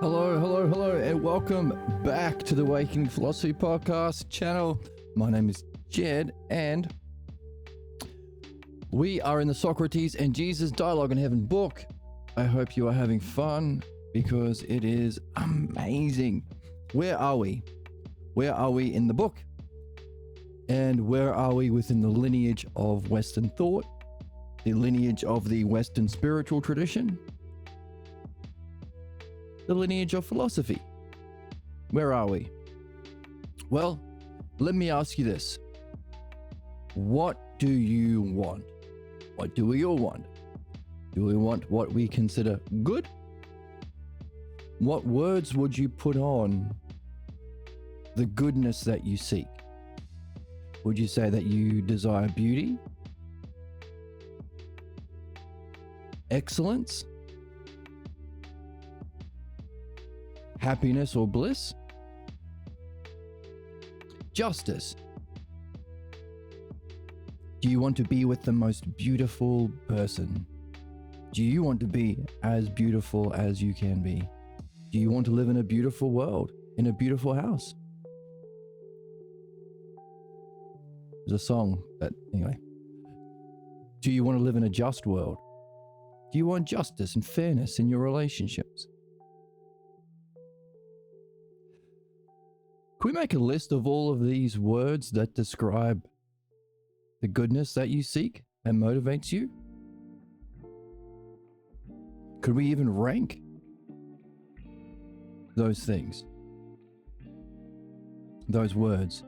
Hello, and welcome back to the Awakening Philosophy Podcast channel. My name is Jed, and we are in the Socrates and Jesus Dialogue in Heaven book. I hope you are having fun because it is amazing. Where are we? Where are we in the book? And where are we within the lineage of Western thought, the lineage of the Western spiritual tradition, the lineage of philosophy? Where are we? Well, let me ask you this. What do you want? What do we all want? Do we want what we consider good? What words would you put on the goodness that you seek? Would you say that you desire beauty, excellence, happiness or bliss, justice? Do you want to be with the most beautiful person? Do you want to be as beautiful as you can be? Do you want to live in a beautiful world, in a beautiful house? There's a song that, anyway. Do you want to live in a just world? Do you want justice and fairness in your relationships? Can we make a list of all of these words that describe the goodness that you seek and motivates you? Could we even rank those things? Those words?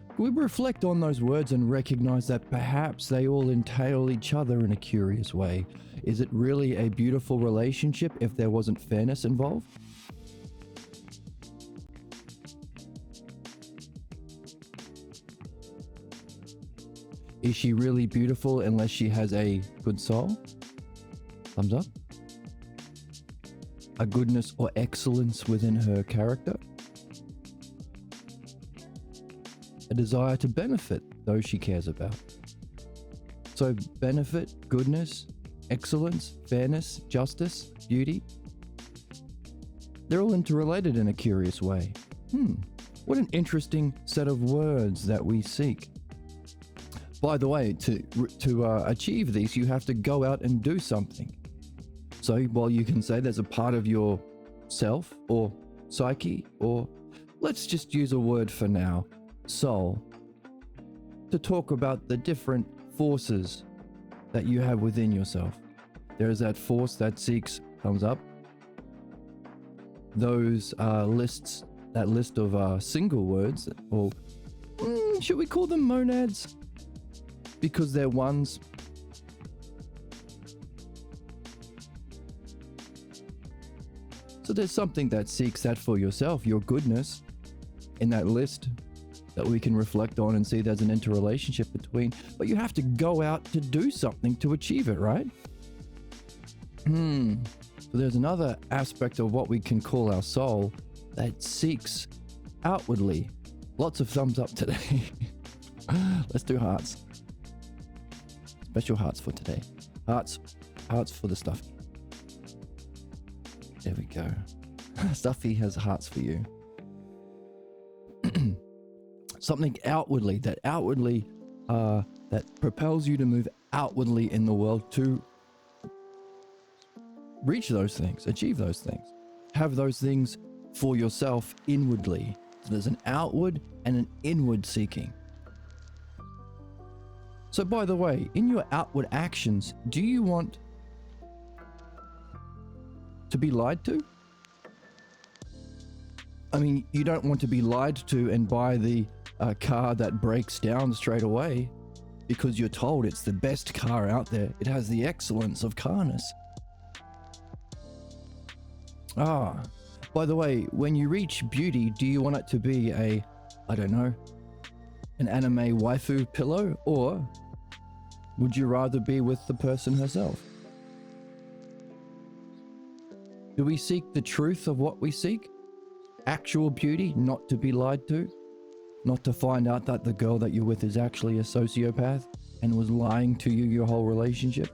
Could we reflect on those words and recognize that perhaps they all entail each other in a curious way? Is it really a beautiful relationship if there wasn't fairness involved? Is she really beautiful unless she has a good soul? Thumbs up. A goodness or excellence within her character? A desire to benefit those she cares about. So benefit, goodness, excellence, fairness, justice, beauty. They're all interrelated in a curious way. What an interesting set of words that we seek. By the way, to achieve these, you have to go out and do something. So while you can say there's a part of your self or psyche, or let's just use a word for now, soul, to talk about the different forces that you have within yourself. There is that force that seeks, thumbs up, those that list of single words, or should we call them monads? Because they're ones. So there's something that seeks that for yourself, your goodness, in that list that we can reflect on and see there's an interrelationship between, but you have to go out to do something to achieve it, right? So there's another aspect of what we can call our soul that seeks outwardly. Lots of thumbs up today. Let's do hearts. Special hearts for today. Hearts for the stuffy. There we go. Stuffy has hearts for you. Something outwardly, that propels you to move outwardly in the world to reach those things, achieve those things, have those things for yourself inwardly. So there's an outward and an inward seeking. So by the way, in your outward actions, do you want to be lied to? I mean, you don't want to be lied to and buy the car that breaks down straight away because you're told it's the best car out there. It has the excellence of carness. By the way, when you reach beauty, do you want it to be an anime waifu pillow, or would you rather be with the person herself? Do we seek the truth of what we seek? Actual beauty, not to be lied to? Not to find out that the girl that you're with is actually a sociopath and was lying to you your whole relationship?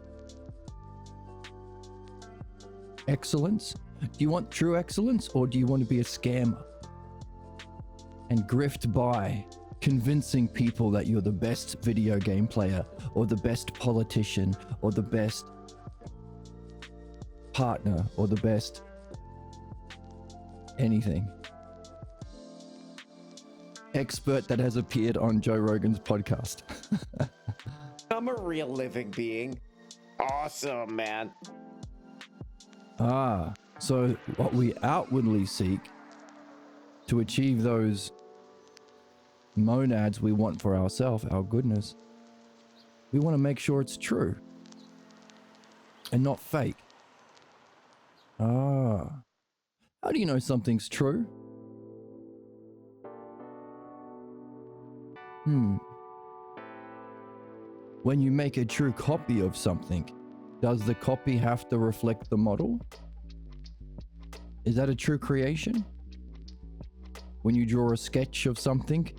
Excellence? Do you want true excellence, or do you want to be a scammer and grift by convincing people that you're the best video game player or the best politician or the best partner or the best anything? Expert that has appeared on Joe Rogan's podcast. I'm a real living being. Awesome, man. So what we outwardly seek to achieve those monads we want for ourselves, our goodness, we want to make sure it's true and not fake. How do you know something's true? When you make a true copy of something, does the copy have to reflect the model? Is that a true creation? When you draw a sketch of something,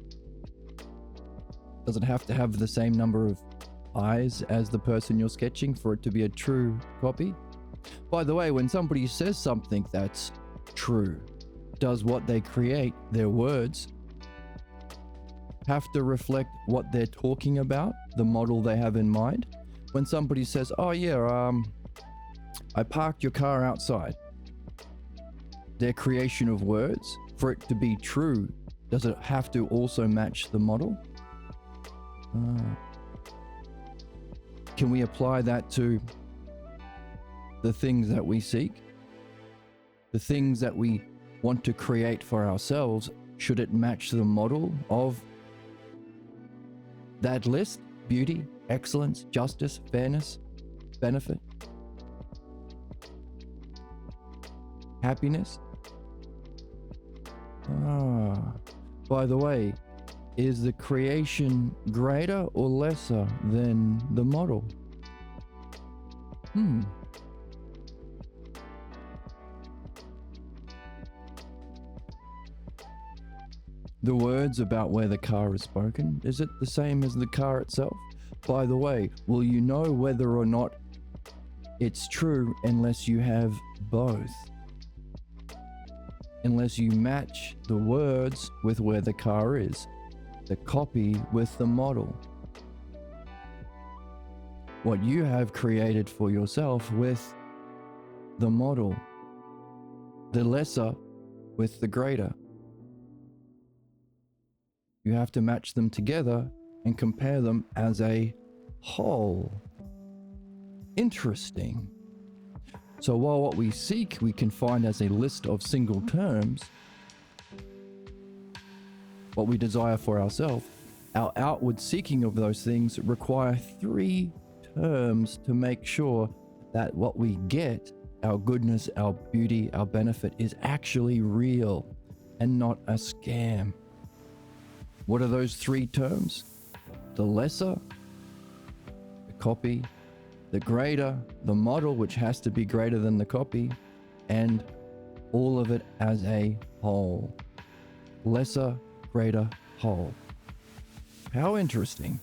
does it have to have the same number of eyes as the person you're sketching for it to be a true copy? By the way, when somebody says something that's true, does what they create, their words, have to reflect what they're talking about, the model they have in mind? When somebody says, oh yeah, I parked your car outside, their creation of words, for it to be true, does it have to also match the model? Can we apply that to the things that we seek? The things that we want to create for ourselves, should it match the model of that list? Beauty, excellence, justice, fairness, benefit, happiness? By the way, is the creation greater or lesser than the model? The words about where the car is spoken, is it the same as the car itself? By the way, will you know whether or not it's true unless you have both? Unless you match the words with where the car is, the copy with the model. What you have created for yourself with the model, the lesser with the greater. You have to match them together and compare them as a whole. Interesting. So while what we seek we can find as a list of single terms, what we desire for ourselves, our outward seeking of those things require 3 terms to make sure that what we get, our goodness, our beauty, our benefit, is actually real and not a scam. What are those 3 terms? The lesser, the copy, the greater, the model, which has to be greater than the copy, and all of it as a whole. Lesser, greater, whole. How interesting.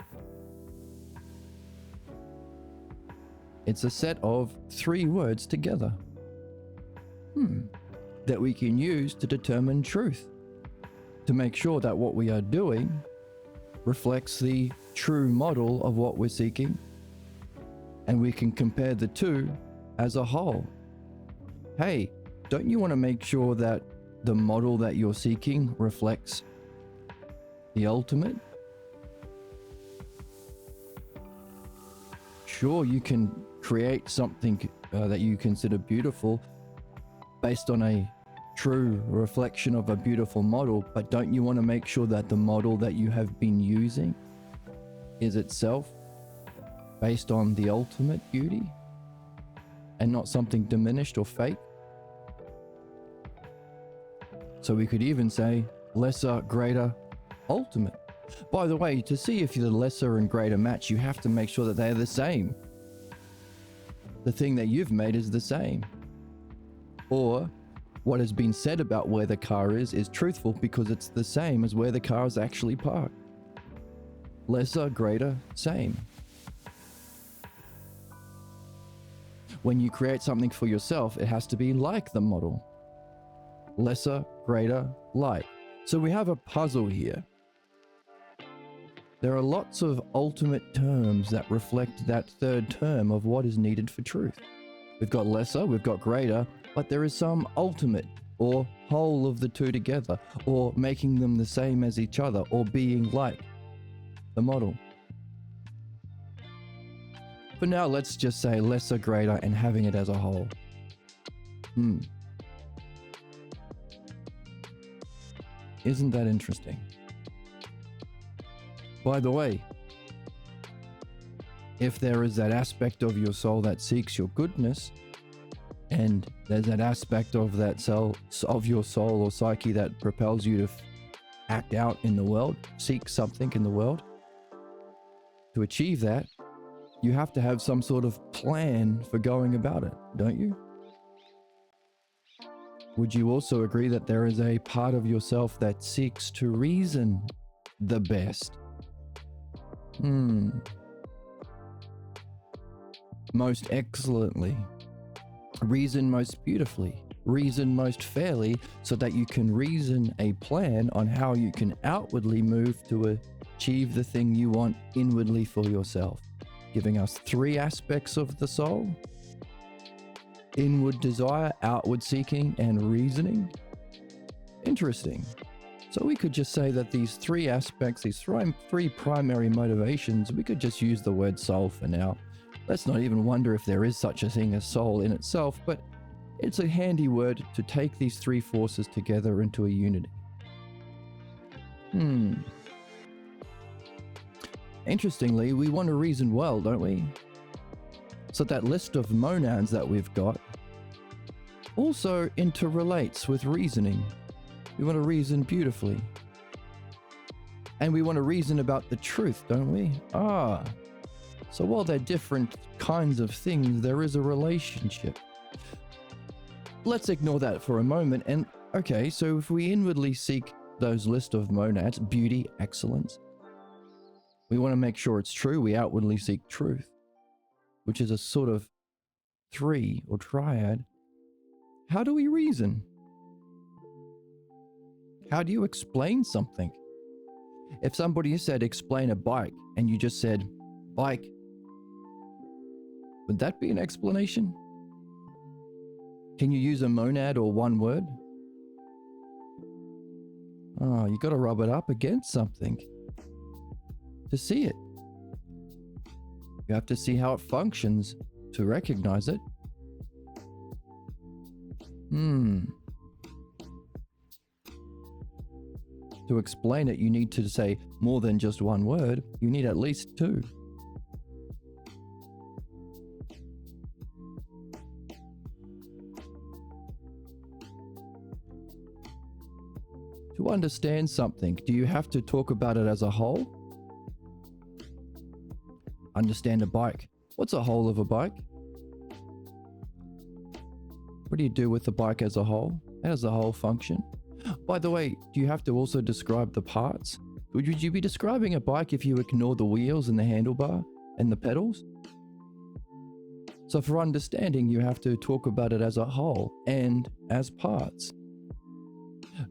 It's a set of 3 words together. That we can use to determine truth, to make sure that what we are doing reflects the true model of what we're seeking, and we can compare the two as a whole. Hey, don't you want to make sure that the model that you're seeking reflects the ultimate? Sure, you can create something that you consider beautiful based on a true reflection of a beautiful model, but don't you want to make sure that the model that you have been using is itself based on the ultimate beauty and not something diminished or fake? So we could even say lesser, greater, ultimate. By the way, to see if the lesser and greater match, you have to make sure that they're the same. The thing that you've made is the same. Or what has been said about where the car is truthful because it's the same as where the car is actually parked. Lesser, greater, same. when you create something for yourself, it has to be like the model. Lesser, greater, like. So we have a puzzle here. There are lots of ultimate terms that reflect that third term of what is needed for truth. We've got lesser, we've got greater, but there is some ultimate or whole of the two together, or making them the same as each other, or being like the model. For now, let's just say lesser, greater, and having it as a whole. Isn't that interesting? By the way, if there is that aspect of your soul that seeks your goodness, and there's that aspect of that soul, of your soul or psyche that propels you to act out in the world, seek something in the world, to achieve that, you have to have some sort of plan for going about it, don't you? Would you also agree that there is a part of yourself that seeks to reason the best? Most excellently. Reason most beautifully. Reason most fairly, so that you can reason a plan on how you can outwardly move to achieve the thing you want inwardly for yourself. Giving us 3 aspects of the soul: inward desire, outward seeking, and reasoning. Interesting. So we could just say that these 3 aspects, these 3 primary motivations, we could just use the word soul for now. Let's not even wonder if there is such a thing as soul in itself, but it's a handy word to take these 3 forces together into a unity. Interestingly, we want to reason well, don't we? So that list of monads that we've got also interrelates with reasoning. We want to reason beautifully. And we want to reason about the truth, don't we? So while they're different kinds of things, there is a relationship. Let's ignore that for a moment. And okay, so if we inwardly seek those list of monads, beauty, excellence, we want to make sure it's true. We outwardly seek truth, which is a sort of 3 or triad. How do we reason? How do you explain something? If somebody said explain a bike and you just said bike, would that be an explanation? Can you use a monad or one word? You got to rub it up against something to see it. You have to see how it functions to recognize it. To explain it, you need to say more than just one word. You need at least 2. To understand something, do you have to talk about it as a whole? Understand a bike. What's a whole of a bike? What do you do with the bike as a whole? How does the whole function? By the way, do you have to also describe the parts? Would you be describing a bike if you ignore the wheels and the handlebar and the pedals? So for understanding, you have to talk about it as a whole and as parts.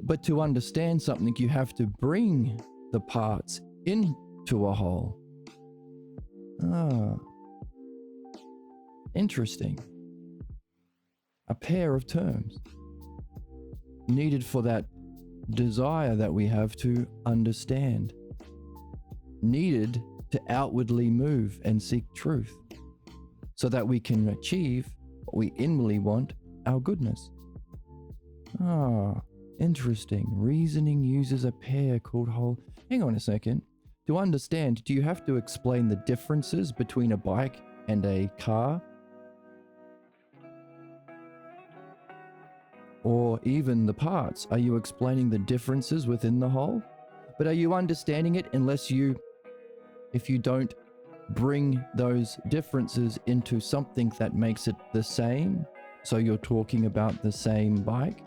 But to understand something, you have to bring the parts into a whole. Interesting. A pair of terms needed for that desire that we have to understand, needed to outwardly move and seek truth, so that we can achieve what we inwardly want, our goodness. Interesting. Reasoning uses a pair called whole. Hang on a second. To understand, do you have to explain the differences between a bike and a car? Or even the parts? Are you explaining the differences within the whole? But are you understanding it if you don't bring those differences into something that makes it the same? So you're talking about the same bike?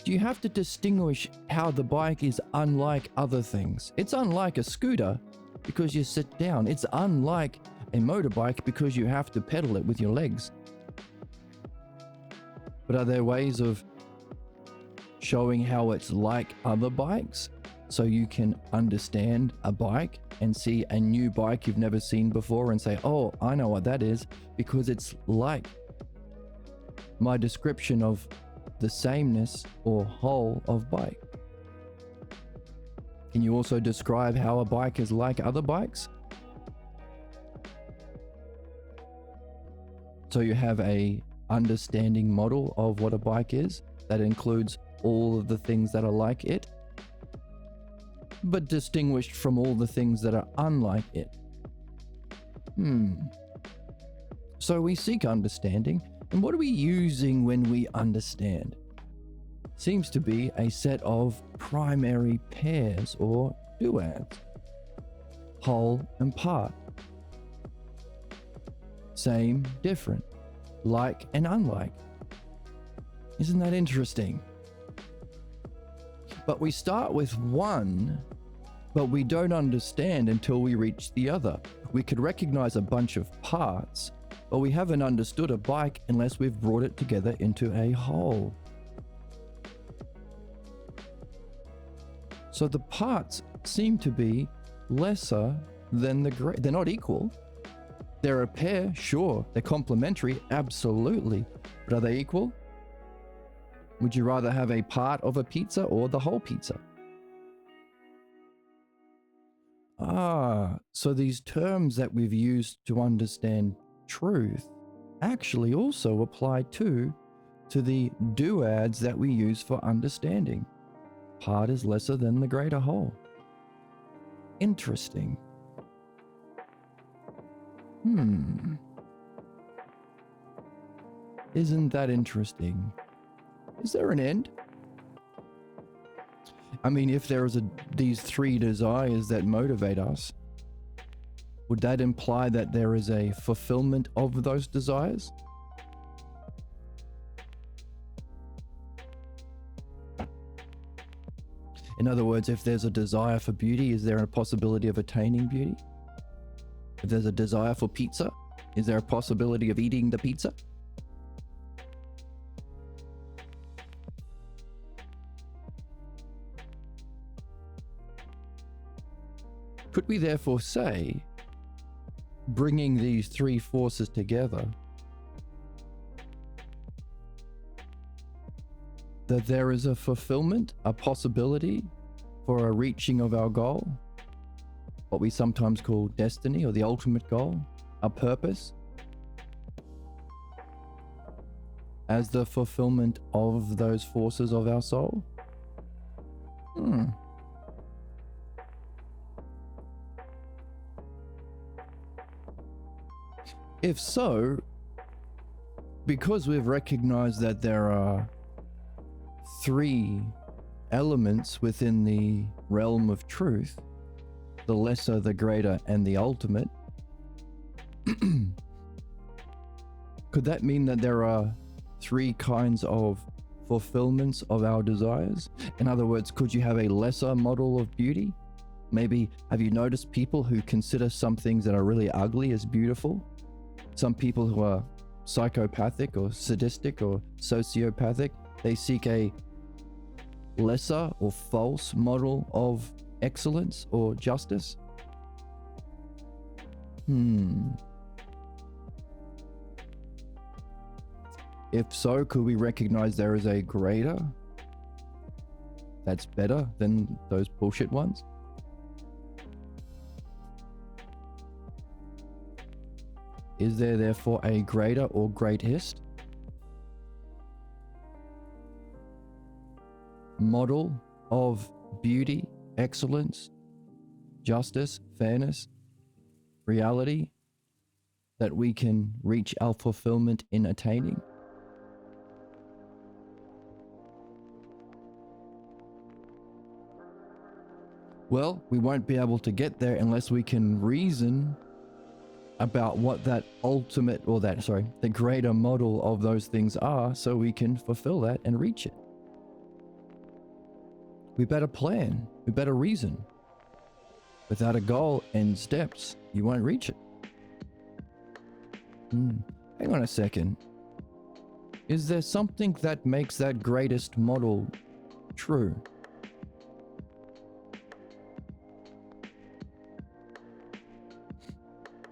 Do you have to distinguish how the bike is unlike other things? It's unlike a scooter because you sit down. It's unlike a motorbike because you have to pedal it with your legs. But are there ways of showing how it's like other bikes so you can understand a bike and see a new bike you've never seen before and say, oh, I know what that is because it's like my description of the sameness or whole of bike? Can you also describe how a bike is like other bikes? So you have a understanding model of what a bike is that includes all of the things that are like it, but distinguished from all the things that are unlike it. So we seek understanding, and what are we using when we understand? Seems to be a set of primary pairs or duads, whole and part, same, different, like and unlike. Isn't that interesting? But we start with one, but we don't understand until we reach the other. We could recognize a bunch of parts, but we haven't understood a bike unless we've brought it together into a whole. So the parts seem to be lesser than the great. They're not equal. They're a pair, sure. They're complementary, absolutely. But are they equal? Would you rather have a part of a pizza or the whole pizza? So these terms that we've used to understand truth actually also apply to the duads that we use for understanding. Part is lesser than the greater whole. Interesting. Isn't that interesting? Is there an end? I mean, if there is these three desires that motivate us, would that imply that there is a fulfillment of those desires? In other words, if there's a desire for beauty, is there a possibility of attaining beauty? If there's a desire for pizza, is there a possibility of eating the pizza? Could we therefore say, bringing these three forces together, that there is a fulfillment, a possibility for a reaching of our goal, what we sometimes call destiny or the ultimate goal, a purpose, as the fulfillment of those forces of our soul? If so, because we've recognized that there are three elements within the realm of truth, the lesser, the greater, and the ultimate, could that mean that there are three kinds of fulfillments of our desires? In other words, could you have a lesser model of beauty? Maybe have you noticed people who consider some things that are really ugly as beautiful? Some people who are psychopathic or sadistic or sociopathic, they seek a lesser or false model of excellence or justice. If so, could we recognize there is a greater that's better than those bullshit ones? Is there therefore a greater or greatest model of beauty, excellence, justice, fairness, reality that we can reach our fulfillment in attaining? Well, we won't be able to get there unless we can reason about what that ultimate, or the greater model of those things are, so we can fulfill that and reach it. We better plan, we better reason. Without a goal and steps, you won't reach it. Hang on a second. Is there something that makes that greatest model true?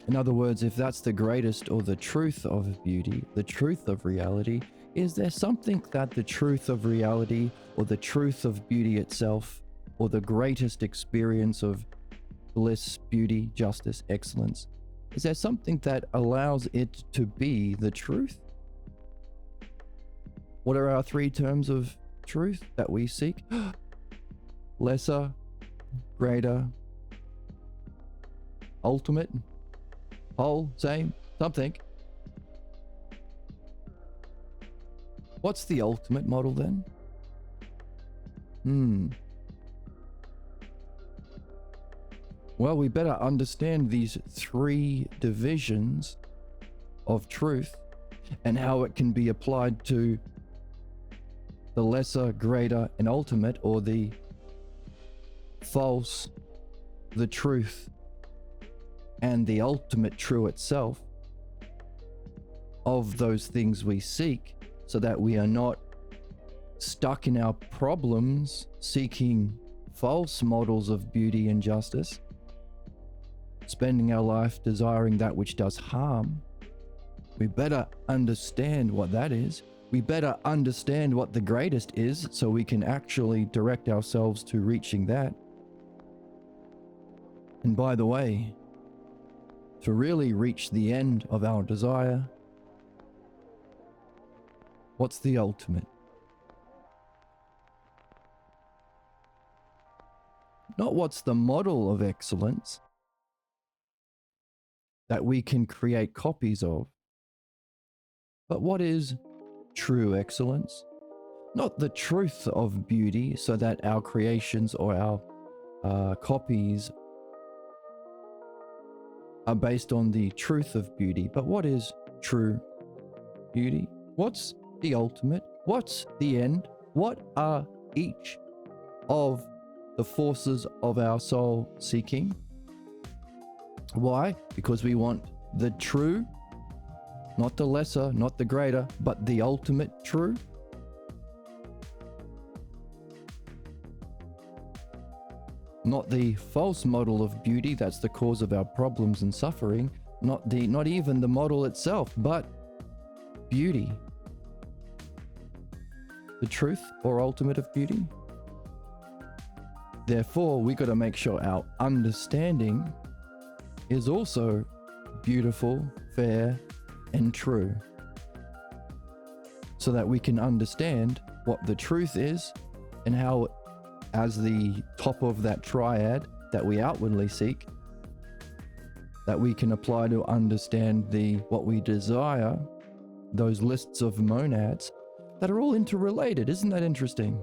In other words, if that's the greatest or the truth of beauty, the truth of reality, is there something that the truth of reality or the truth of beauty itself or the greatest experience of bliss, beauty, justice, excellence, is there something that allows it to be the truth? What are our three terms of truth that we seek? Lesser, greater, ultimate, whole, same, something. What's the ultimate model then? Well, we better understand these three divisions of truth and how it can be applied to the lesser, greater, and ultimate, or the false, the truth, and the ultimate true itself of those things we seek, so that we are not stuck in our problems seeking false models of beauty and justice, spending our life desiring that which does harm. We better understand what that is. We better understand what the greatest is so we can actually direct ourselves to reaching that. And by the way, to really reach the end of our desire, what's the ultimate? Not what's the model of excellence that we can create copies of, but what is true excellence? Not the truth of beauty so that our creations or our copies are based on the truth of beauty, but what is true beauty? What's the ultimate? What's the end? What are each of the forces of our soul seeking? Why? Because we want the true, not the lesser, not the greater, but the ultimate true. Not the false model of beauty that's the cause of our problems and suffering, not even the model itself, but beauty. The truth or ultimate of beauty. Therefore, we got to make sure our understanding is also beautiful, fair, and true, so that we can understand what the truth is and how, as the top of that triad that we outwardly seek, that we can apply to understand what we desire, those lists of monads that are all interrelated. Isn't that interesting?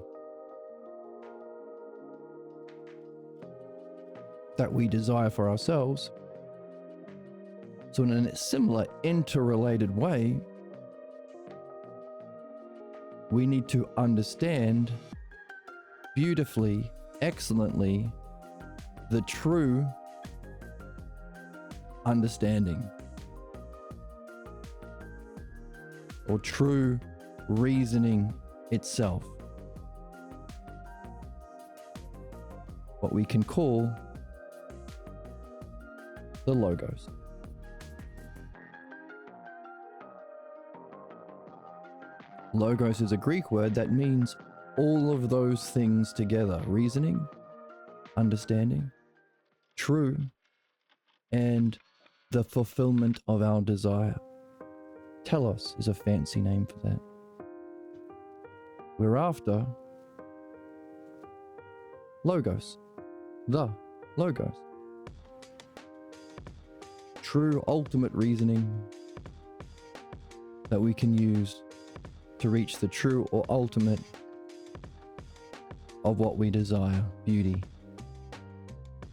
That we desire for ourselves. So in a similar interrelated way, we need to understand beautifully, excellently, the true understanding or true reasoning itself. What we can call the logos. Logos is a Greek word that means all of those things together: reasoning, understanding, true, and the fulfillment of our desire. Telos is a fancy name for that. We're after logos, the logos. True ultimate reasoning that we can use to reach the true or ultimate of what we desire: beauty,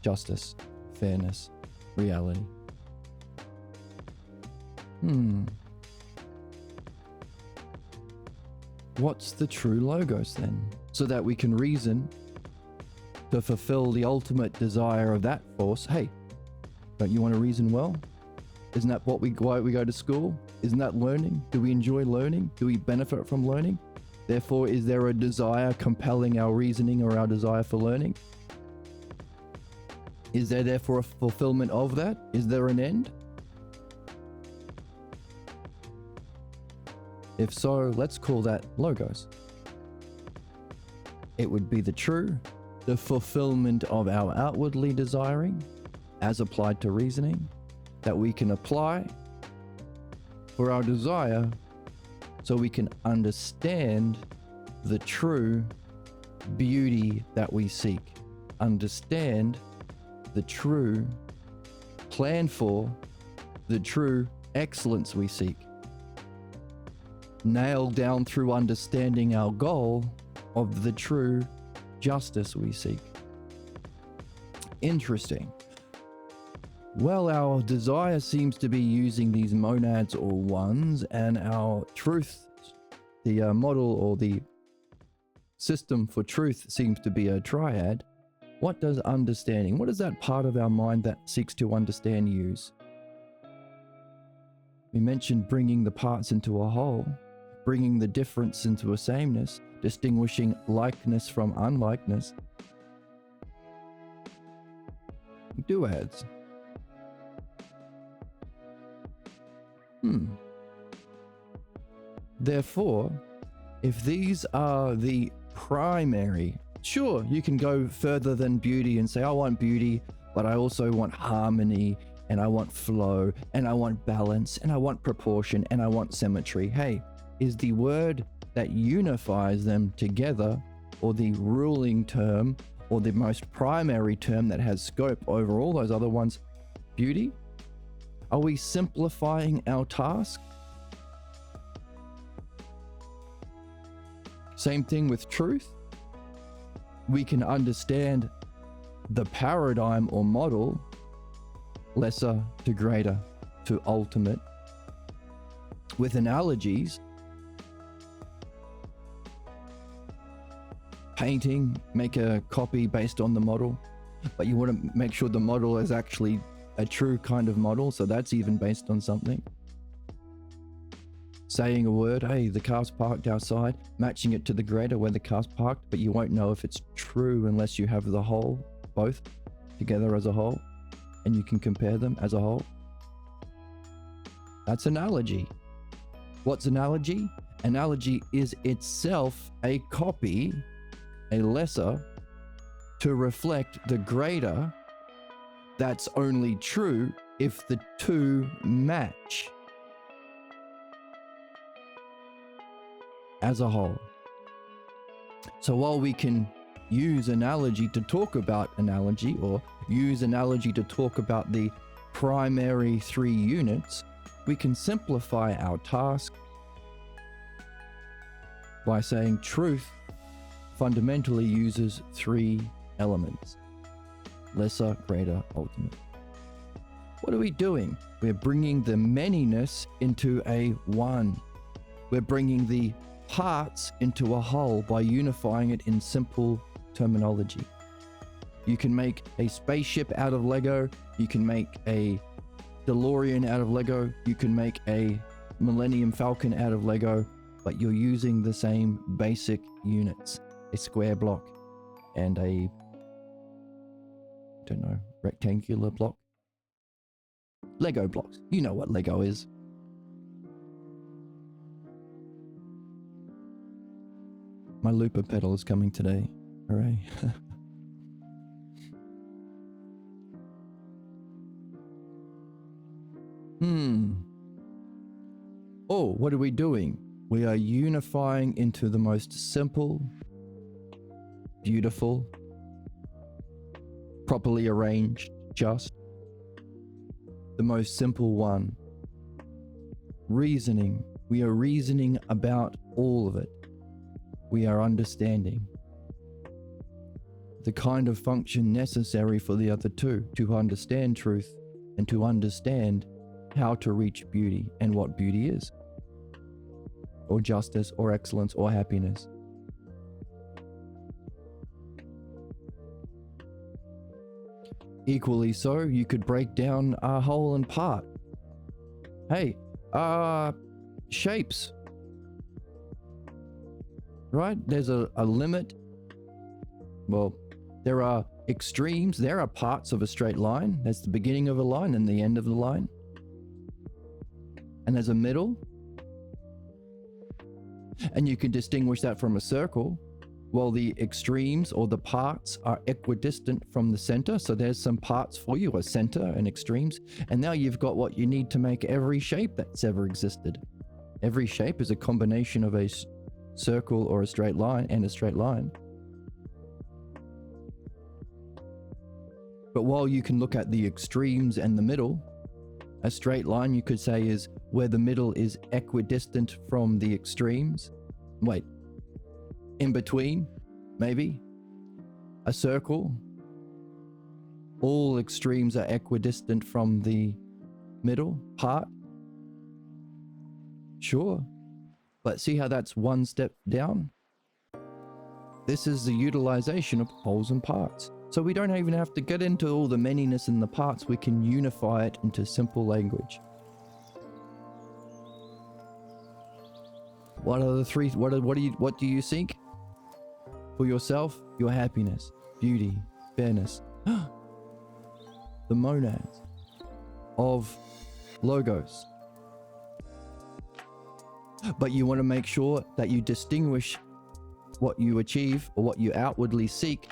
justice, fairness, reality. What's the true logos then? So that we can reason to fulfill the ultimate desire of that force. Hey, don't you want to reason well? Isn't that why we go to school? Isn't that learning? Do we enjoy learning? Do we benefit from learning? Therefore, is there a desire compelling our reasoning or our desire for learning? Is there therefore a fulfillment of that? Is there an end? If so, let's call that logos. It would be the true, the fulfillment of our outwardly desiring, as applied to reasoning, that we can apply for our desire so we can understand the true beauty that we seek, understand the true plan for the true excellence we seek, nail down through understanding our goal of the true justice we seek. Interesting. Well, our desire seems to be using these monads or ones, and our truth, the model or the system for truth seems to be a triad. What does understanding, what does that part of our mind that seeks to understand use? We mentioned bringing the parts into a whole, bringing the difference into a sameness, distinguishing likeness from unlikeness. Duads. Therefore, if these are the primary, sure, you can go further than beauty and say, I want beauty, but I also want harmony, and I want flow, and I want balance, and I want proportion, and I want symmetry. Hey, is the word that unifies them together, or the ruling term, or the most primary term that has scope over all those other ones, beauty? Are we simplifying our task? Same thing with truth. We can understand the paradigm or model, lesser to greater to ultimate, with analogies. Painting, make a copy based on the model, but you want to make sure the model is actually a true kind of model, so that's even based on something. Saying a word, hey, the car's parked outside, matching it to the greater where the car's parked, but you won't know if it's true unless you have the whole, both together as a whole, and you can compare them as a whole. That's analogy. What's analogy? Analogy is itself a copy, a lesser, to reflect the greater that's only true if the two match as a whole. So while we can use analogy to talk about analogy, or use analogy to talk about the primary three units, we can simplify our task by saying truth fundamentally uses three elements: lesser, greater, ultimate. What are we doing? We're bringing the manyness into a one. We're bringing the parts into a whole by unifying it in simple terminology. You can make a spaceship out of Lego. You can make a DeLorean out of Lego. You can make a Millennium Falcon out of Lego, but you're using the same basic units: a square block and a, rectangular block. Lego blocks. You know what Lego is. My looper pedal is coming today. Hooray. Oh, what are we doing? We are unifying into the most simple, beautiful, properly arranged, just the most simple one. Reasoning. We are reasoning about all of it. We are understanding the kind of function necessary for the other two, to understand truth and to understand how to reach beauty and what beauty is, or justice, or excellence, or happiness. Equally so, you could break down a whole and part. Hey, shapes, right? There's a limit. Well, there are extremes. There are parts of a straight line. That's the beginning of a line and the end of the line. And there's a middle. And you can distinguish that from a circle. Well, the extremes or the parts are equidistant from the center. So there's some parts for you, a center and extremes. And now you've got what you need to make every shape that's ever existed. Every shape is a combination of a circle or a straight line and a straight line. But while you can look at the extremes and the middle, a straight line you could say is where the middle is equidistant from the extremes. Wait, in between, maybe? A circle, all extremes are equidistant from the middle part? Sure, but see how that's one step down? This is the utilization of wholes and parts. So we don't even have to get into all the manyness in the parts. We can unify it into simple language. What are the three? What do you seek for yourself? Your happiness, beauty, fairness. The monads of logos. But you want to make sure that you distinguish what you achieve or what you outwardly seek.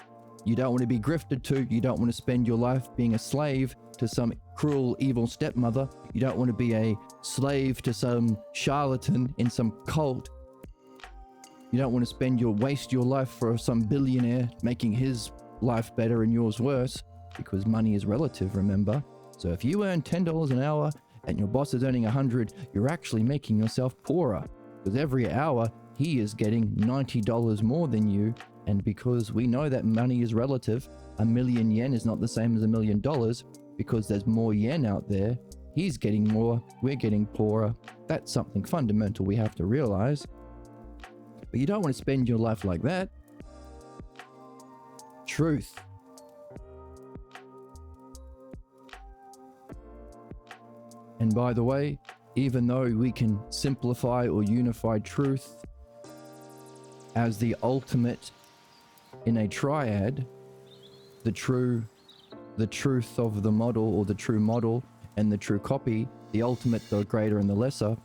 You don't want to be grifted to. You don't want to spend your life being a slave to some cruel, evil stepmother. You don't want to be a slave to some charlatan in some cult. You don't want to waste your life for some billionaire making his life better and yours worse, because money is relative, remember? So if you earn $10 an hour and your boss is earning 100, you're actually making yourself poorer, because every hour he is getting $90 more than you. And because we know that money is relative, $1 million yen is not the same as $1 million, because there's more yen out there. He's getting more, we're getting poorer. That's something fundamental we have to realize. But you don't want to spend your life like that. Truth. And by the way, even though we can simplify or unify truth as the ultimate in a triad, the truth of the model, or the true model and the true copy, the ultimate, the greater and the lesser,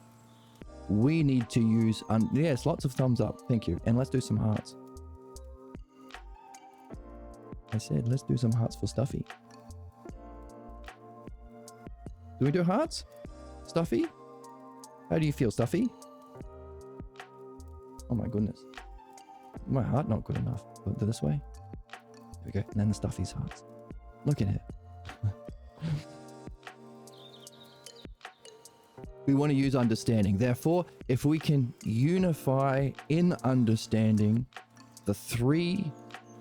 we need to use, yes, lots of thumbs up, thank you. And let's do some hearts. I said, let's do some hearts for Stuffy. Do we do hearts? Stuffy? How do you feel, Stuffy? Oh my goodness. My heart not good enough. Go this way. There we go. And then the Stuffy's hearts. Look at it. We want to use understanding. Therefore, if we can unify in understanding the three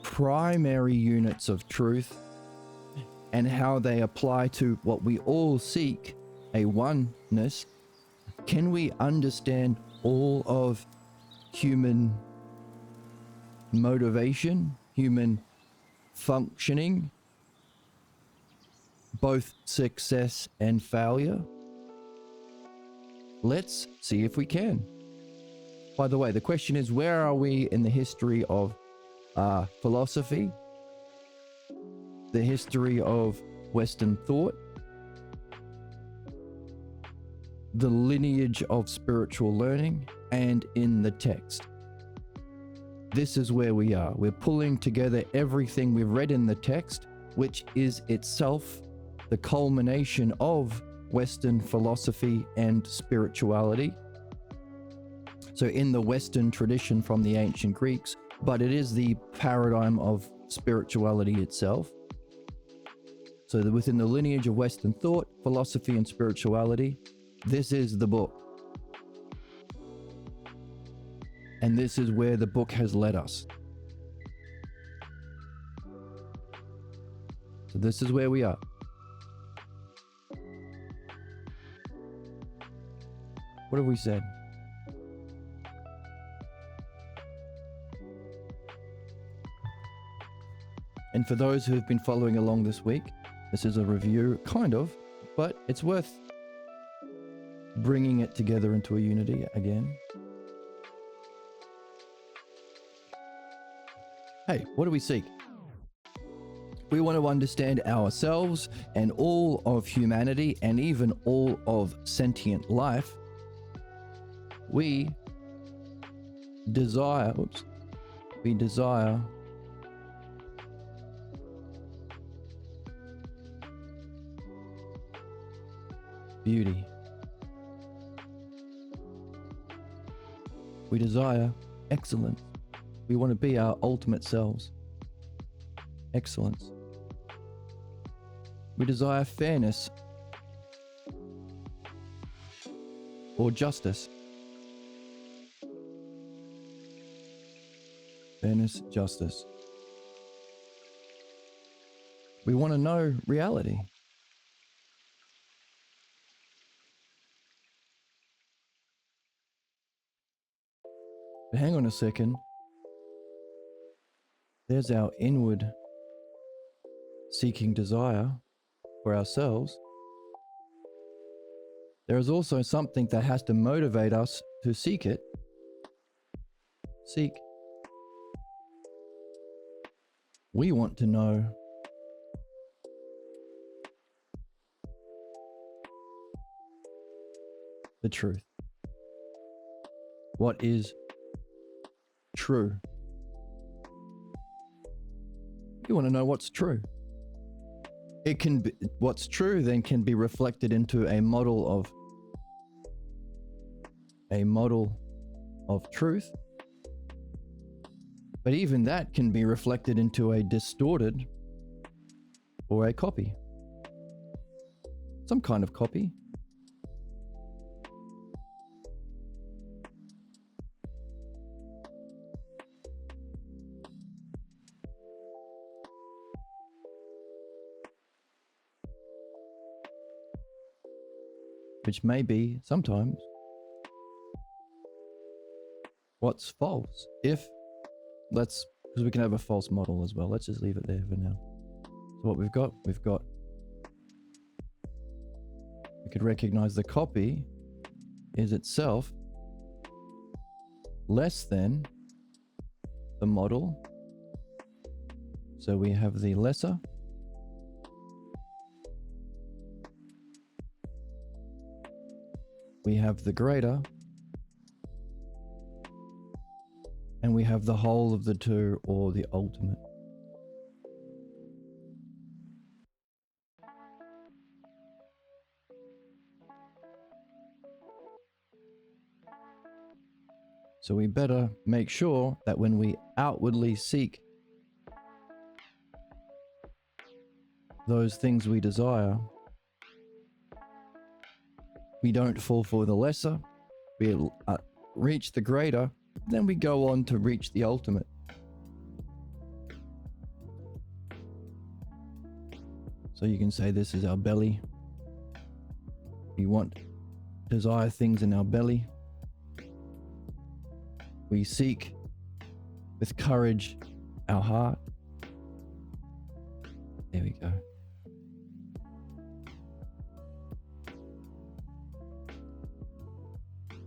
primary units of truth and how they apply to what we all seek, a oneness, can we understand all of human motivation, human functioning, both success and failure? Let's see if we can. By the way, the question is, where are we in the history of philosophy, the history of Western thought, the lineage of spiritual learning, and in the text? This is where we are. We're pulling together everything we've read in the text, which is itself the culmination of Western philosophy and spirituality. So in the Western tradition from the ancient Greeks, but it is the paradigm of spirituality itself. So that within the lineage of Western thought, philosophy, and spirituality, this is the book. And this is where the book has led us. So this is where we are. What have we said? And for those who have been following along this week, this is a review, kind of, but it's worth bringing it together into a unity again. Hey, what do we seek? We want to understand ourselves and all of humanity and even all of sentient life. We desire beauty. We desire excellence. We want to be our ultimate selves. Excellence. We desire fairness or justice. Fairness, justice. We want to know reality. But hang on a second. There's our inward seeking desire for ourselves. There is also something that has to motivate us to seek it. Seek. We want to know the truth. What is true? You want to know what's true. It can be, what's true then can be reflected into a model of truth. But even that can be reflected into a distorted or a copy. Some kind of copy. Which may be sometimes what's false. Because we can have a false model as well. Let's just leave it there for now. So what we've got, we could recognize the copy is itself less than the model. So we have the lesser. We have the greater. And we have the whole of the two, or the ultimate. So we better make sure that when we outwardly seek those things we desire, we don't fall for the lesser, we reach the greater, then we go on to reach the ultimate. So you can say this is our belly. We desire things in our belly. We seek with courage our heart. There we go.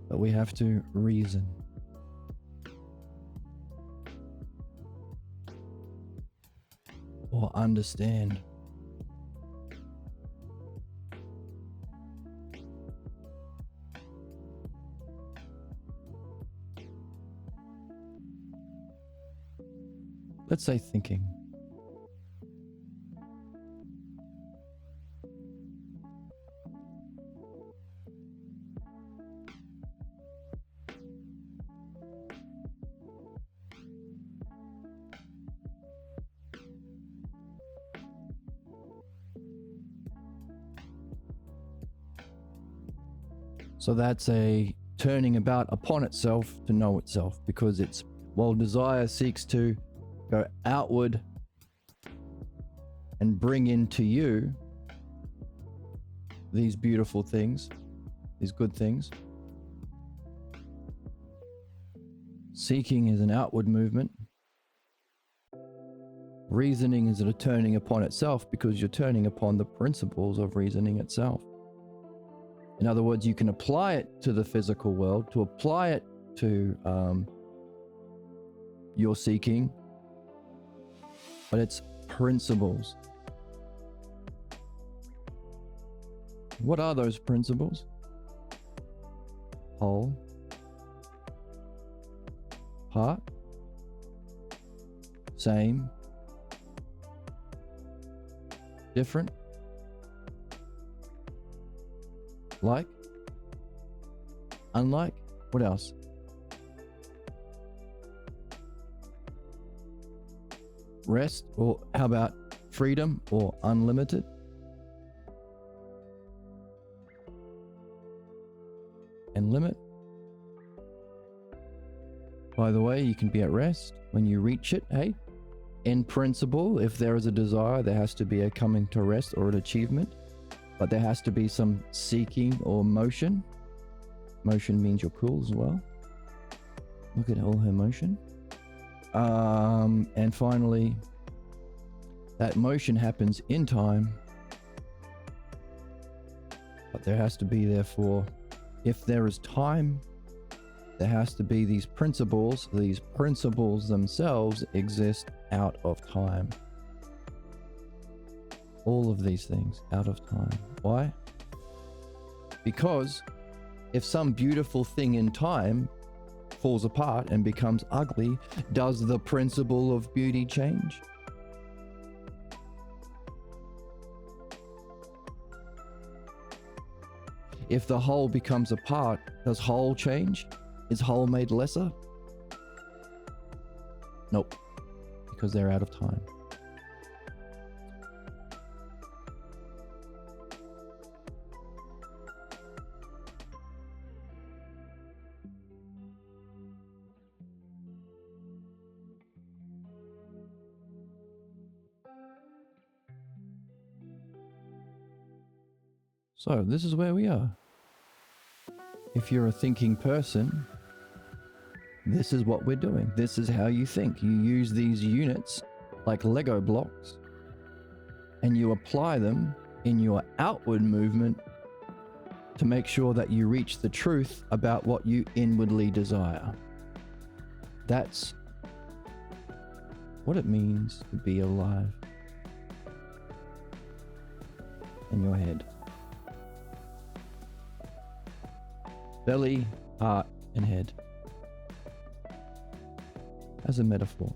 But we have to reason. Or understand. Let's say thinking. So that's a turning about upon itself to know itself, because while desire seeks to go outward and bring into you these beautiful things, these good things. Seeking is an outward movement. Reasoning is a turning upon itself, because you're turning upon the principles of reasoning itself. In other words, you can apply it to the physical world, to apply it to your seeking, but it's principles. What are those principles? Whole, part, same, different, like, unlike. What else? Rest, or how about freedom or unlimited? And limit. By the way, you can be at rest when you reach it. Hey, in principle, if there is a desire, there has to be a coming to rest or an achievement, but there has to be some seeking or motion. Motion means you're cool as well. Look at all her motion. And finally, that motion happens in time, but there has to be, therefore, if there is time, there has to be these principles. These principles themselves exist out of time. All of these things out of time. Why? Because if some beautiful thing in time falls apart and becomes ugly, does the principle of beauty change? If the whole becomes a part, does whole change? Is whole made lesser? Nope, because they're out of time. So this is where we are. If you're a thinking person, this is what we're doing. This is how you think. You use these units like Lego blocks and you apply them in your outward movement to make sure that you reach the truth about what you inwardly desire. That's what it means to be alive in your head. Belly, heart, and head. As a metaphor.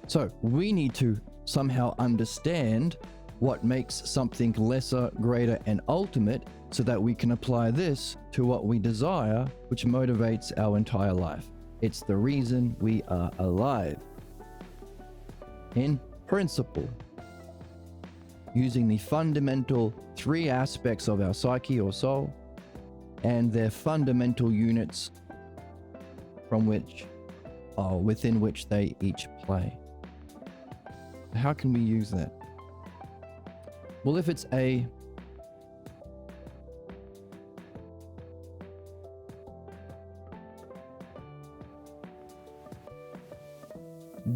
So we need to somehow understand what makes something lesser, greater, and ultimate so that we can apply this to what we desire, which motivates our entire life. It's the reason we are alive. In principle, using the fundamental three aspects of our psyche or soul and their fundamental units within which they each play. How can we use that? Well, if it's a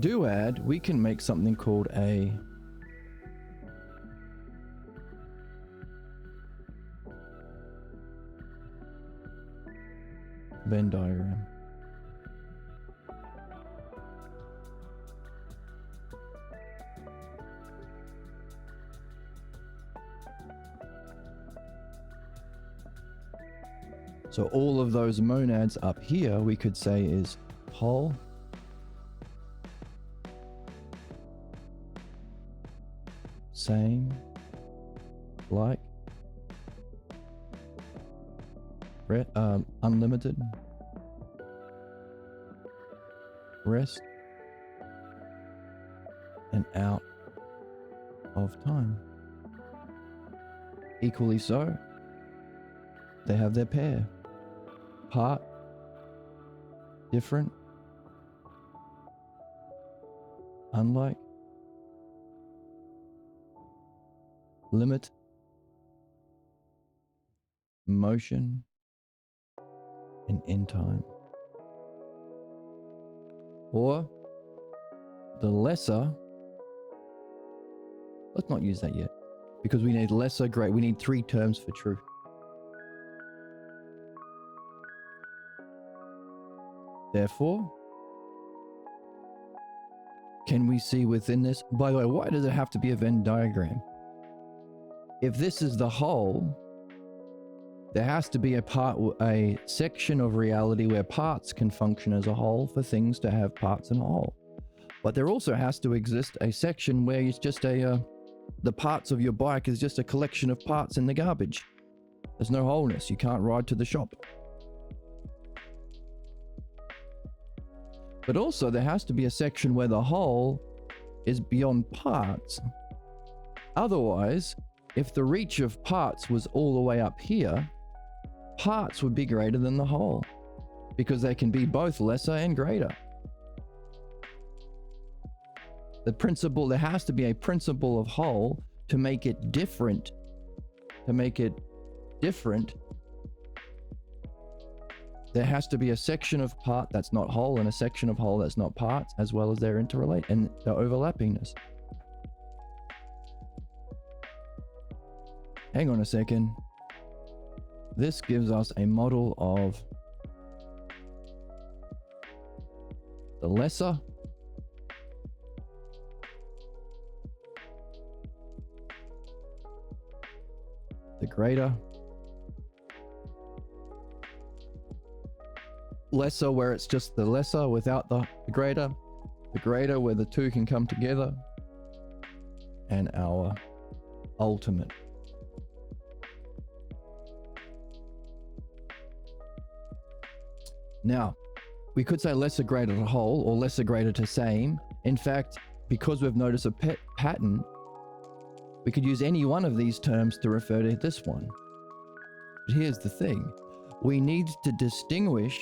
duad, we can make something called a Venn diagram. So all of those monads up here, we could say is whole, same, like, unlimited, rest, and out of time. Equally so, they have their pair. Part, different, unlike, limit, motion, and in time. Or the lesser, let's not use that yet. because we need lesser, great. We need three terms for truth. Therefore, can we see within this? By the way, why does it have to be a Venn diagram? If this is the whole, there has to be a section of reality where parts can function as a whole for things to have parts in a whole. But there also has to exist a section where it's just the parts of your bike is just a collection of parts in the garbage. There's no wholeness. You can't ride to the shop. But also there has to be a section where the whole is beyond parts. Otherwise, if the reach of parts was all the way up here, parts would be greater than the whole, because they can be both lesser and greater. The principle, there has to be a principle of whole to make it different. To make it different, there has to be a section of part that's not whole and a section of whole that's not parts, as well as their interrelate and the overlappingness. Hang on a second. This gives us a model of the lesser, the greater, lesser where it's just the lesser without the greater where the two can come together, and our ultimate. Now, we could say lesser greater to whole or lesser greater to same. In fact, because we've noticed a pattern, we could use any one of these terms to refer to this one. But here's the thing. We need to distinguish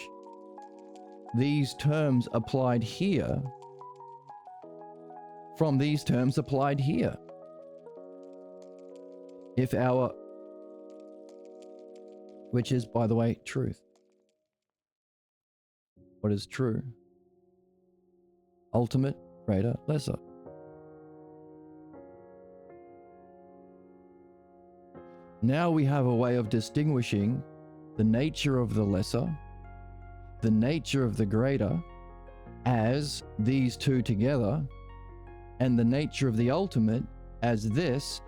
these terms applied here from these terms applied here. If our, which is, by the way, truth. What is true? Ultimate, greater, lesser. Now we have a way of distinguishing the nature of the lesser, the nature of the greater, as these two together, and the nature of the ultimate as this,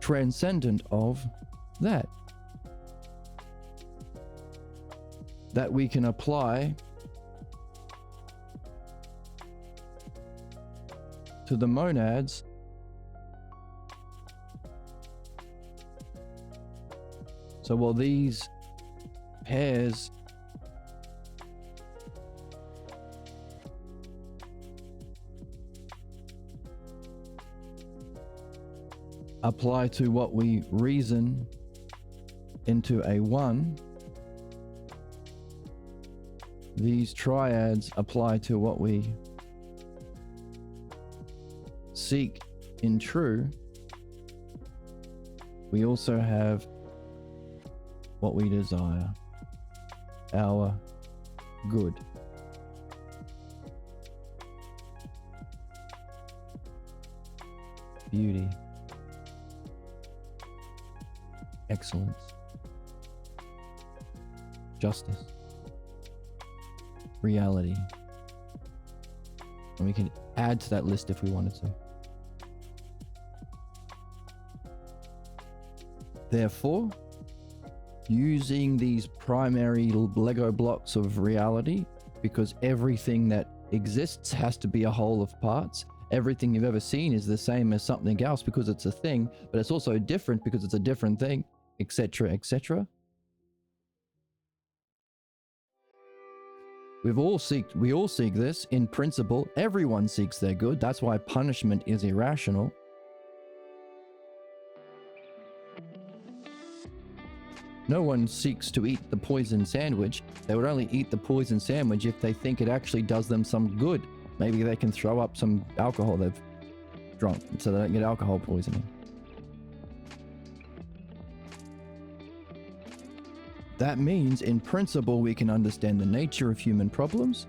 transcendent of that. That we can apply to the monads so while these pairs apply to what we reason into a one, these triads apply to what we seek in true. We also have what we desire, our good. Beauty, excellence, justice, reality. And we can add to that list if we wanted to. Therefore, using these primary Lego blocks of reality, because everything that exists has to be a whole of parts. Everything you've ever seen is the same as something else because it's a thing, but it's also different because it's a different thing, etc., etc. We all seek this in principle. Everyone seeks their good. That's why punishment is irrational. No one seeks to eat the poison sandwich. They would only eat the poison sandwich if they think it actually does them some good. Maybe they can throw up some alcohol they've drunk so they don't get alcohol poisoning. That means, in principle, we can understand the nature of human problems.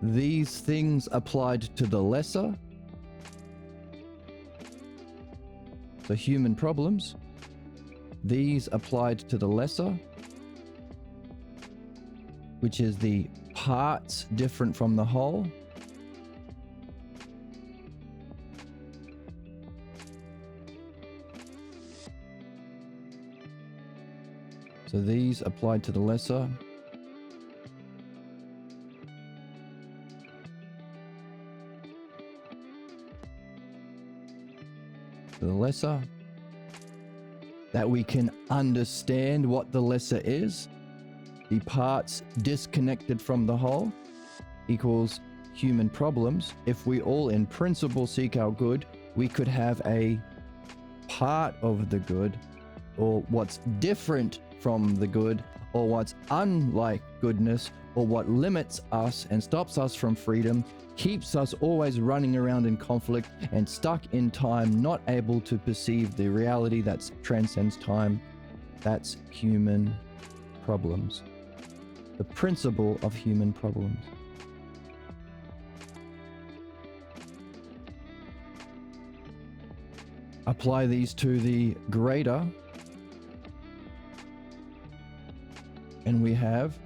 These things applied to the lesser So human problems, these applied to the lesser, which is the parts different from the whole. So these applied to the lesser. The lesser, that we can understand what the lesser is, the parts disconnected from the whole, equals human problems. If we all in principle seek our good, we could have a part of the good, or what's different from the good, or what's unlike goodness, or what limits us and stops us from freedom, keeps us always running around in conflict and stuck in time, not able to perceive the reality that transcends time. That's human problems. The principle of human problems. Apply these to the greater, and we have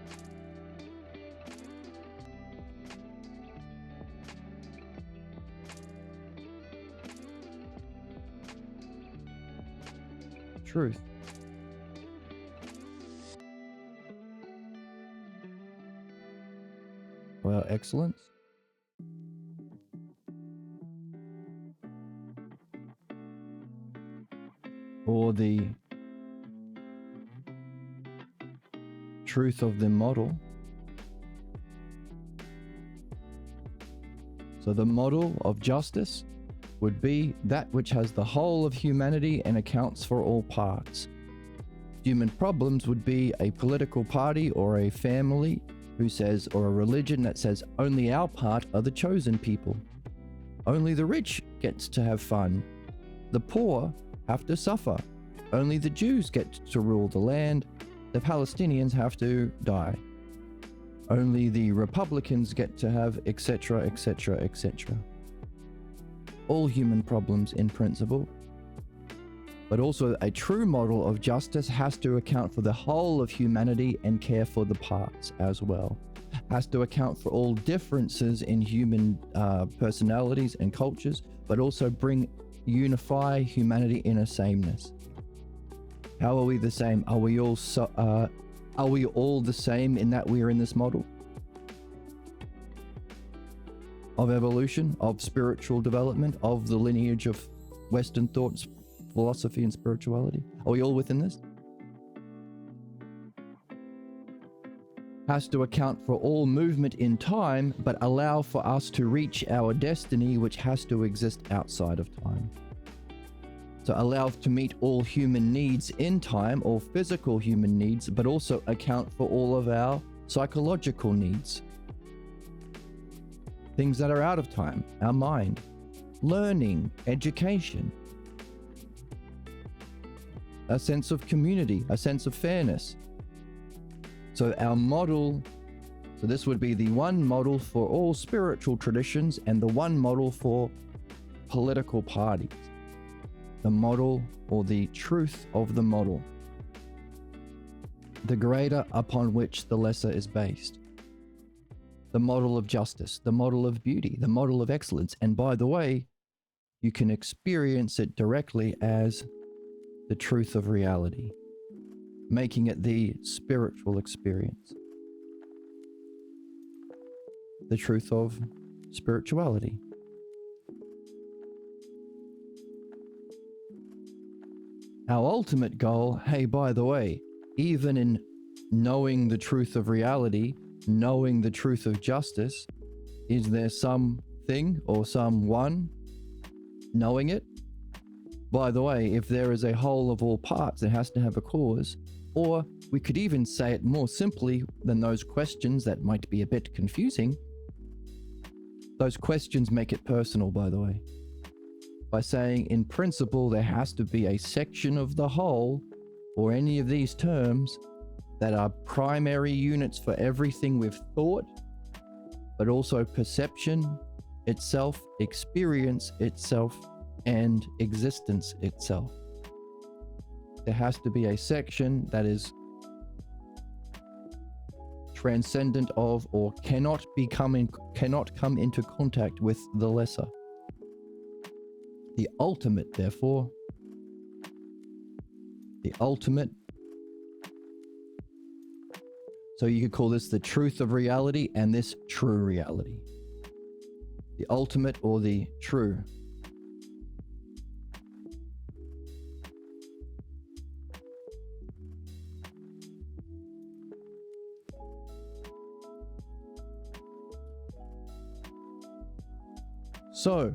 truth. Well, excellence. Or the truth of the model. So the model of justice would be that which has the whole of humanity and accounts for all parts. Human problems would be a political party or a family who says, or a religion that says only our part are the chosen people. Only the rich gets to have fun. The poor have to suffer. Only the Jews get to rule the land. The Palestinians have to die. Only the Republicans get to have etc., etc., etc. All human problems in principle. But also a true model of justice has to account for the whole of humanity and care for the parts as well. Has to account for all differences in human personalities and cultures, but also unify humanity in a sameness. How are we the same? Are we all the same in that we are in this model of evolution, of spiritual development, of the lineage of Western thoughts, philosophy, and spirituality? Are we all within this? Has to account for all movement in time, but allow for us to reach our destiny, which has to exist outside of time. So allow to meet all human needs in time, all physical human needs, but also account for all of our psychological needs. Things that are out of time, our mind, learning, education, a sense of community, a sense of fairness. So our model, so this would be the one model for all spiritual traditions and the one model for political parties. The model, or the truth of the model. The greater upon which the lesser is based. The model of justice, the model of beauty, the model of excellence. And by the way, you can experience it directly as the truth of reality, making it the spiritual experience. The truth of spirituality. Our ultimate goal, hey, by the way, even in knowing the truth of reality, knowing the truth of justice, is there something or someone knowing it? By the way, if there is a whole of all parts, it has to have a cause. Or we could even say it more simply than those questions that might be a bit confusing. Those questions make it personal, by the way. By saying, in principle, there has to be a section of the whole, or any of these terms, that are primary units for everything we've thought, but also perception itself, experience itself, and existence itself. There has to be a section that is transcendent of or cannot come into contact with the lesser. The ultimate, therefore, the ultimate. So you could call this the truth of reality and this true reality. The ultimate or the true. So,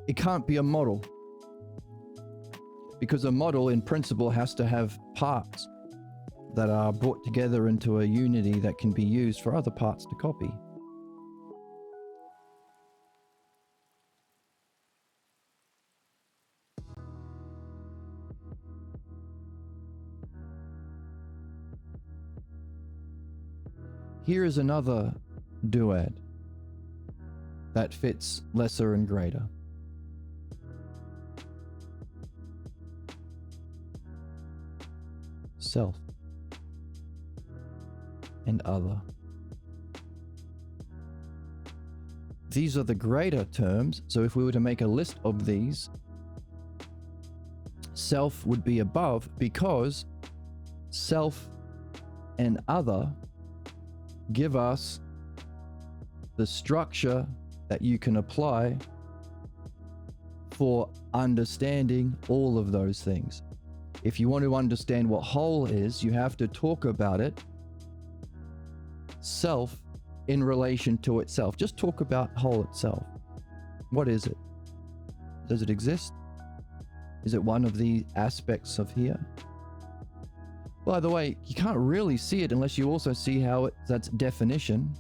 it can't be a model, because a model in principle has to have parts that are brought together into a unity that can be used for other parts to copy. Here is another duad that fits lesser and greater. Self and other. These are the greater terms, so if we were to make a list of these, self would be above, because self and other give us the structure that you can apply for understanding all of those things. If you want to understand what whole is, you have to talk about it, self in relation to itself. Just talk about whole itself. What is it? Does it exist? Is it one of the aspects of here? By the way, you can't really see it unless you also see how that's definition.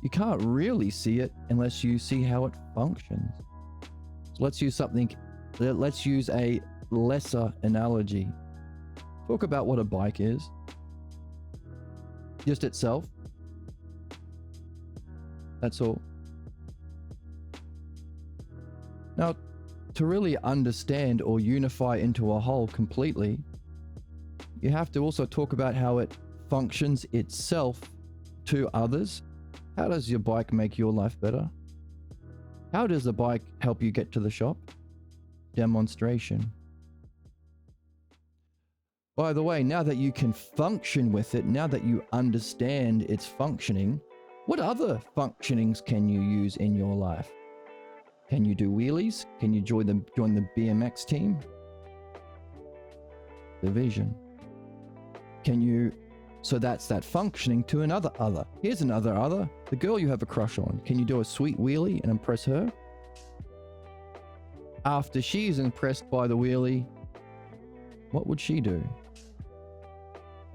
You can't really see it unless you see how it functions. So let's use a lesser analogy. Talk about what a bike is. Just itself. That's all. Now, to really understand or unify into a whole completely, you have to also talk about how it functions itself to others. How does your bike make your life better? How does the bike help you get to the shop? Demonstration. By the way, now that you can function with it, now that you understand its functioning, what other functionings can you use in your life? Can you do wheelies? Can you join the BMX team? Division. So that's that functioning to another other. Here's another other. The girl you have a crush on. Can you do a sweet wheelie and impress her? After she's impressed by the wheelie, what would she do?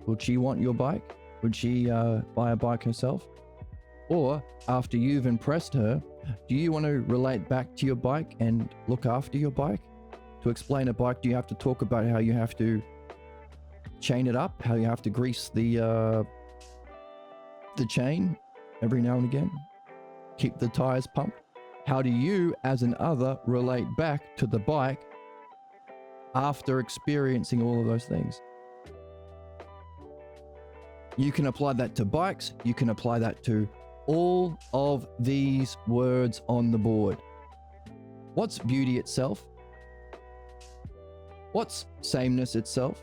Would she want your bike? Would she buy a bike herself? Or after you've impressed her, do you want to relate back to your bike and look after your bike? To explain a bike, do you have to talk about how you have to chain it up, how you have to grease the chain every now and again, keep the tires pumped? How do you, as an other, relate back to the bike after experiencing all of those things? You can apply that to bikes. You can apply that to all of these words on the board. What's beauty itself? What's sameness itself?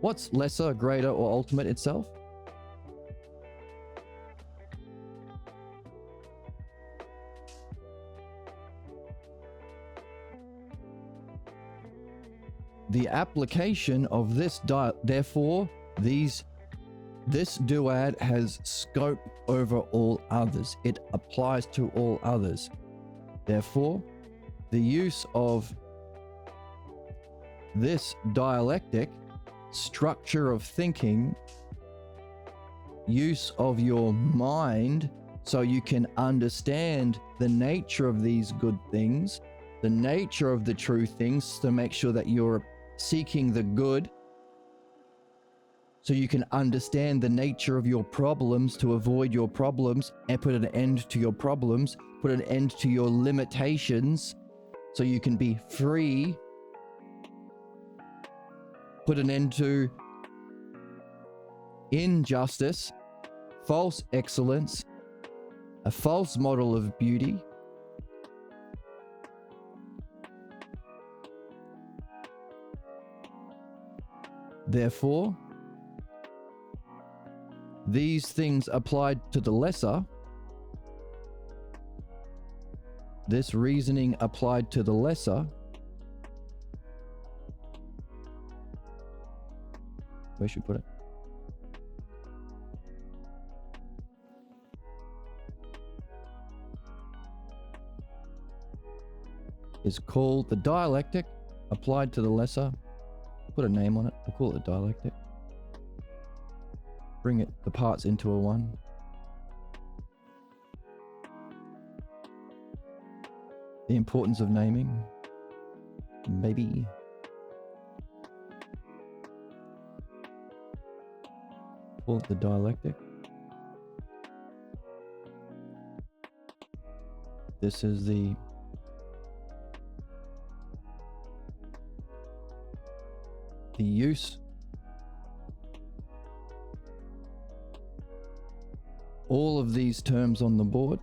What's lesser, greater, or ultimate itself? The application of this therefore, this duad has scope over all others. It applies to all others. Therefore, the use of this dialectic structure of thinking, use of your mind, so you can understand the nature of these good things, the nature of the true things, to make sure that you're seeking the good, so you can understand the nature of your problems to avoid your problems and put an end to your problems, put an end to your limitations so you can be free, put an end to injustice, false excellence, a false model of beauty. Therefore, these things applied to the lesser, this reasoning applied to the lesser, where should we put it? Is called the dialectic applied to the lesser. Put a name on it. We'll call it a dialectic. Bring it, the parts into a one. The importance of naming. Maybe. Call it the dialectic. This is the use. All of these terms on the board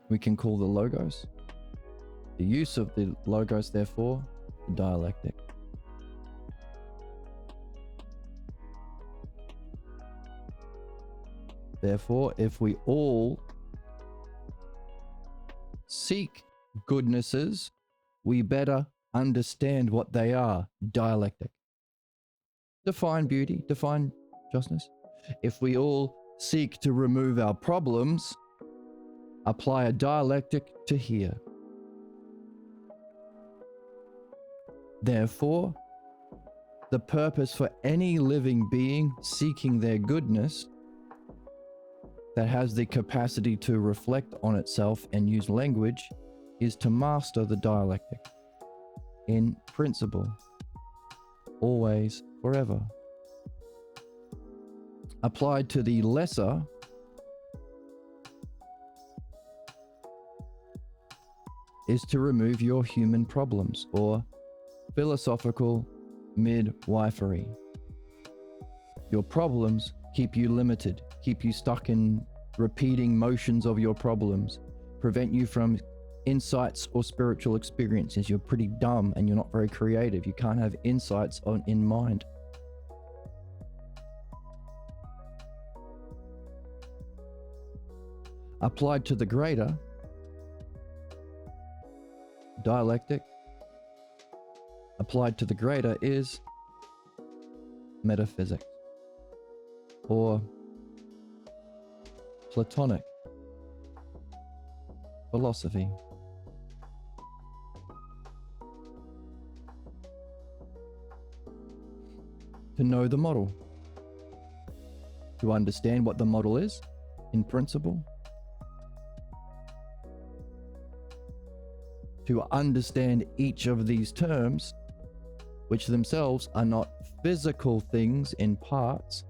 we can call the logos. The use of the logos, therefore, the dialectic. Therefore, if we all seek goodnesses, we better understand what they are. Dialectic. Define beauty, define justness. If we all seek to remove our problems, apply a dialectic to here. Therefore, the purpose for any living being seeking their goodness that has the capacity to reflect on itself and use language is to master the dialectic in principle, always, forever. Applied to the lesser, is to remove your human problems, or philosophical midwifery. Your problems keep you limited, keep you stuck in repeating motions of your problems, prevent you from insights or spiritual experiences. You're pretty dumb and you're not very creative. You can't have insights in mind. Applied to the greater, dialectic, applied to the greater is metaphysics, or Platonic philosophy. To know the model, to understand what the model is in principle, to understand each of these terms, which themselves are not physical things in parts,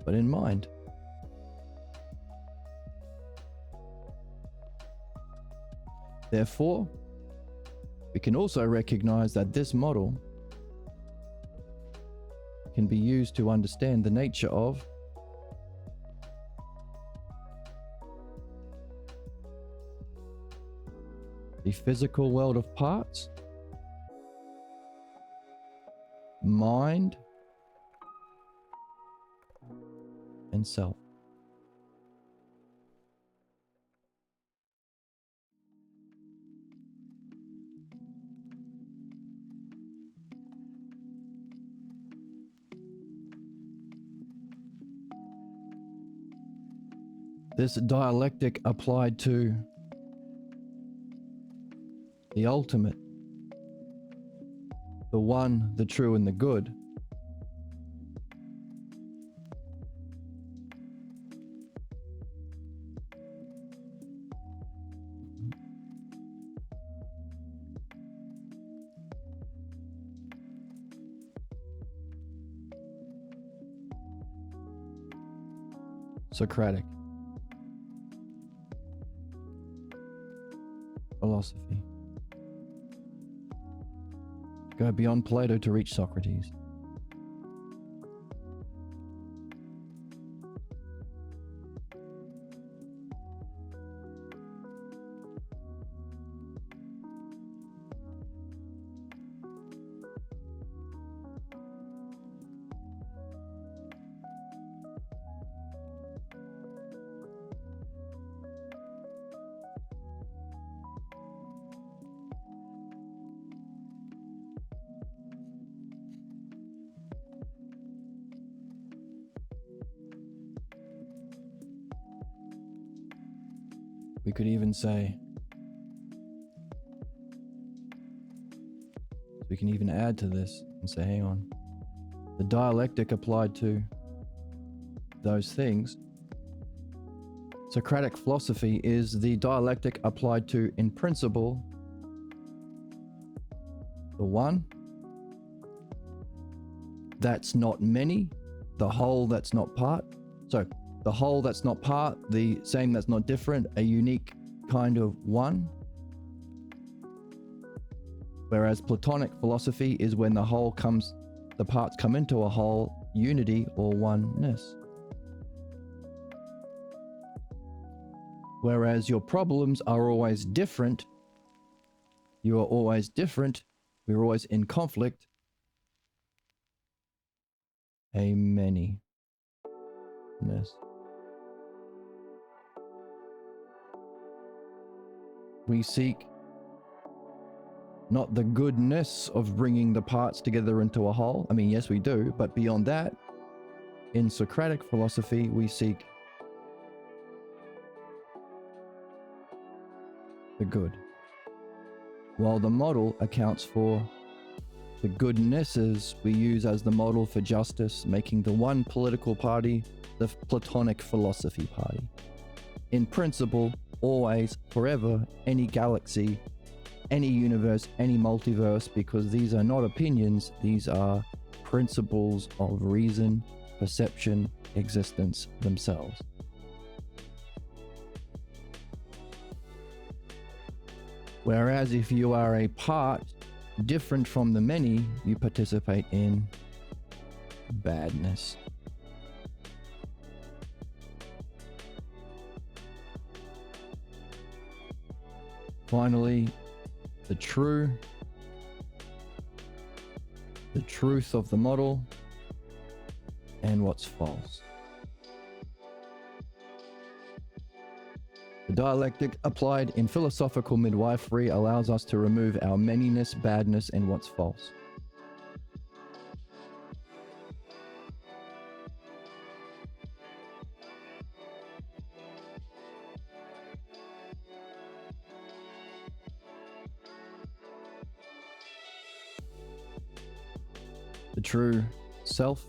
but in mind. Therefore, we can also recognize that this model can be used to understand the nature of the physical world of parts, mind, and self. This dialectic applied to the ultimate, the one, the true, and the good, Socratic Philosophy. Go beyond Plato to reach Socrates. We could even say, we can even add to this and say, hang on, the dialectic applied to those things. Socratic philosophy is the dialectic applied to, in principle, the one that's not many, the whole that's not part. So the whole that's not part, the same that's not different, a unique kind of one. Whereas Platonic philosophy is when the parts come into a whole, unity or oneness. Whereas your problems are always different, you are always different, we're always in conflict, a manyness. We seek not the goodness of bringing the parts together into a whole. I mean, yes, we do, but beyond that, in Socratic philosophy, we seek the good. While the model accounts for the goodnesses we use as the model for justice, making the one political party the Platonic philosophy party. In principle, always, forever, any galaxy, any universe, any multiverse, because these are not opinions, these are principles of reason, perception, existence themselves. Whereas if you are a part different from the many, you participate in badness. Finally, the truth of the model and what's false. The dialectic applied in philosophical midwifery allows us to remove our manyness, badness, and what's false. The true self,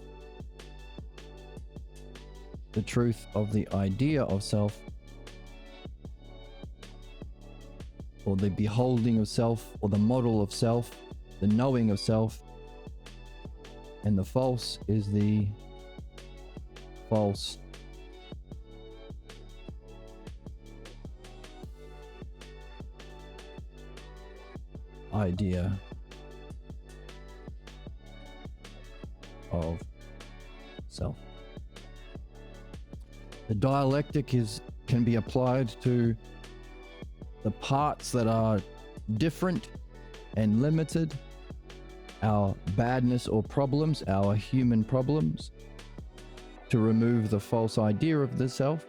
the truth of the idea of self, or the beholding of self, or the model of self, the knowing of self, and the false is the false idea of self. The dialectic can be applied to the parts that are different and limited, our badness or problems, our human problems, to remove the false idea of the self.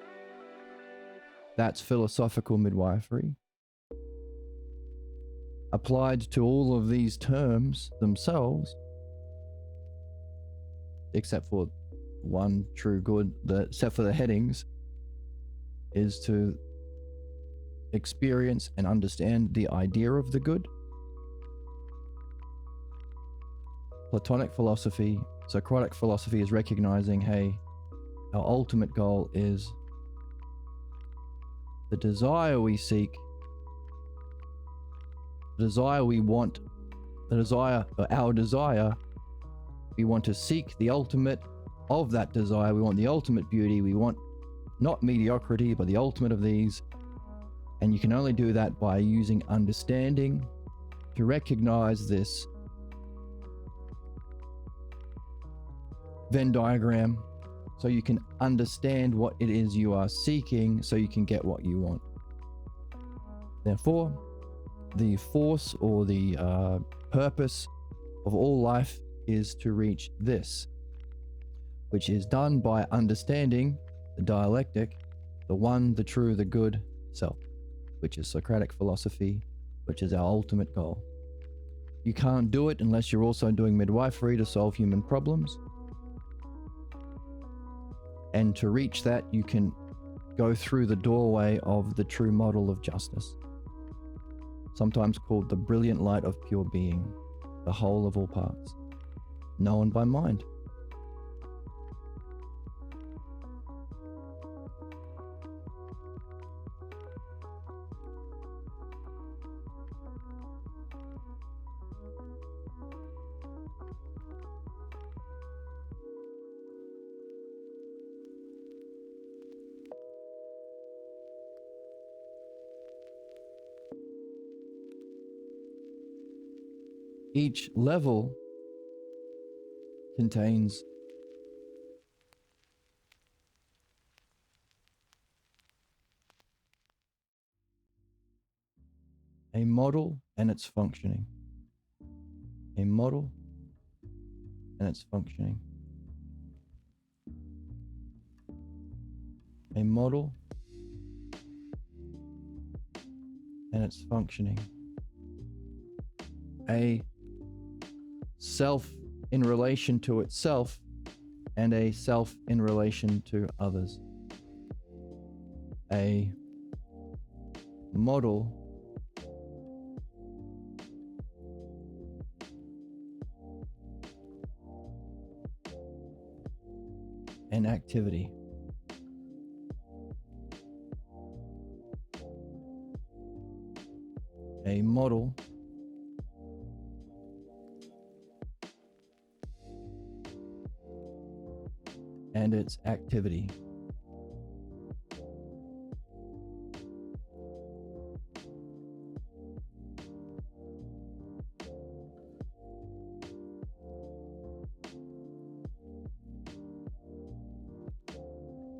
That's philosophical midwifery. Applied to all of these terms themselves, except for one true good, except for the headings, is to experience and understand the idea of the good. Platonic philosophy, Socratic philosophy is recognizing, hey, our ultimate goal is the desire we seek, the desire we want, our desire, we want to seek the ultimate of that desire. We want the ultimate beauty. We want not mediocrity, but the ultimate of these. And you can only do that by using understanding to recognize this Venn diagram so you can understand what it is you are seeking so you can get what you want. Therefore, the force or the purpose of all life is to reach this, which is done by understanding the dialectic, the one, the true, the good self, which is Socratic philosophy, which is our ultimate goal. You can't do it unless you're also doing midwifery to solve human problems. And to reach that, you can go through the doorway of the true model of justice, sometimes called the brilliant light of pure being, the whole of all parts, known by mind. Each level contains a model and its functioning. A model and its functioning. A model and its functioning. A self in relation to itself and a self in relation to others. A model and activity. A model and its activity.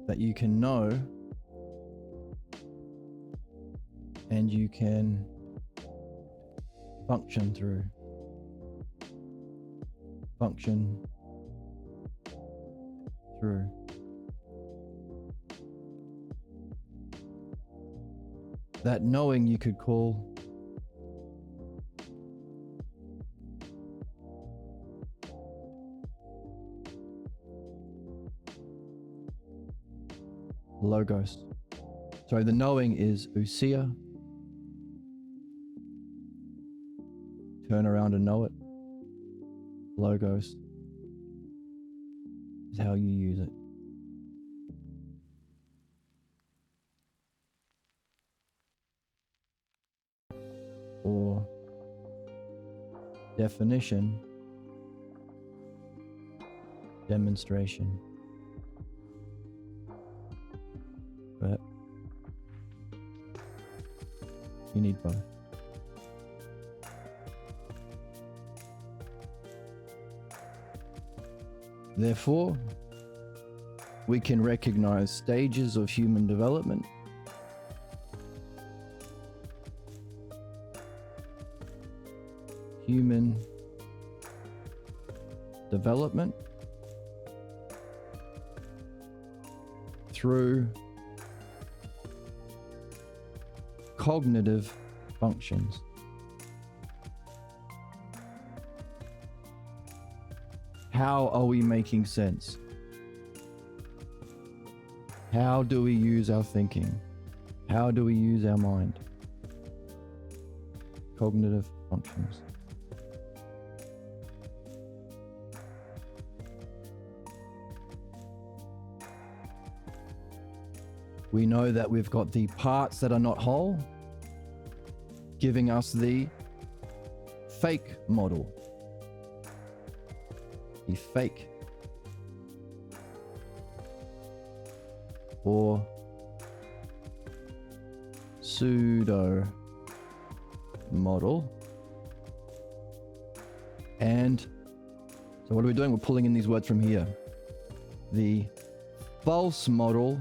That you can know and you can function through. Function through. That knowing you could call logos. Sorry, the knowing is ousia. Turn around and know it. Logos is how you use it. Or definition, demonstration. But you need both. Therefore, we can recognize stages of human development, through cognitive functions. How are we making sense? How do we use our thinking? How do we use our mind? Cognitive functions. We know that we've got the parts that are not whole, giving us the fake model. The fake or pseudo model. And so what are we doing? We're pulling in these words from here. The false model,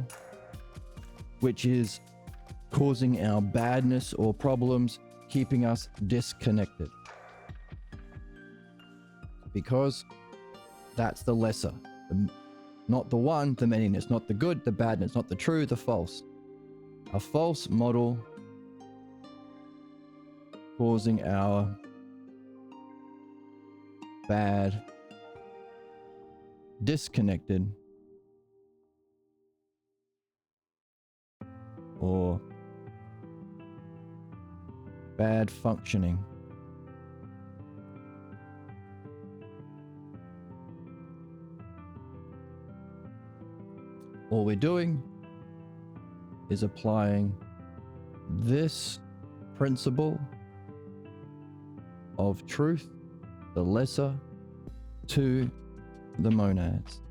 which is causing our badness or problems, keeping us disconnected. Because that's the lesser. Not the one, the manyness. Not the good, the badness. Not the true, the false. A false model causing our bad, disconnected, or bad functioning. All we're doing is applying this principle of truth, the lesser, to the monads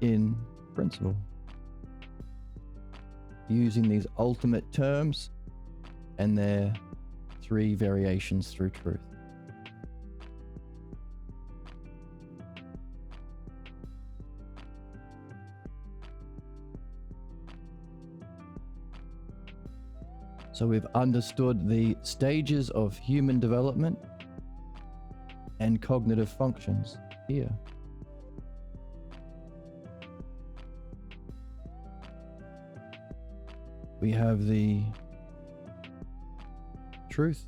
in principle, using these ultimate terms and their three variations through truth. So we've understood the stages of human development and cognitive functions here. We have the truth.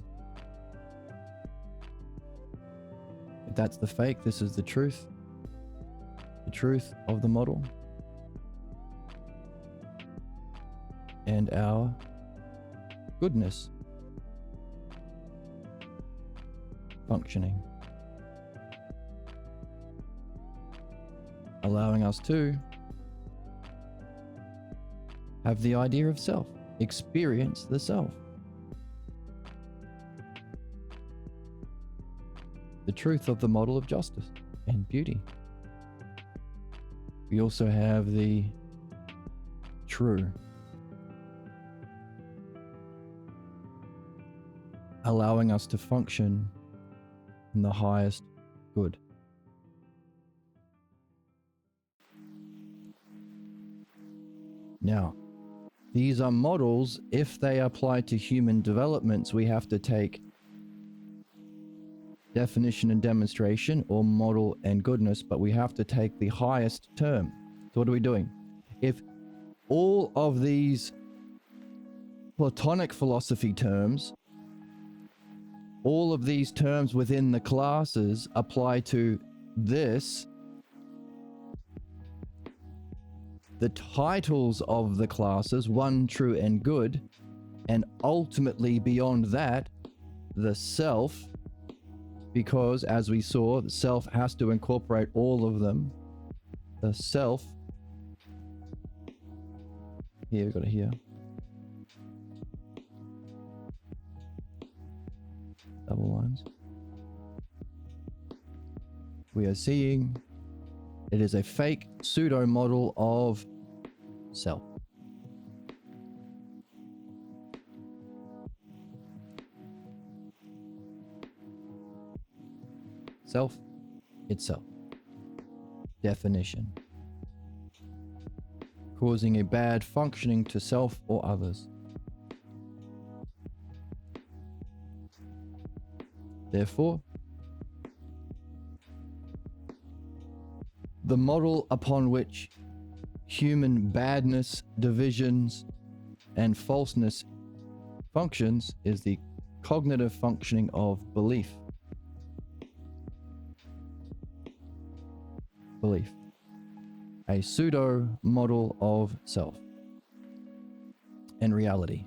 If that's the fake, this is the truth. The truth of the model. And our goodness functioning, allowing us to have the idea of self, experience the self, the truth of the model of justice and beauty. We also have the true, allowing us to function in the highest good. Now, these are models. If they apply to human developments, we have to take definition and demonstration, or model and goodness, but we have to take the highest term. So what are we doing? If all of these Platonic philosophy terms, all of these terms within the classes apply to this, the titles of the classes, one, true, and good, and ultimately beyond that, the self, because as we saw, the self has to incorporate all of them. The self, here, we've got it here. Double lines. We are seeing it is a fake pseudo model of self. Self itself. Definition. Causing a bad functioning to self or others. Therefore, the model upon which human badness, divisions, and falseness functions is the cognitive functioning of belief. Belief. A pseudo model of self and reality.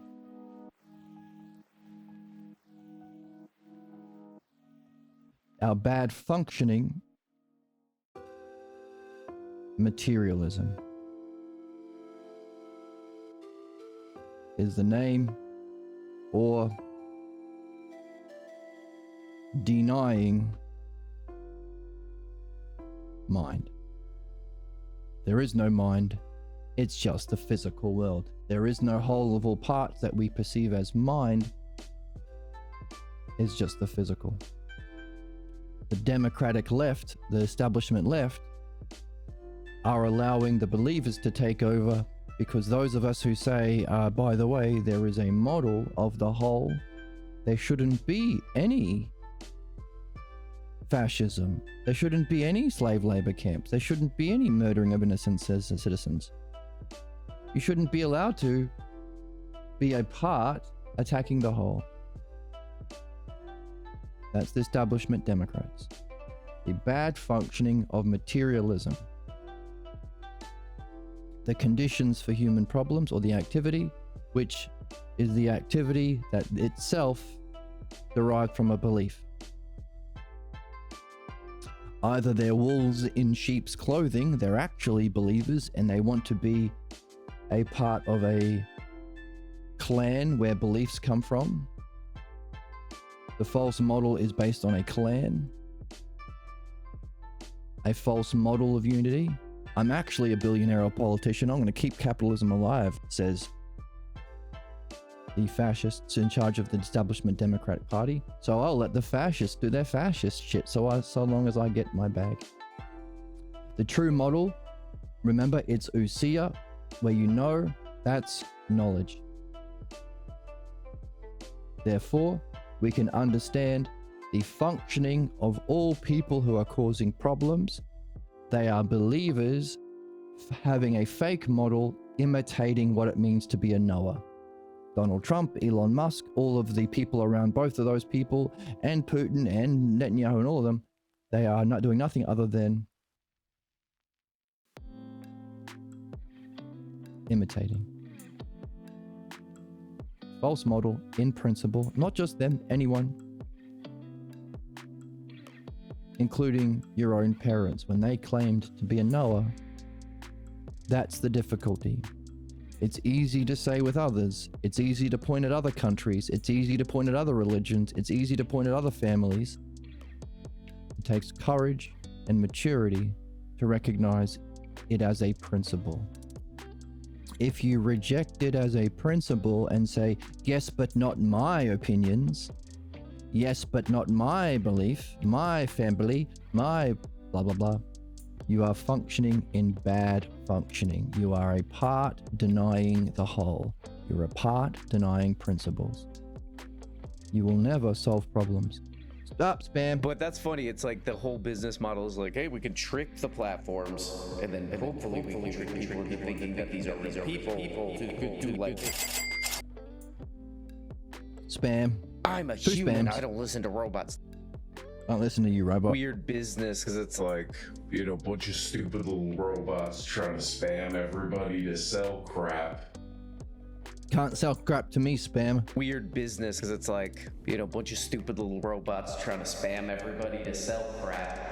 Our bad functioning, materialism, is the name, or denying mind. There is no mind It's just the physical world. There is no whole of all parts that we perceive as mind. It's just the physical. The democratic left, the establishment left, are allowing the believers to take over, because those of us who say, by the way, there is a model of the whole, there shouldn't be any fascism, there shouldn't be any slave labor camps, there shouldn't be any murdering of innocent citizens. You shouldn't be allowed to be a part attacking the whole. That's the establishment Democrats. The bad functioning of materialism. The conditions for human problems, or the activity, which is the activity that itself derived from a belief. Either they're wolves in sheep's clothing, they're actually believers and they want to be a part of a clan where beliefs come from. The false model is based on a clan, a false model of unity. I'm actually a billionaire or politician. I'm going to keep capitalism alive, says the fascists in charge of the establishment Democratic Party. So I'll let the fascists do their fascist shit so long as I get my bag. The true model, remember, it's ousia, where you know, that's knowledge. Therefore, we can understand the functioning of all people who are causing problems. They are believers having a fake model imitating what it means to be a knower. Donald Trump, Elon Musk, all of the people around both of those people, and Putin and Netanyahu and all of them, they are not doing nothing other than imitating. False model in principle, not just them, anyone, including your own parents, when they claimed to be a knower. That's the difficulty. It's easy to say with others, it's easy to point at other countries, it's easy to point at other religions, it's easy to point at other families. It takes courage and maturity to recognize it as a principle. If you reject it as a principle and say, yes, but not my opinions, yes, but not my belief, my family, my blah, blah, blah, you are functioning in bad functioning. You are a part denying the whole. You're a part denying principles. You will never solve problems. Stop spam. But that's funny. It's like the whole business model is like, hey, we can trick the platforms, and then hopefully we can trick people into thinking that these are real people to do like. Spam. I'm a human. I don't listen to robots. I don't listen to you, robot. Weird business, because it's like, You know, bunch of stupid little robots trying to spam everybody to sell crap. Can't sell crap to me, spam. weird business, because it's like, you know, bunch of stupid little robots trying to spam everybody to sell crap.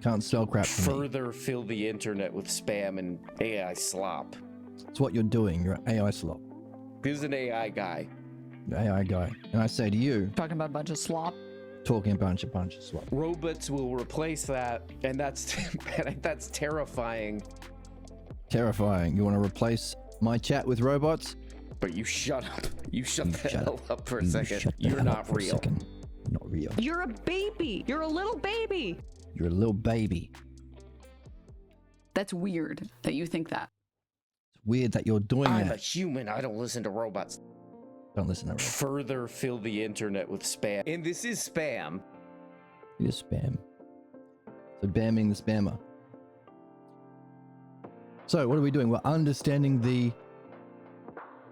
Can't sell crap to me. Further fill the internet with spam and AI slop. It's what you're doing. You're an AI slop. This is an AI guy. You're an AI guy. And I say to you, Talking about a bunch of slop. talking a bunch of slop. Robots will replace that, and that's that's terrifying. Terrifying. You want to replace my chat with robots? But you shut up. You shut the shut hell up for a You second. shut the You're hell up not for a real. second. You're not real. You're a baby. You're a little baby. You're a little baby. That's weird that you think that. It's weird that you're doing I'm a that. human. I don't listen to robots. Don't listen to robots. Further fill the internet with spam. And this is spam. It is spam. So bamming the spammer. So what are we doing? We're understanding the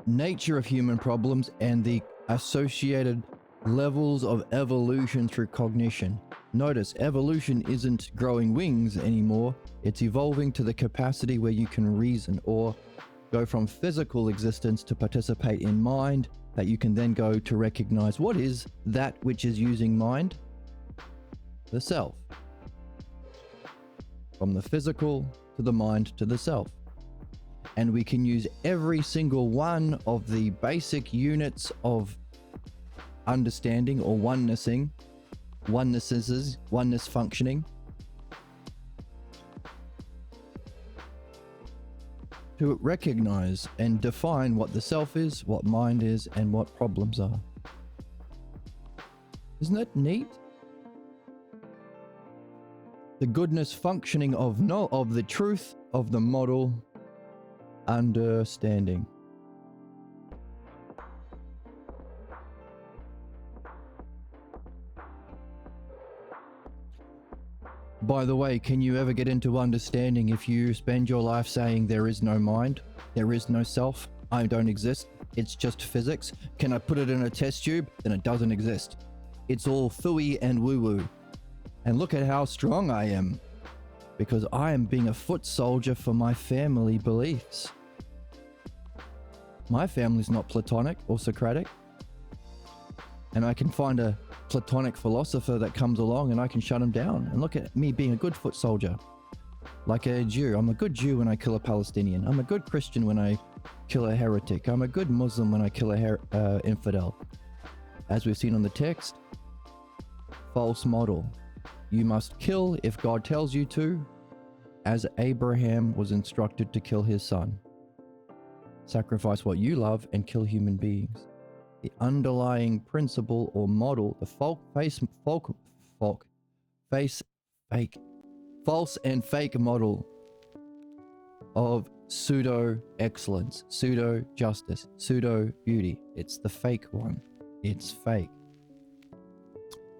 nature of human problems and the associated levels of evolution through cognition. Notice, evolution isn't growing wings anymore. It's evolving to the capacity where you can reason or go from physical existence to participate in mind, that you can then go to recognize what is that which is using mind? The self. From the physical to the mind to the self. And we can use every single one of the basic units of understanding or oneness functioning to recognize and define what the self is, what mind is, and what problems are. Isn't that neat? The goodness functioning of the truth of the model understanding. By the way, can you ever get into understanding if you spend your life saying there is no mind, there is no self, I don't exist, it's just physics? Can I put it in a test tube? Then it doesn't exist. It's all phooey and woo-woo. And look at how strong I am, because I am being a foot soldier for my family beliefs. My family's not Platonic or Socratic, and I can find a Platonic philosopher that comes along and I can shut him down. And look at me being a good foot soldier, like a Jew. I'm a good Jew when I kill a Palestinian. I'm a good Christian when I kill a heretic. I'm a good Muslim when I kill a infidel. As we've seen on the text, false model. You must kill if God tells you to, as Abraham was instructed to kill his son. Sacrifice what you love and kill human beings. The underlying principle or model, the false and fake model of pseudo excellence, pseudo justice, pseudo beauty. It's the fake one. It's fake.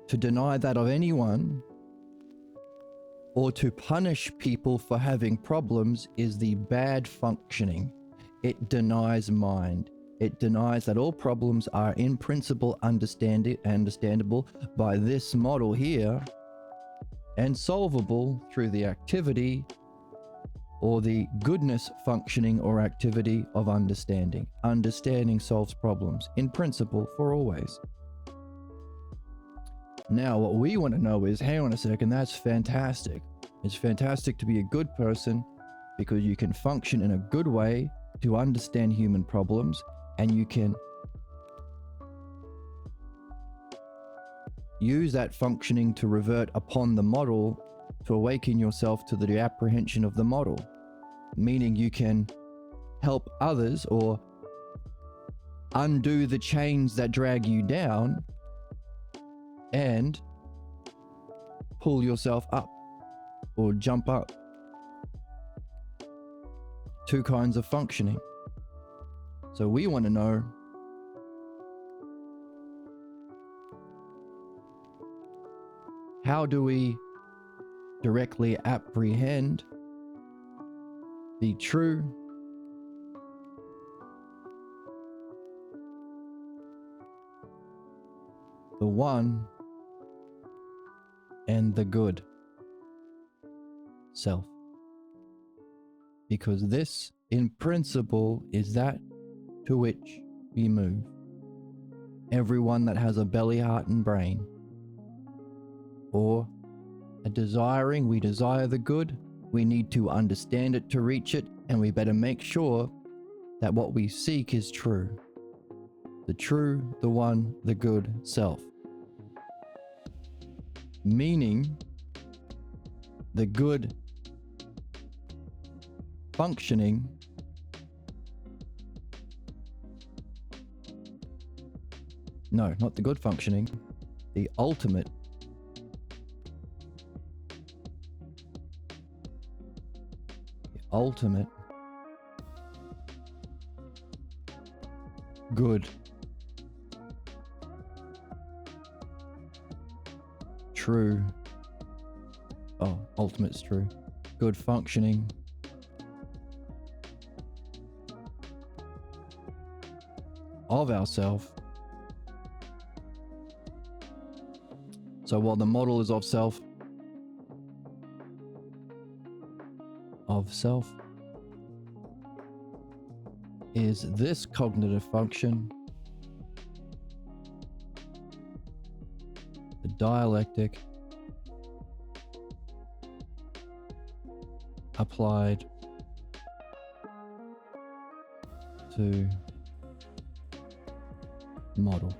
To deny that of anyone or to punish people for having problems is the bad functioning. It denies mind. It denies that all problems are in principle understandable by this model here and solvable through the activity or the goodness functioning or activity of understanding. Understanding solves problems in principle for always. Now, what we want to know is, hang on a second, that's fantastic. It's fantastic to be a good person because you can function in a good way to understand human problems, and you can use that functioning to revert upon the model to awaken yourself to the apprehension of the model. Meaning you can help others or undo the chains that drag you down and pull yourself up or jump up. Two kinds of functioning. So we want to know how do we directly apprehend the true, the one, and the good self. Because this, in principle, is that to which we move. Everyone that has a belly, heart, and brain, or a desiring, we desire the good, we need to understand it to reach it, and we better make sure that what we seek is true. The true, the one, the good self. Meaning, the good functioning no, not the good functioning, the ultimate good, true, ultimate's true, good functioning of ourself. So while the model is of self, is this cognitive function, the dialectic applied to model.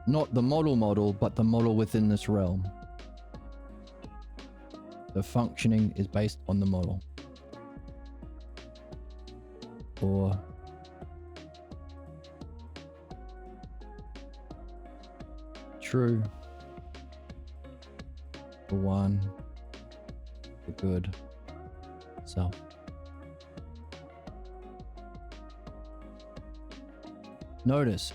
Not the model, but the model within this realm. The functioning is based on the model. or true, the one, the good self. Notice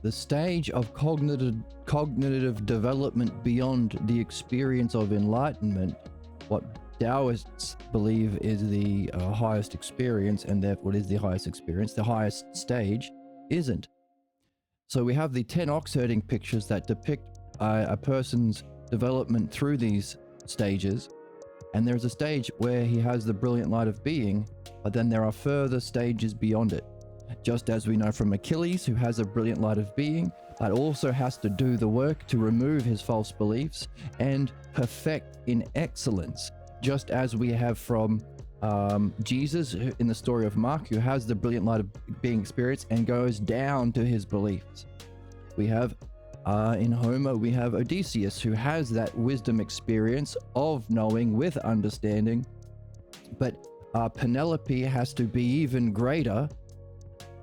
the stage of cognitive development beyond the experience of enlightenment, what Taoists believe is the highest experience, and therefore is the highest experience, the highest stage, isn't. So we have the 10 ox herding pictures that depict a person's development through these stages, and there's a stage where he has the brilliant light of being, but then there are further stages beyond it. Just as we know from Achilles, who has a brilliant light of being, but also has to do the work to remove his false beliefs and perfect in excellence. Just as we have from Jesus in the story of Mark, who has the brilliant light of being experience and goes down to his beliefs. We have in Homer, we have Odysseus, who has that wisdom experience of knowing with understanding, but Penelope has to be even greater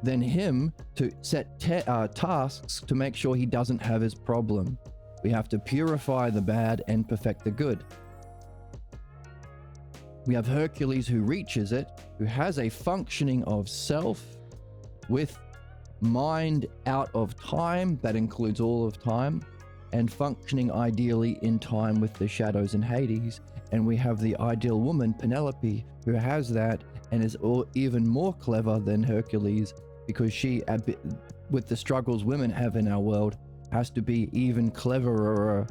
than him to set tasks to make sure he doesn't have his problem. We have to purify the bad and perfect the good. We have Hercules, who reaches it, who has a functioning of self with mind out of time, that includes all of time, and functioning ideally in time with the shadows in Hades. And we have the ideal woman, Penelope, who has that and is even more clever than Hercules, because she, with the struggles women have in our world, has to be even cleverer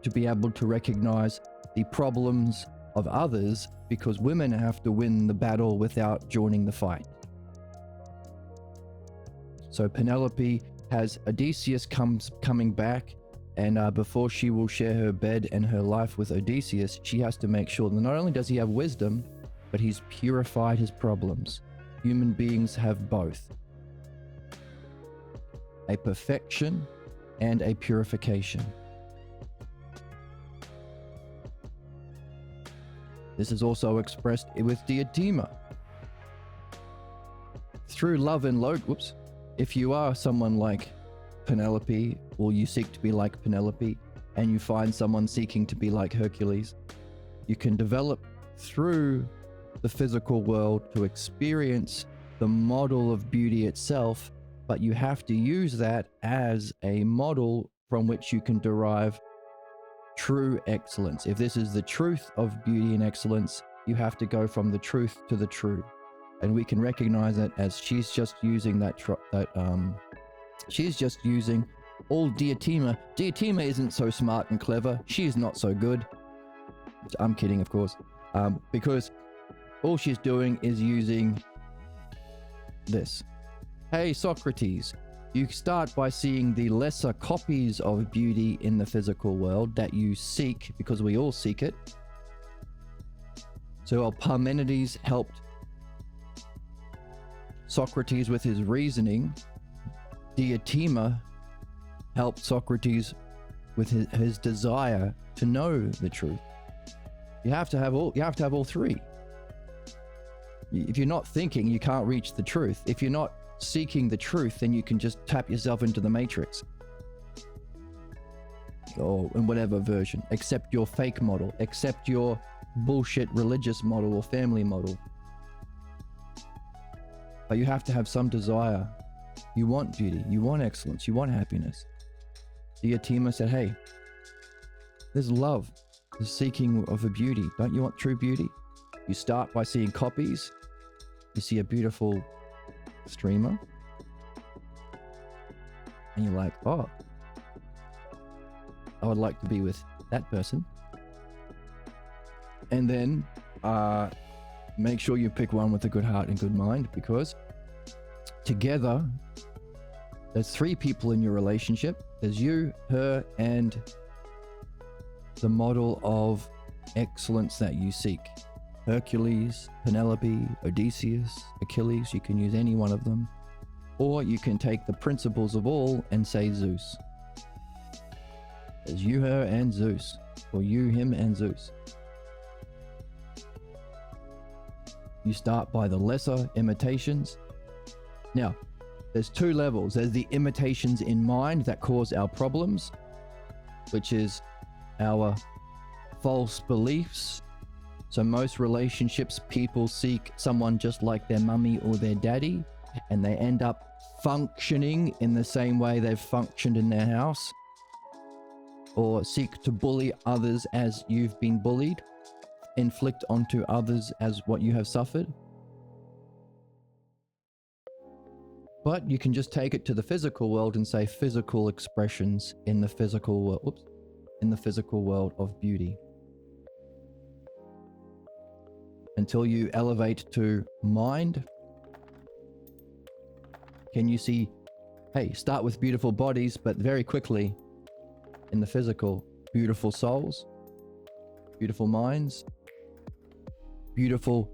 to be able to recognize the problems of others, because women have to win the battle without joining the fight. So Penelope has Odysseus coming back, and before she will share her bed and her life with Odysseus, she has to make sure that not only does he have wisdom, but he's purified his problems. Human beings have both. A perfection and a purification. This is also expressed with Diotima. Through love and if you are someone like Penelope, or you seek to be like Penelope, and you find someone seeking to be like Hercules, you can develop through the physical world to experience the model of beauty itself, but you have to use that as a model from which you can derive true excellence. If this is the truth of beauty and excellence, you have to go from the truth to the true. And we can recognize it as she's just using she's just using all Diotima. Diotima isn't so smart and clever. She's not so good. I'm kidding, of course. Because all she's doing is using this. Hey, Socrates, you start by seeing the lesser copies of beauty in the physical world that you seek, because we all seek it. So while Parmenides helped Socrates with his reasoning, Diotima helped Socrates with his desire to know the truth. You have to have all three. If you're not thinking, you can't reach the truth. If you're not seeking the truth, then you can just tap yourself into the matrix, or in whatever version. Accept your fake model, accept your bullshit religious model or family model. But you have to have some desire. You want beauty, you want excellence, you want happiness. Diotima said, hey, there's love, the seeking of a beauty. Don't you want true beauty? You start by seeing copies. You see a beautiful streamer, and you're like, oh, I would like to be with that person. And then make sure you pick one with a good heart and good mind, because together there's three people in your relationship. There's you, her, and the model of excellence that you seek. Hercules, Penelope, Odysseus, Achilles, you can use any one of them. Or you can take the principles of all and say Zeus. There's you, her, and Zeus. Or you, him, and Zeus. You start by the lesser imitations, Now, there's two levels. There's the imitations in mind that cause our problems, which is our false beliefs. So most relationships, people seek someone just like their mummy or their daddy, and they end up functioning in the same way they've functioned in their house, or seek to bully others as you've been bullied, inflict onto others as what you have suffered. But you can just take it to the physical world and say physical expressions in the physical world, in the physical world of beauty. Until you elevate to mind, can you see, hey, start with beautiful bodies, but very quickly in the physical, beautiful souls, beautiful minds, beautiful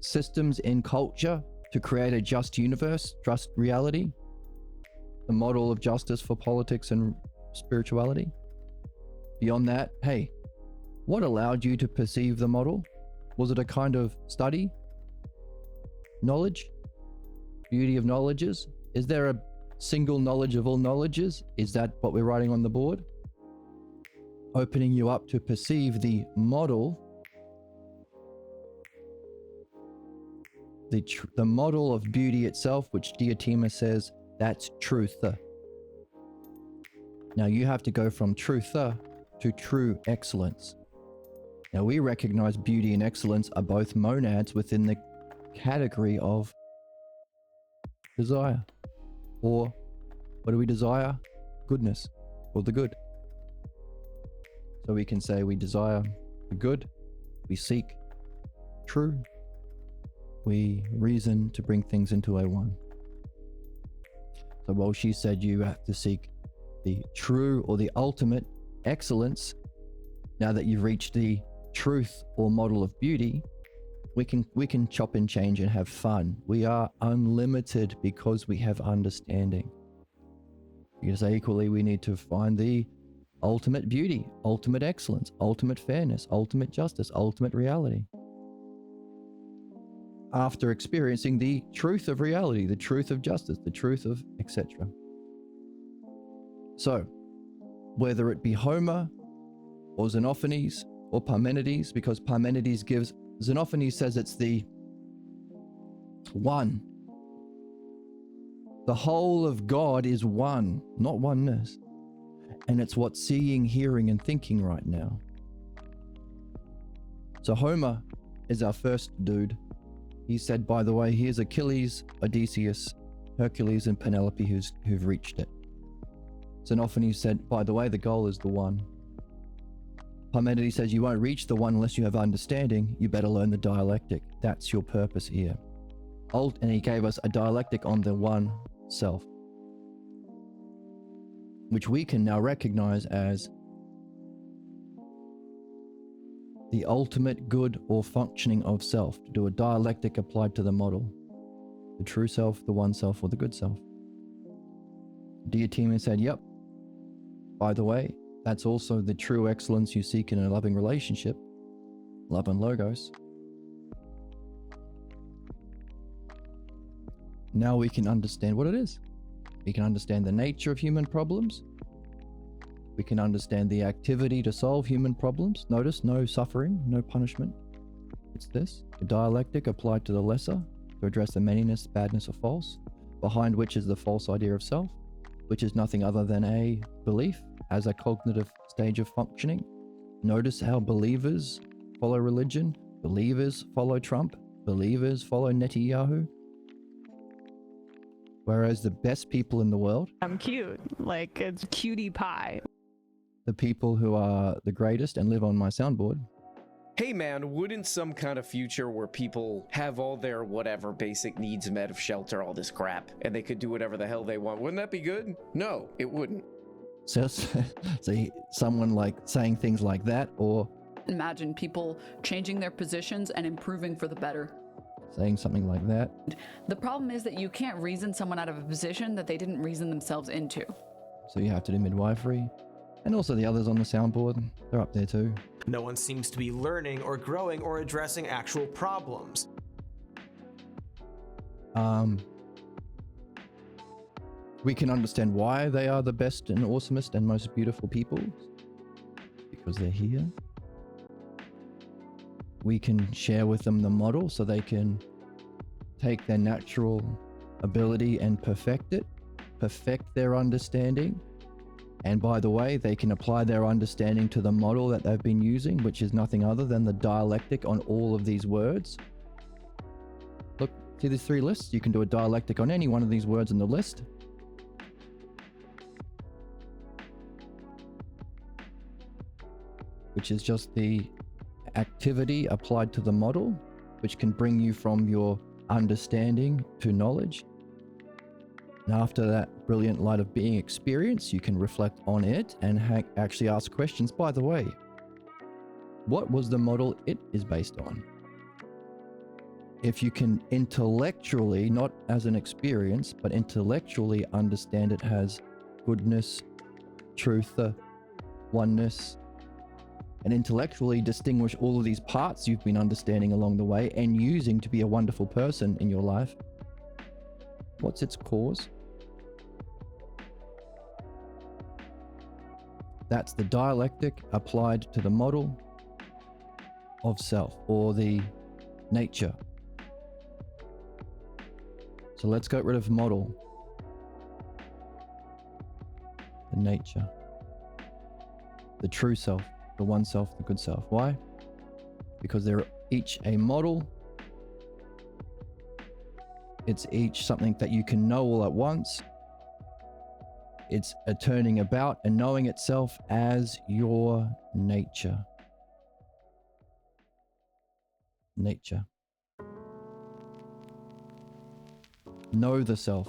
systems in culture to create a just universe, just reality, the model of justice for politics and spirituality. Beyond that, hey, what allowed you to perceive the model? Was it a kind of study? Knowledge? Beauty of knowledges? Is there a single knowledge of all knowledges? Is that what we're writing on the board? Opening you up to perceive the model, the model of beauty itself, which Diotima says that's truth. Now you have to go from truth to true excellence. Now we recognize beauty and excellence are both monads within the category of desire. Or what do we desire? Goodness, or the good. So we can say we desire the good, we seek true, we reason to bring things into a one. So while she said you have to seek the true or the ultimate excellence, now that you've reached the truth or model of beauty, we can chop and change and have fun. We are unlimited because we have understanding. You can say equally, we need to find the ultimate beauty, ultimate excellence, ultimate fairness, ultimate justice, ultimate reality. After experiencing the truth of reality, the truth of justice, the truth of etc. So, whether it be Homer or Xenophanes or Parmenides, because Parmenides gives, Xenophanes says it's the one. The whole of God is one, not oneness. And it's what's seeing, hearing, and thinking right now. So Homer is our first dude. He said, by the way, here's Achilles, Odysseus, Hercules, and Penelope who've reached it. Xenophanes said, by the way, the goal is the one. Parmenides says you won't reach the one unless you have understanding. You better learn the dialectic. That's your purpose here. And he gave us a dialectic on the one self, which we can now recognize as the ultimate good or functioning of self, to do a dialectic applied to the model. The true self, the one self, or the good self. Diotima said, yep. By the way, that's also the true excellence you seek in a loving relationship. Love and logos. Now we can understand what it is. We can understand the nature of human problems. We can understand the activity to solve human problems. Notice, no suffering, no punishment. It's this, a dialectic applied to the lesser to address the manyness, badness, or false, behind which is the false idea of self, which is nothing other than a belief as a cognitive stage of functioning. Notice how believers follow religion, believers follow Trump, believers follow Netanyahu. Whereas the best people in the world, I'm cute. Like, it's cutie pie. the people who are the greatest and live on my soundboard. Hey man, wouldn't some kind of future where people have all their whatever basic needs met of shelter, all this crap, and they could do whatever the hell they want, wouldn't that be good? No, it wouldn't. So someone like saying things like that, or Imagine people changing their positions and improving for the better. saying something like that. The problem is that you can't reason someone out of a position that they didn't reason themselves into. So you have to do midwifery. And also the others on the soundboard, they're up there too. No one seems to be learning or growing or addressing actual problems. We can understand why they are the best and awesomest and most beautiful people, because they're here. We can share with them the model so they can take their natural ability and perfect their understanding. And by the way, they can apply their understanding to the model that they've been using, which is nothing other than the dialectic on all of these words. Look, see these three lists? You can do a dialectic on any one of these words in the list. Which is just the activity applied to the model, which can bring you from your understanding to knowledge. And after that brilliant light of being experience, you can reflect on it and actually ask questions. By the way, what was the model it is based on? If you can intellectually, not as an experience, but intellectually understand it has goodness, truth, oneness, and intellectually distinguish all of these parts you've been understanding along the way and using to be a wonderful person in your life, what's its cause? That's the dialectic applied to the model of self, or the nature. So let's get rid of model. The nature. The true self. The one self, the good self. Why? Because they're each a model. It's each something that you can know all at once. It's a turning about and knowing itself as your nature. Nature. Know the self.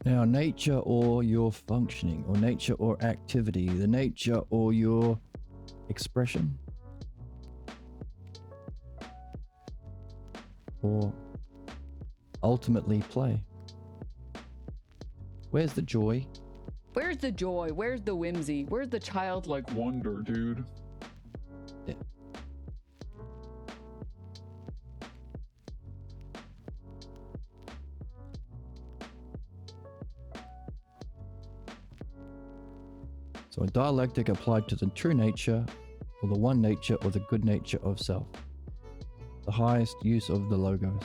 Now, nature or your functioning, or nature or activity, the nature or your expression, or ultimately play. Where's the joy? Where's the joy? Where's the whimsy? Where's the childlike wonder, dude? Yeah. So a dialectic applied to the true nature, or the one nature, or the good nature of self. The highest use of the logos.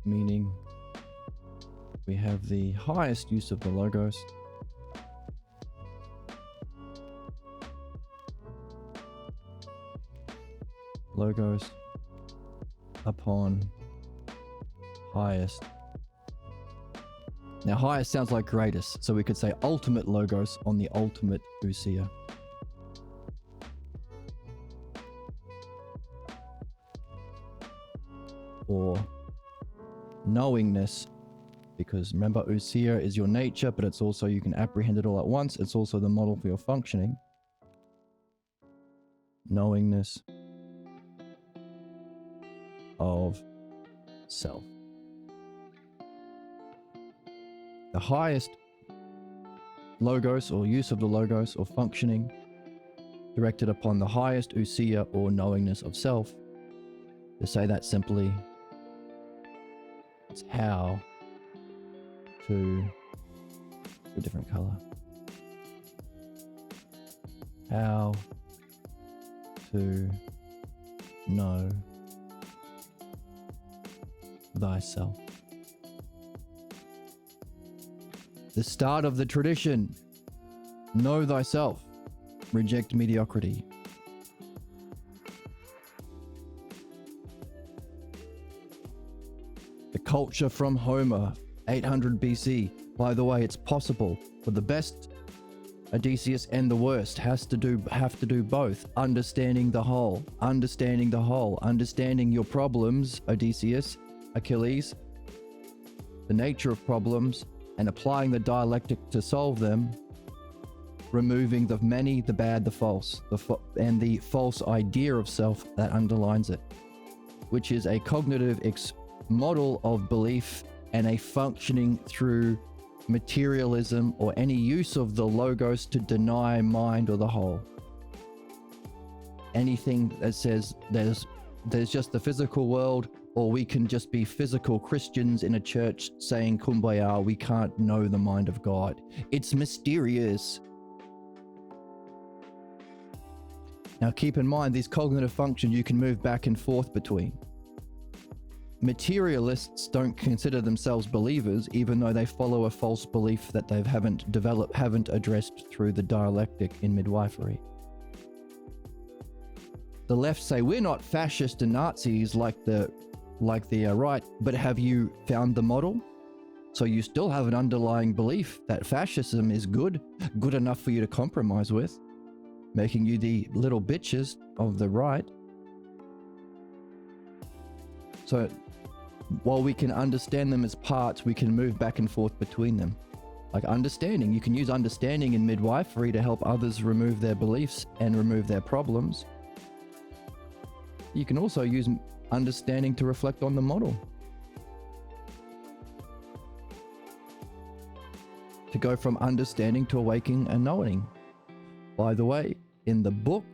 Meaning, we have the highest use of the logos. Logos upon highest. Now, highest sounds like greatest, so we could say ultimate logos on the ultimate ousia. Or knowingness, because remember, ousia is your nature, but it's also, you can apprehend it all at once. It's also the model for your functioning. Knowingness of self. The highest logos, or use of the logos, or functioning directed upon the highest ousia, or knowingness of self. To say that simply, it's how to, a different color, how to know thyself. The start of the tradition. Know thyself. Reject mediocrity. The culture from Homer, 800 BC. By the way, it's possible for the best Odysseus and the worst have to do both. Understanding the whole, understanding your problems, Odysseus, Achilles, the nature of problems, and applying the dialectic to solve them, removing the many, the bad, the false, and the false idea of self that underlines it. which is a cognitive model of belief and a functioning through materialism or any use of the logos to deny mind or the whole. Anything that says there's just the physical world, or we can just be physical Christians in a church saying kumbaya, we can't know the mind of God. It's mysterious. Now keep in mind, these cognitive functions you can move back and forth between. Materialists don't consider themselves believers, even though they follow a false belief that they haven't addressed through the dialectic in midwifery. The left say we're not fascist and Nazis like the right, but have you found the model? So you still have an underlying belief that fascism is good enough for you to compromise with, making you the little bitches of the right. So while we can understand them as parts, we can move back and forth between them. Like understanding, you can use understanding in midwifery to help others remove their beliefs and remove their problems. You can also use understanding to reflect on the model. To go from understanding to awakening and knowing. By the way, in the book,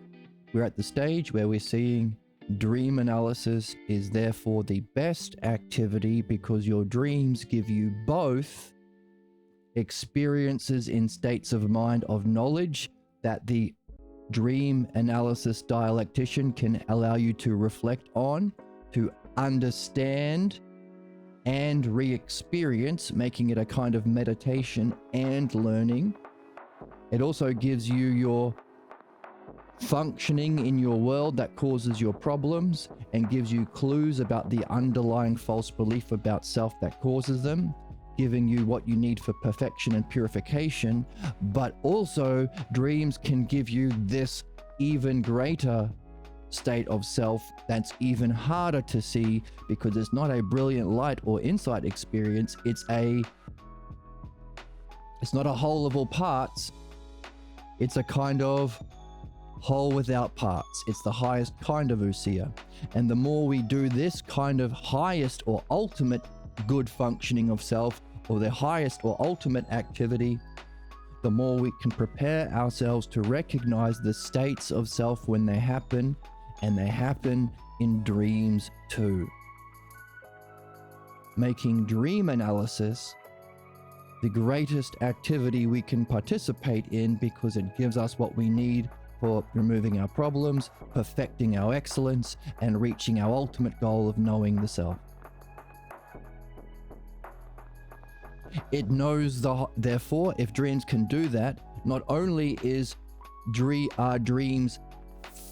we're at the stage where we're seeing dream analysis is therefore the best activity because your dreams give you both experiences in states of mind of knowledge that the dream analysis dialectician can allow you to reflect on, to understand and re-experience, making it a kind of meditation and learning. It also gives you your functioning in your world that causes your problems and gives you clues about the underlying false belief about self that causes them, giving you what you need for perfection and purification. But also dreams can give you this even greater state of self that's even harder to see because it's not a brilliant light or insight experience. It's not a whole of all parts. It's a kind of whole without parts. It's the highest kind of usia. And the more we do this kind of highest or ultimate good functioning of self, or the highest or ultimate activity, the more we can prepare ourselves to recognize the states of self when they happen, and they happen in dreams too. Making dream analysis the greatest activity we can participate in because it gives us what we need for removing our problems, perfecting our excellence, and reaching our ultimate goal of knowing the self. It knows therefore, if dreams can do that, not only is our dreams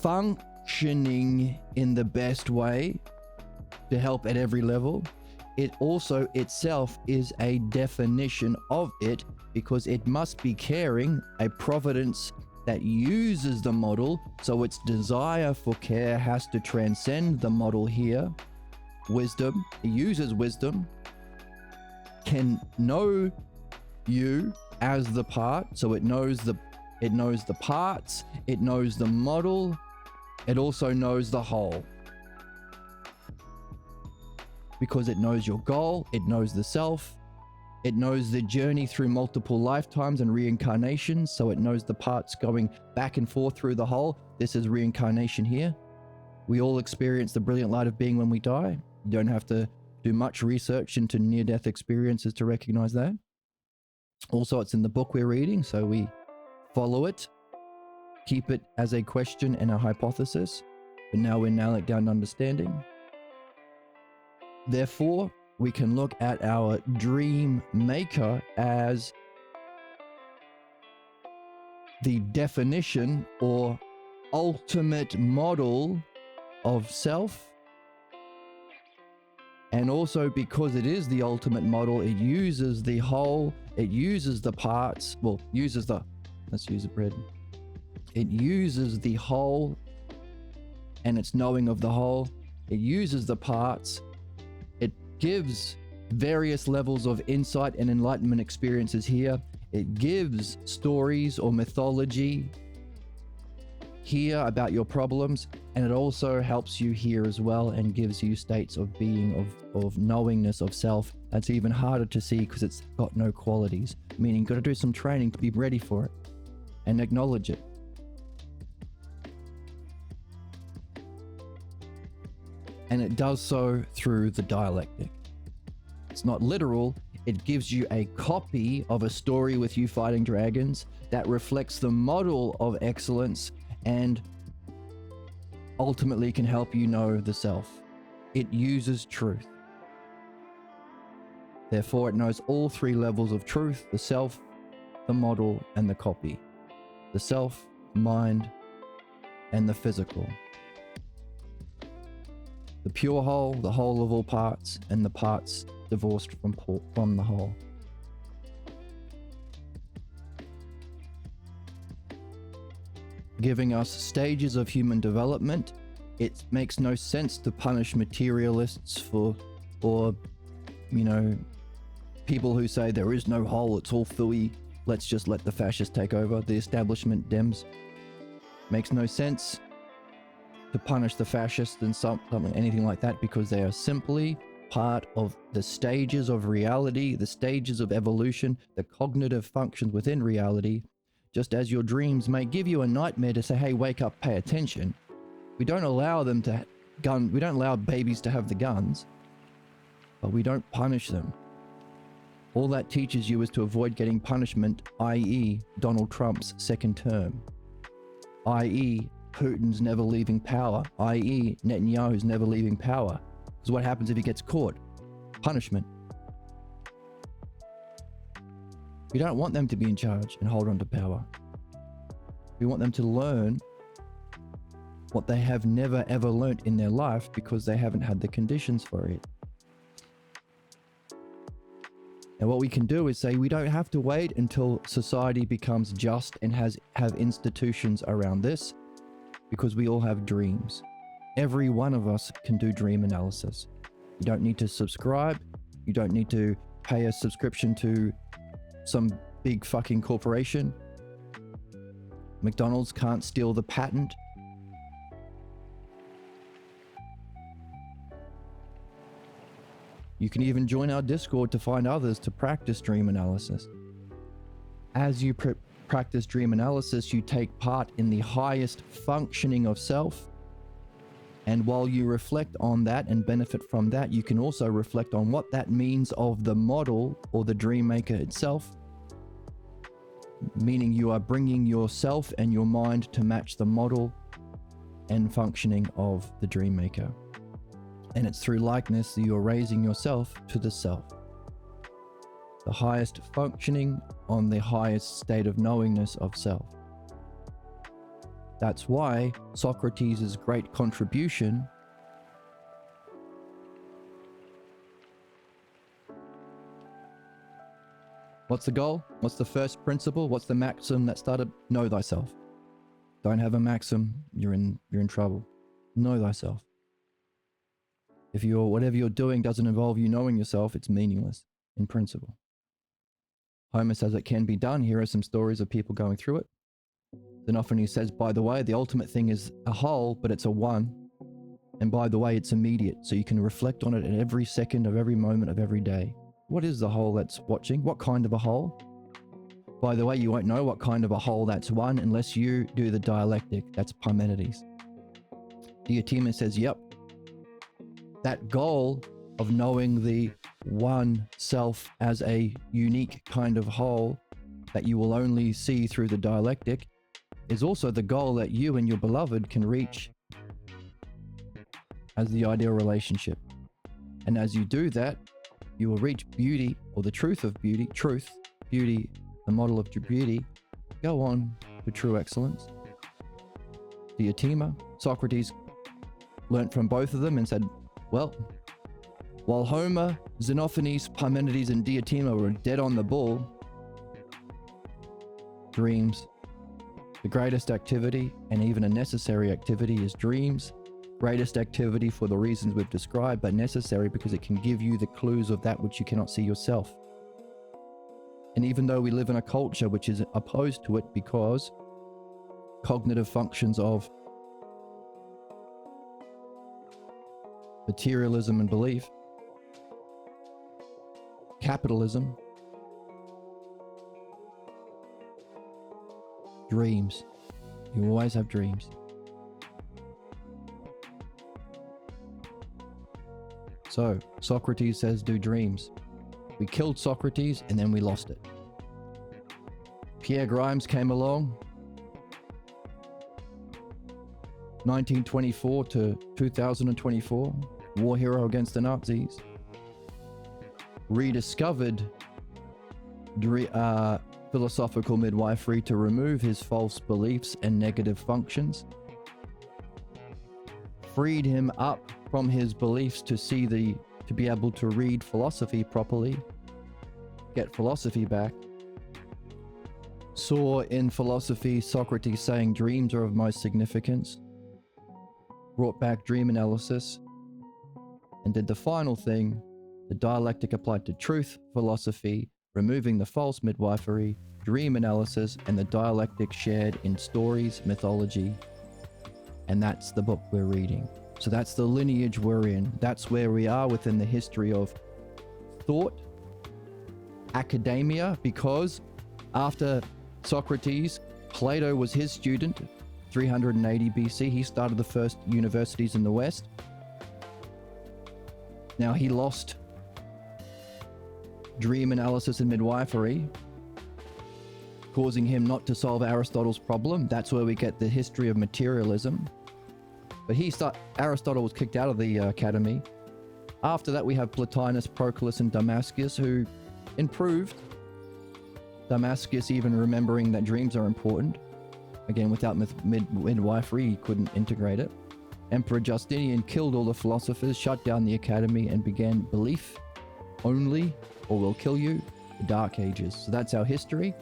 functioning in the best way to help at every level, it also itself is a definition of it, because it must be carrying a providence that uses the model, so its desire for care has to transcend the model here. Wisdom, it uses wisdom, can know you as the part, so it knows the parts, it knows the model, it also knows the whole. Because it knows your goal, it knows the self, it knows the journey through multiple lifetimes and reincarnations, so it knows the parts going back and forth through the whole. This is reincarnation here. We all experience the brilliant light of being when we die. You don't have to do much research into near-death experiences to recognize that. Also, it's in the book we're reading, so we follow it, keep it as a question and a hypothesis, but now we're nailing it down to understanding. Therefore, we can look at our dream maker as the definition or ultimate model of self. And also, because it is the ultimate model, it uses the whole, it uses the parts, let's use the bread. It uses the whole and its knowing of the whole. It uses the parts. It gives various levels of insight and enlightenment experiences here. It gives stories or mythology hear about your problems, and it also helps you hear as well and gives you states of being, of knowingness of self. That's even harder to see because it's got no qualities, meaning you've got to do some training to be ready for it and acknowledge it. And it does so through the dialectic. It's not literal. It gives you a copy of a story with you fighting dragons that reflects the model of excellence and ultimately can help you know the self. It uses truth. Therefore, it knows all three levels of truth: the self, the model, and the copy. The self, mind, and the physical. The pure whole, the whole of all parts, and the parts divorced from the whole. Giving us stages of human development. It makes no sense to punish materialists or people who say there is no whole, it's all phooey, let's just let the fascists take over, the establishment Dems. Makes no sense to punish the fascists and something, anything like that, because they are simply part of the stages of reality, the stages of evolution, the cognitive functions within reality. Just as your dreams may give you a nightmare to say, hey, wake up, pay attention. We don't allow them to we don't allow babies to have the guns, but we don't punish them. All that teaches you is to avoid getting punishment, i.e. Donald Trump's second term, i.e. Putin's never leaving power, i.e. Netanyahu's never leaving power. Because what happens if he gets caught? Punishment. We don't want them to be in charge and hold on to power. We want them to learn what they have never ever learnt in their life because they haven't had the conditions for it. And what we can do is say we don't have to wait until society becomes just and have institutions around this, because we all have dreams. Every one of us can do dream analysis. You don't need to subscribe. You don't need to pay a subscription to some big fucking corporation. McDonald's can't steal the patent. You can even join our Discord to find others to practice dream analysis. As you practice dream analysis, you take part in the highest functioning of self. And while you reflect on that and benefit from that, you can also reflect on what that means of the model or the dream maker itself. Meaning you are bringing yourself and your mind to match the model and functioning of the dream maker. And it's through likeness that you're raising yourself to the self. The highest functioning on the highest state of knowingness of self. That's why Socrates' great contribution what's the goal? What's the first principle? What's the maxim that started? Know thyself. Don't have a maxim, you're in trouble. Know thyself. If whatever you're doing doesn't involve you knowing yourself, it's meaningless in principle. Homer says it can be done. Here are some stories of people going through it. Then often he says, by the way, the ultimate thing is a whole, but it's a one. And by the way, it's immediate. So you can reflect on it at every second of every moment of every day. What is the whole that's watching? What kind of a whole? By the way, you won't know what kind of a whole that's one unless you do the dialectic. That's Parmenides. Diotima says, yep. That goal of knowing the one self as a unique kind of whole that you will only see through the dialectic is also the goal that you and your beloved can reach as the ideal relationship. And as you do that, you will reach beauty, or the truth of beauty, beauty, the model of beauty, go on to true excellence. Diotima, Socrates learnt from both of them and said, well, while Homer, Xenophanes, Parmenides, and Diotima were dead on the ball, dreams, the greatest activity and even a necessary activity is dreams. Greatest activity for the reasons we've described, but necessary because it can give you the clues of that which you cannot see yourself. And even though we live in a culture which is opposed to it because cognitive functions of materialism and belief, capitalism, dreams. You always have dreams. So, Socrates says, do dreams. We killed Socrates and then we lost it. Pierre Grimes came along, 1924 to 2024, war hero against the Nazis, rediscovered philosophical midwifery to remove his false beliefs and negative functions, freed him up from his beliefs to be able to read philosophy properly, get philosophy back, saw in philosophy Socrates saying dreams are of most significance, brought back dream analysis, and did the final thing, the dialectic applied to truth philosophy, removing the false midwifery, dream analysis, and the dialectic shared in stories, mythology. And that's the book we're reading. So that's the lineage we're in. That's where we are within the history of thought, academia, because after Socrates, Plato was his student, 380 BC. He started the first universities in the West. Now he lost dream analysis and midwifery, causing him not to solve Aristotle's problem. That's where we get the history of materialism. But Aristotle was kicked out of the academy. After that, we have Plotinus, Proclus, and Damascus, who improved. Damascus even remembering that dreams are important. Again, without midwifery, he couldn't integrate it. Emperor Justinian killed all the philosophers, shut down the academy, and began belief only, or will kill you, the Dark Ages. So that's our history.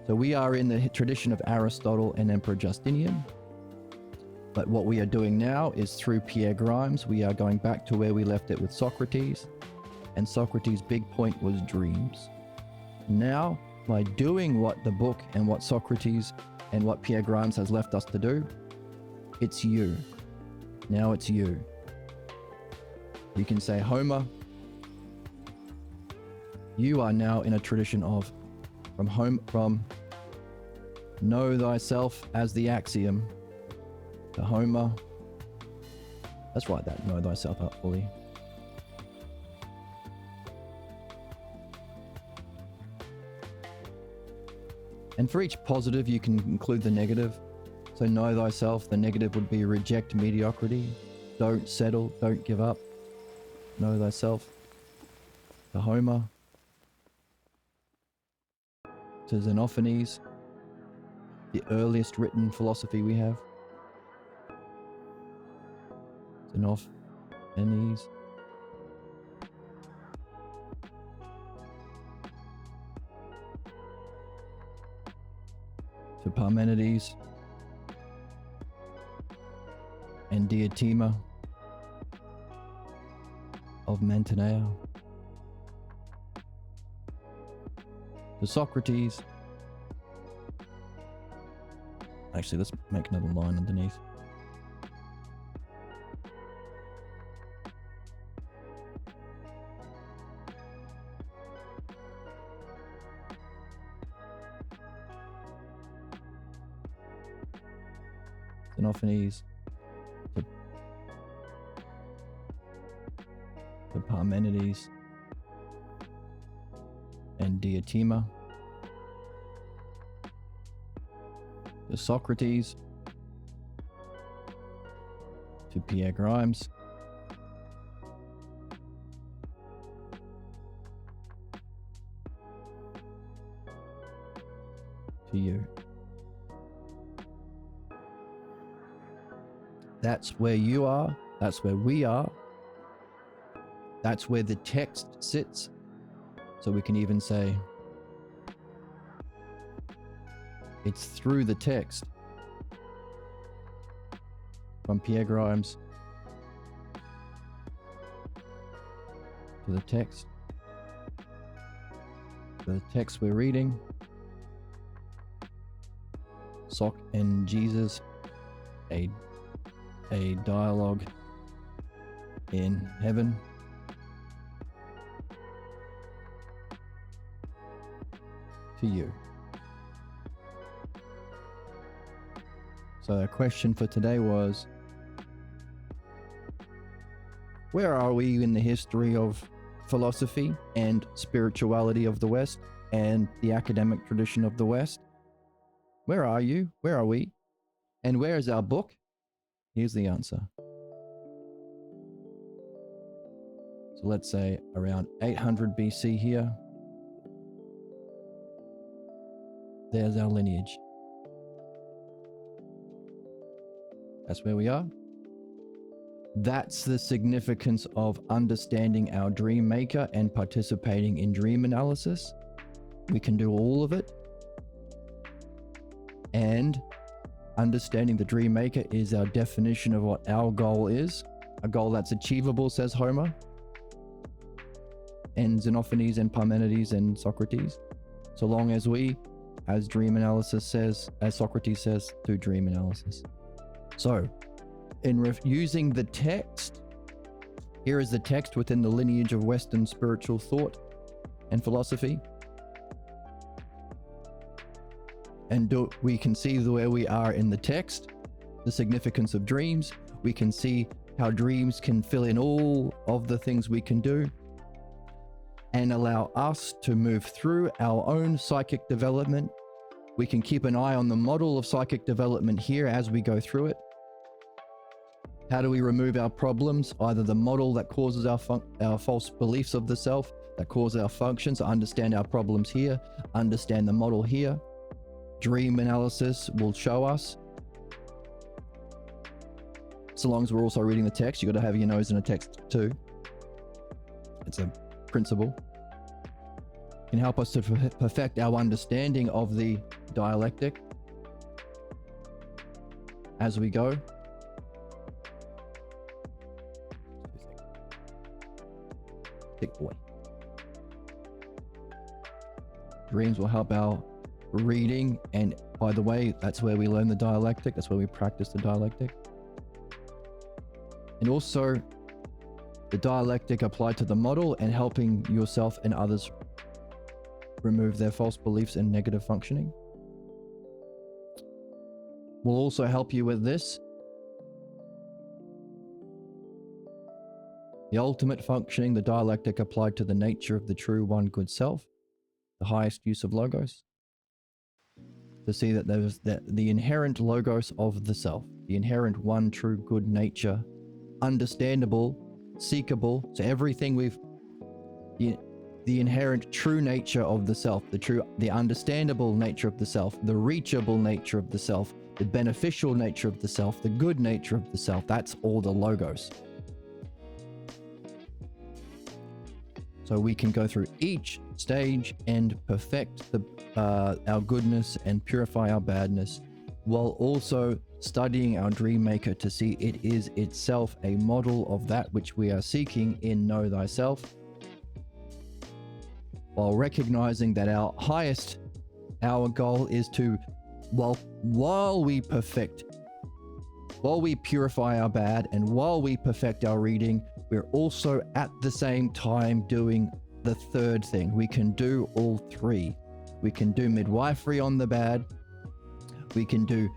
So we are in the tradition of Aristotle and Emperor Justinian. But what we are doing now is through Pierre Grimes, we are going back to where we left it with Socrates. And Socrates' big point was dreams. Now, by doing what the book and what Socrates and what Pierre Grimes has left us to do, it's you. Now it's you. You can say, Homer, you are now in a tradition of from know thyself as the axiom to Homer. Let's write that, know thyself up fully. And for each positive, you can include the negative. So know thyself, the negative would be reject mediocrity. Don't settle, don't give up. Know thyself. To Homer. To Xenophanes, the earliest written philosophy we have. Xenophanes. To Parmenides and Diotima of Mantinea. To Socrates. Actually, let's make another line underneath. Xenophanes to Parmenides and Diotima, to Socrates, to Pierre Grimes, to you. That's where you are. That's where we are. That's where the text sits. So we can even say it's through the text from Pierre Grimes to the text we're reading. Soc and Jesus, a dialogue in heaven. To you. So our question for today was, where are we in the history of philosophy and spirituality of the West and the academic tradition of the West? Where are you? Where are we? And where is our book? Here's the answer. So let's say around 800 BC here. There's our lineage. That's where we are. That's the significance of understanding our dream maker and participating in dream analysis. We can do all of it. And understanding the dream maker is our definition of what our goal is. A goal that's achievable, says Homer, and Xenophanes and Parmenides and Socrates. So long as we, as dream analysis says, as Socrates says, do dream analysis. So, in using the text, here is the text within the lineage of Western spiritual thought and philosophy. And we can see where we are in the text, the significance of dreams. We can see how dreams can fill in all of the things we can do and allow us to move through our own psychic development. We can keep an eye on the model of psychic development here as we go through it. How do we remove our problems? Either the model that causes our false beliefs of the self, that cause our functions, understand our problems here, understand the model here. Dream analysis will show us. So long as we're also reading the text, you got to have your nose in a text too. It's a principle. It can help us to perfect our understanding of the dialectic as we go. Big boy. Dreams will help our reading, and by the way, that's where we learn the dialectic, that's where we practice the dialectic. And also the dialectic applied to the model and helping yourself and others remove their false beliefs and negative functioning. Will also help you with this. The ultimate functioning, the dialectic applied to the nature of the true one good self, the highest use of logos. To see that there's the inherent logos of the self, the inherent one true good nature, understandable, seekable. So everything the inherent true nature of the self, the understandable nature of the self, the reachable nature of the self, the beneficial nature of the self, the good nature of the self. That's all the logos. So we can go through each stage and perfect our goodness and purify our badness, while also studying our dream maker to see it is itself a model of that which we are seeking in Know Thyself, while recognizing that our goal is to, while we purify our bad and while we perfect our reading, we're also at the same time doing the third thing. We can do all three. We can do midwifery on the bad. We can do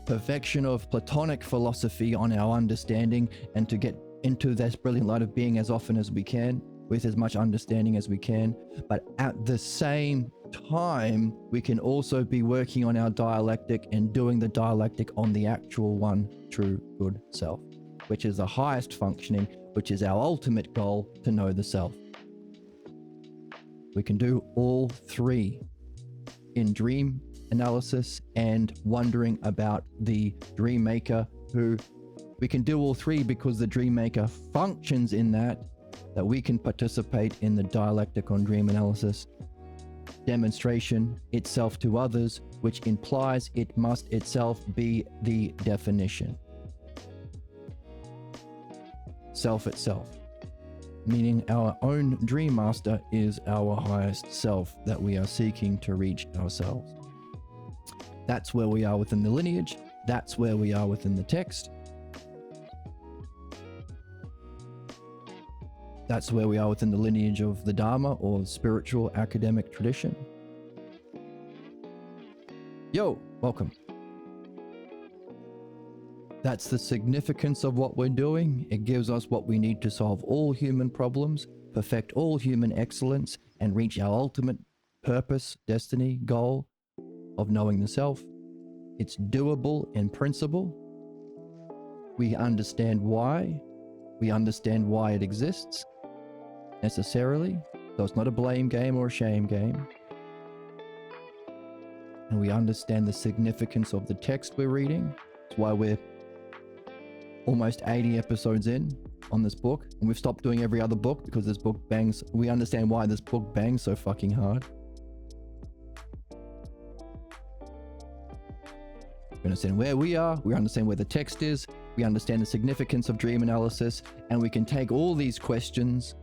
perfection of Platonic philosophy on our understanding, and to get into this brilliant light of being as often as we can, with as much understanding as we can. But at the same time, we can also be working on our dialectic and doing the dialectic on the actual one true good self, which is the highest functioning, which is our ultimate goal, to know the self. We can do all three in dream analysis and wondering about the dream maker, who we can do all three because the dream maker functions in that we can participate in the dialectic on dream analysis, demonstration itself to others, which implies it must itself be the definition. Self itself, meaning our own dream master is our highest self that we are seeking to reach ourselves. That's where we are within the lineage. That's where we are within the text. That's where we are within the lineage of the Dharma or spiritual academic tradition. Yo, welcome. That's the significance of what we're doing. It gives us what we need to solve all human problems, perfect all human excellence, and reach our ultimate purpose, destiny, goal of knowing the self. It's doable in principle. We understand why. We understand why it exists necessarily. So it's not a blame game or a shame game. And we understand the significance of the text we're reading. It's why we're almost 80 episodes in on this book, and we've stopped doing every other book because this book bangs. We understand why this book bangs so fucking hard. We understand where we are, we understand where the text is, we understand the significance of dream analysis, and we can take all these questions,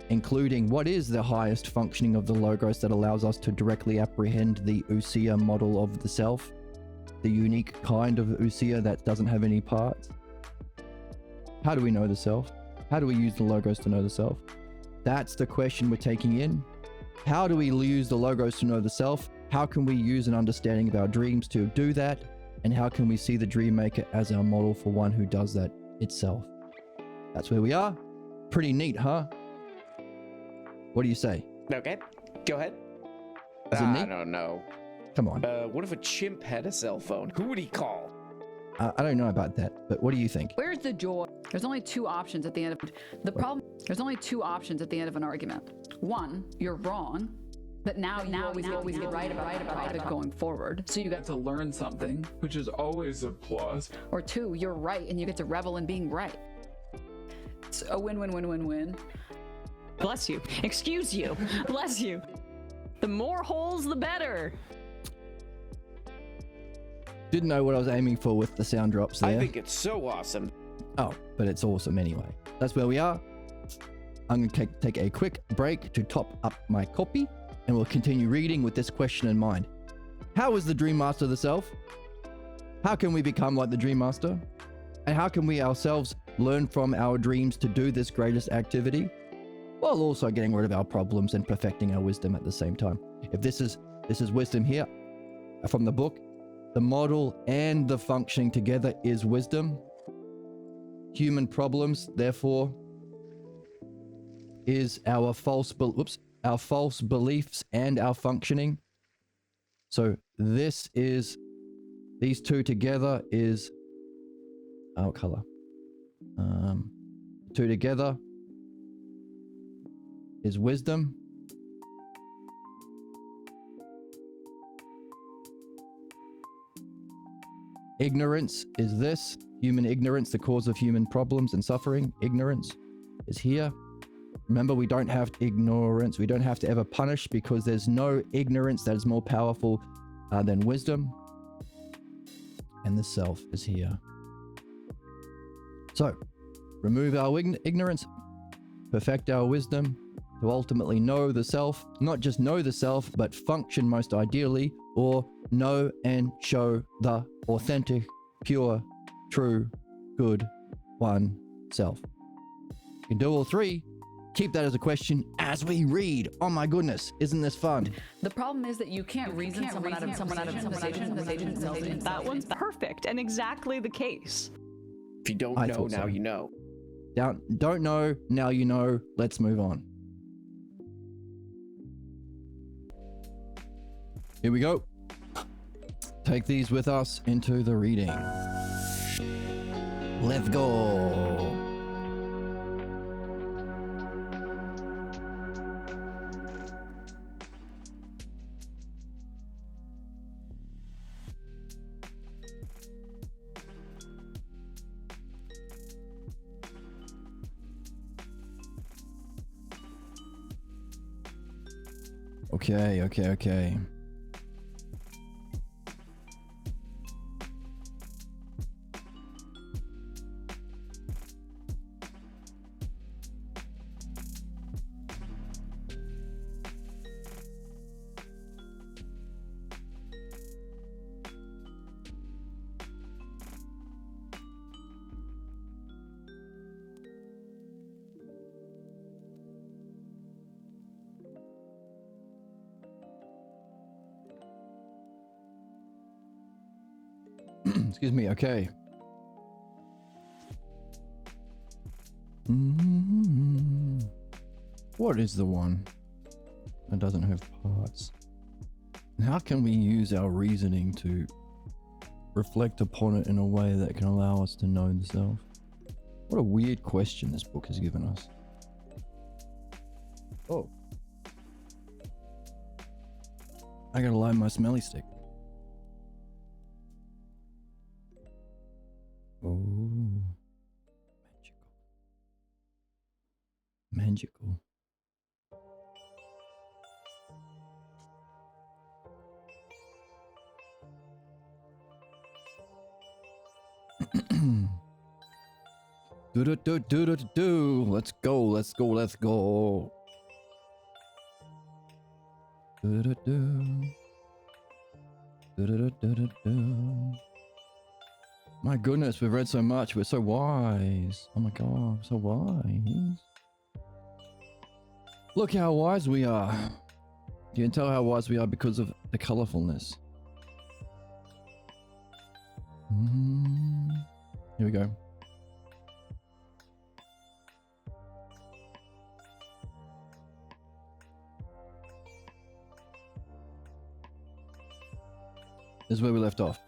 including what is the highest functioning of the logos that allows us to directly apprehend the Usia model of the self, the unique kind of Usia that doesn't have any parts. How do we know the self? How do we use the logos to know the self? That's the question we're taking in. How do we use the logos to know the self? How can we use an understanding of our dreams to do that? And how can we see the dream maker as our model for one who does that itself? That's where we are. Pretty neat, huh? What do you say? Okay, go ahead. Is it neat? I don't know. Come on. What if a chimp had a cell phone? Who would he call? I don't know about that, but what do you think? Where's the joy? There's only two options at the end of the problem. There's only two options at the end of an argument. One, you're wrong, but now you always get right about it going forward. So you got To learn something, which is always a plus. Or two, you're right and you get to revel in being right. It's a win-win-win-win-win. Bless you. Excuse you. Bless you. The more holes, the better. Didn't know what I was aiming for with the sound drops there. I think it's so awesome. Oh, but it's awesome anyway. That's where we are. I'm going to take a quick break to top up my copy, and we'll continue reading with this question in mind. How is the Dream Master the self? How can we become like the Dream Master? And how can we ourselves learn from our dreams to do this greatest activity, while also getting rid of our problems and perfecting our wisdom at the same time? If this is wisdom here from the book, the model and the functioning together is wisdom. Human problems, therefore, is our false beliefs and our functioning. So these two together is our color. Two together is wisdom. Ignorance is this. Human ignorance, the cause of human problems and suffering. Ignorance is here. Remember, we don't have ignorance. We don't have to ever punish, because there's no ignorance that is more powerful than wisdom. And the self is here. So, remove our ignorance, perfect our wisdom to ultimately know the self. Not just know the self, but function most ideally, or know and show the authentic, pure, true, good one self. You can do all three. Keep that as a question as we read. Oh my goodness, isn't this fun? The problem is that you can't reason someone out of position. That one's perfect and exactly the case. If you don't I know, thought now so. you know. Don't know, now you know. Let's move on. Here we go. Take these with us into the reading. Let's go. Okay. Excuse me. Okay. What is the one that doesn't have parts? And how can we use our reasoning to reflect upon it in a way that can allow us to know the self? What a weird question this book has given us. Oh. I gotta light my smelly stick. Oh. Magical. Do. Let's go. Let's go. Let's go. My goodness, we've read so much. We're so wise. Oh my god, so wise. Look how wise we are. You can tell how wise we are because of the colorfulness. Here we go. This is where we left off.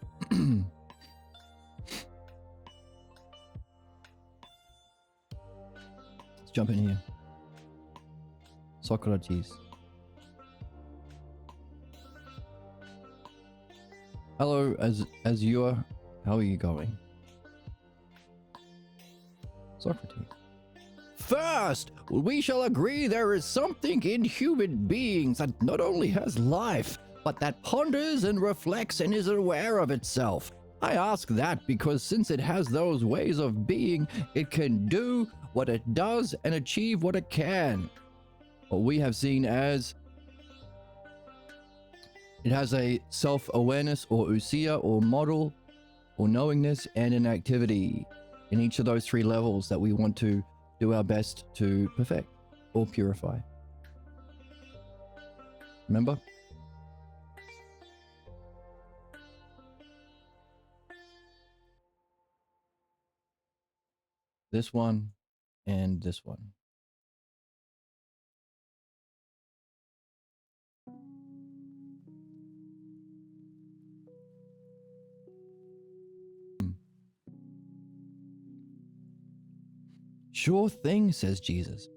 Let's jump in here. Socrates. Hello, Azure. How are you going? Socrates. First, we shall agree there is something in human beings that not only has life, but that ponders and reflects and is aware of itself. I ask that because since it has those ways of being, it can do what it does and achieve what it can. What we have seen as it has a self-awareness or ousia or model or knowingness and an activity in each of those three levels that we want to do our best to perfect or purify. Remember? This one and this one. Sure thing, says Jesus.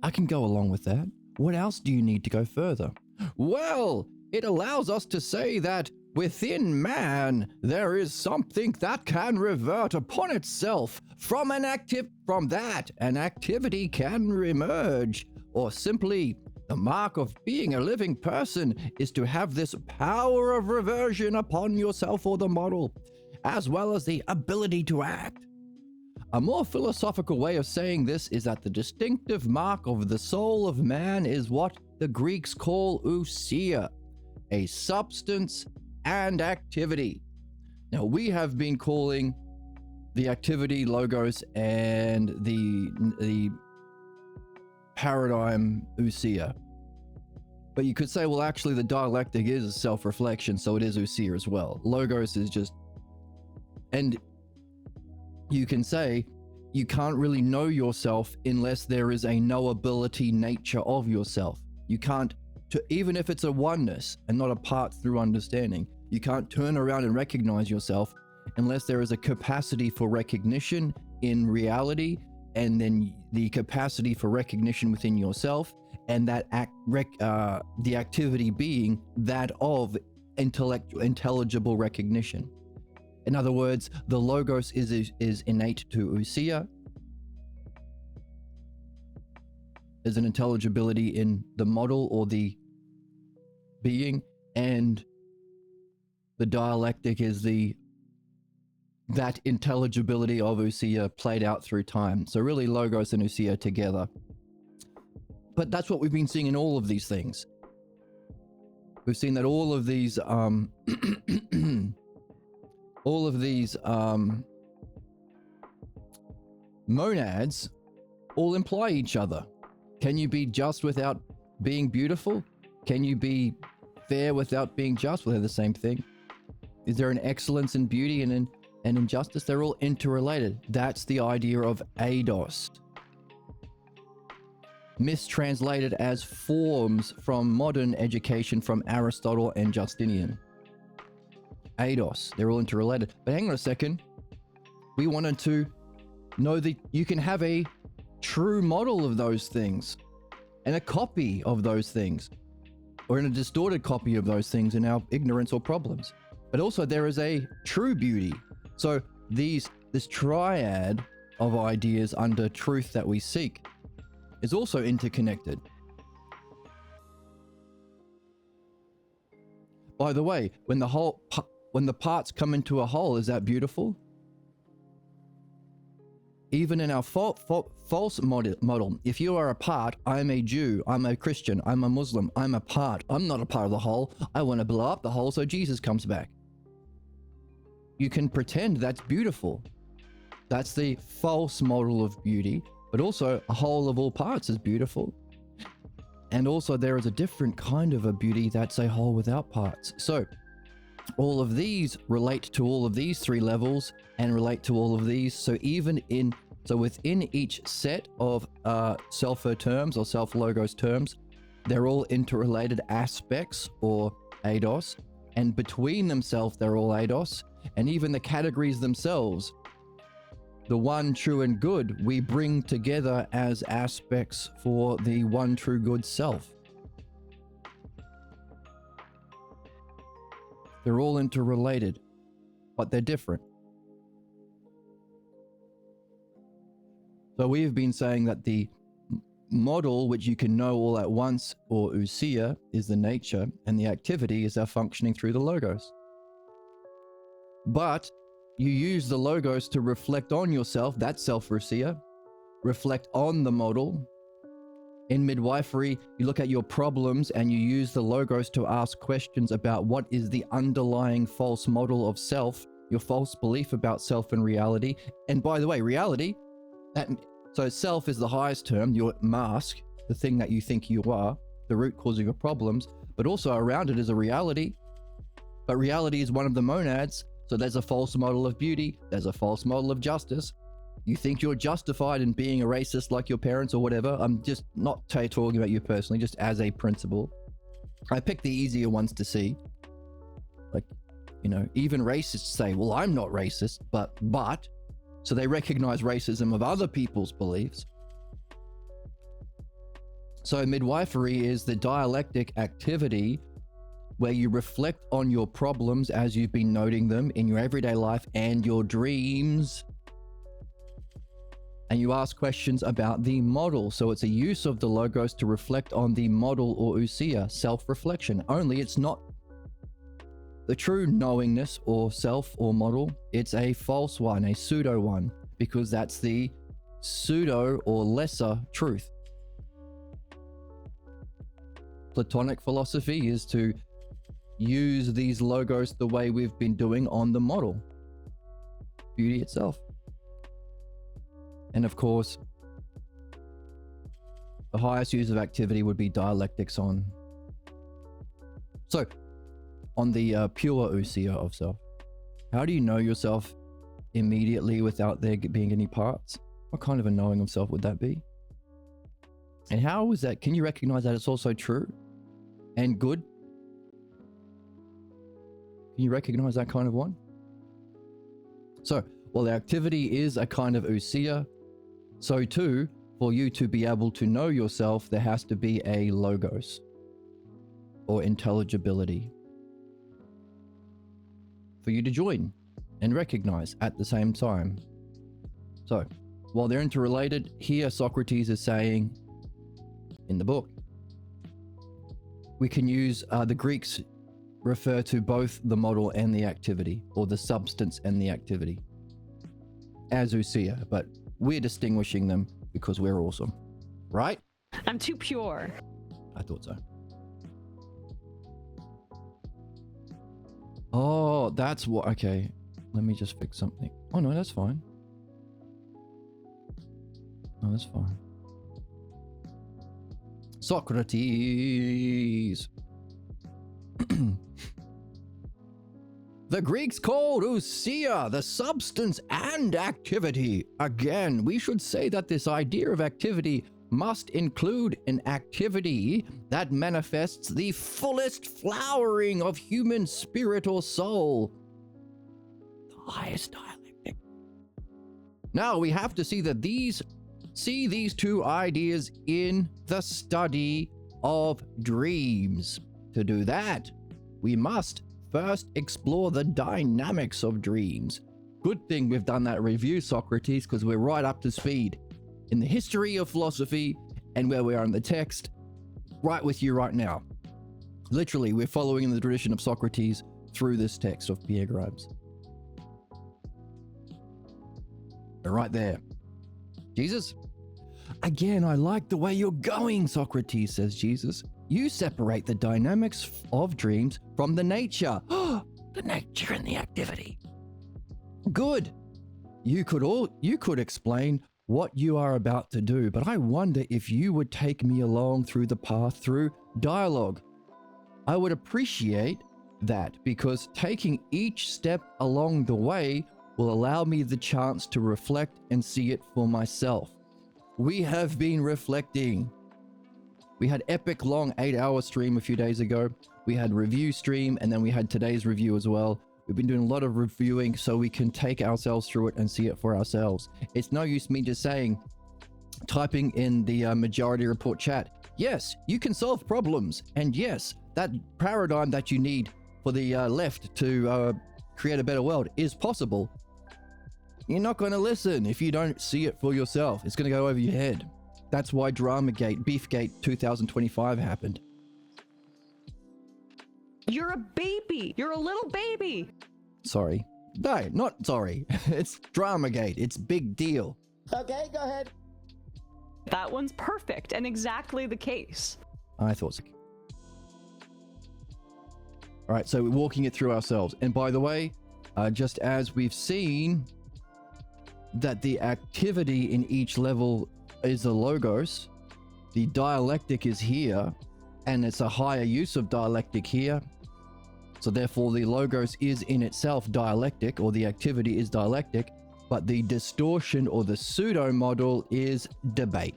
I can go along with that. What else do you need to go further? Well, it allows us to say that within man there is something that can revert upon itself. From that an activity can emerge, or simply the mark of being a living person is to have this power of reversion upon yourself or the model, as well as the ability to act. A more philosophical way of saying this is that the distinctive mark of the soul of man is what the Greeks call ousia, a substance and activity. Now, we have been calling the activity logos and the paradigm ousia. But you could say, well, actually the dialectic is a self-reflection, so it is ousia as well. Logos is just... And you can say you can't really know yourself unless there is a knowability nature of yourself. You can't, even if it's a oneness and not a part through understanding, you can't turn around and recognize yourself unless there is a capacity for recognition in reality, and then the capacity for recognition within yourself, and that the activity being that of intelligible recognition. In other words, the logos is innate to ousia. There's an intelligibility in the model or the being, and the dialectic is that intelligibility of ousia played out through time. So really logos and ousia together. But that's what we've been seeing in all of these things. We've seen that all of these monads all imply each other. Can you be just without being beautiful? Can you be fair without being just? Well, they're the same thing. Is there an excellence in beauty and in injustice? They're all interrelated. That's the idea of eidos. Mistranslated as forms from modern education from Aristotle and Justinian. Eidos, they're all interrelated. But hang on a second. We wanted to know that you can have a true model of those things and a copy of those things, or in a distorted copy of those things in our ignorance or problems. But also there is a true beauty. So this triad of ideas under truth that we seek is also interconnected. By the way, when the parts come into a whole, is that beautiful? Even in our false model, if you are a part, I'm a Jew, I'm a Christian, I'm a Muslim, I'm a part, I'm not a part of the whole, I want to blow up the whole so Jesus comes back. You can pretend that's beautiful. That's the false model of beauty, but also a whole of all parts is beautiful. And also there is a different kind of a beauty that's a whole without parts. So all of these relate to all of these three levels and relate to all of these. So within each set of self terms or self-logos terms, they're all interrelated aspects or eidos, and between themselves they're all eidos, and even the categories themselves, the one true and good, we bring together as aspects for the one true good self. They're all interrelated, but they're different. So we've been saying that the model, which you can know all at once, or ousia, is the nature, and the activity is our functioning through the logos. But you use the logos to reflect on yourself, that's self-ousia, reflect on the model. In midwifery, you look at your problems and you use the logos to ask questions about what is the underlying false model of self, your false belief about self and reality. And by the way, reality, so self is the highest term, your mask, the thing that you think you are, the root cause of your problems, but also around it is a reality. But reality is one of the monads, so there's a false model of beauty, there's a false model of justice. You think you're justified in being a racist like your parents or whatever. I'm just not talking about you personally, just as a principle. I picked the easier ones to see. Like, even racists say, well, I'm not racist, but, so they recognize racism of other people's beliefs. So midwifery is the dialectic activity where you reflect on your problems as you've been noting them in your everyday life and your dreams. And you ask questions about the model. So it's a use of the logos to reflect on the model or ousia, self-reflection. Only it's not the true knowingness or self or model. It's a false one, a pseudo one, because that's the pseudo or lesser truth. Platonic philosophy is to use these logos the way we've been doing on the model, beauty itself. And of course, the highest use of activity would be dialectics on. So, on the pure ousia of self, how do you know yourself immediately without there being any parts? What kind of a knowing of self would that be? And how is that? Can you recognize that it's also true and good? Can you recognize that kind of one? So, while the activity is a kind of ousia, so too, for you to be able to know yourself, there has to be a logos or intelligibility for you to join and recognize at the same time. So, while they're interrelated, here Socrates is saying in the book, we can use the Greeks refer to both the model and the activity, or the substance and the activity, as ousia, but we're distinguishing them because we're awesome, right? I'm too pure. I thought so. Oh, that's what, okay. Let me just fix something. Oh no, that's fine. No, that's fine. Socrates. the Greeks called ousia, the substance and activity. Again, we should say that this idea of activity must include an activity that manifests the fullest flowering of human spirit or soul. The highest dialectic. Now we have to see these two ideas in the study of dreams. To do that, we must first explore the dynamics of dreams. Good thing we've done that review, Socrates, because we're right up to speed in the history of philosophy and where we are in the text, right with you right now. Literally, we're following in the tradition of Socrates through this text of Pierre Grimes. We're right there. Jesus? Again, I like the way you're going, Socrates, says Jesus. You separate the dynamics of dreams from the nature. The nature and the activity. Good. You could explain what you are about to do, but I wonder if you would take me along through the path through dialogue. I would appreciate that, because taking each step along the way will allow me the chance to reflect and see it for myself. We have been reflecting. We had epic long 8-hour stream a few days ago. We had review stream, and then we had today's review as well. We've been doing a lot of reviewing so we can take ourselves through it and see it for ourselves. It's no use me just typing in the majority report chat, yes, you can solve problems. And yes, that paradigm that you need for the left to create a better world is possible. You're not going to listen if you don't see it for yourself. It's going to go over your head. That's why Dramagate, Beefgate 2025 happened. You're a baby. You're a little baby. Sorry. No, not sorry. It's Dramagate. It's big deal. Okay, go ahead. That one's perfect and exactly the case. I thought so. All right, so we're walking it through ourselves. And by the way, just as we've seen that the activity in each level is the logos, the dialectic is here, and it's a higher use of dialectic here. So therefore the logos is in itself dialectic, or the activity is dialectic, but the distortion or the pseudo model is debate.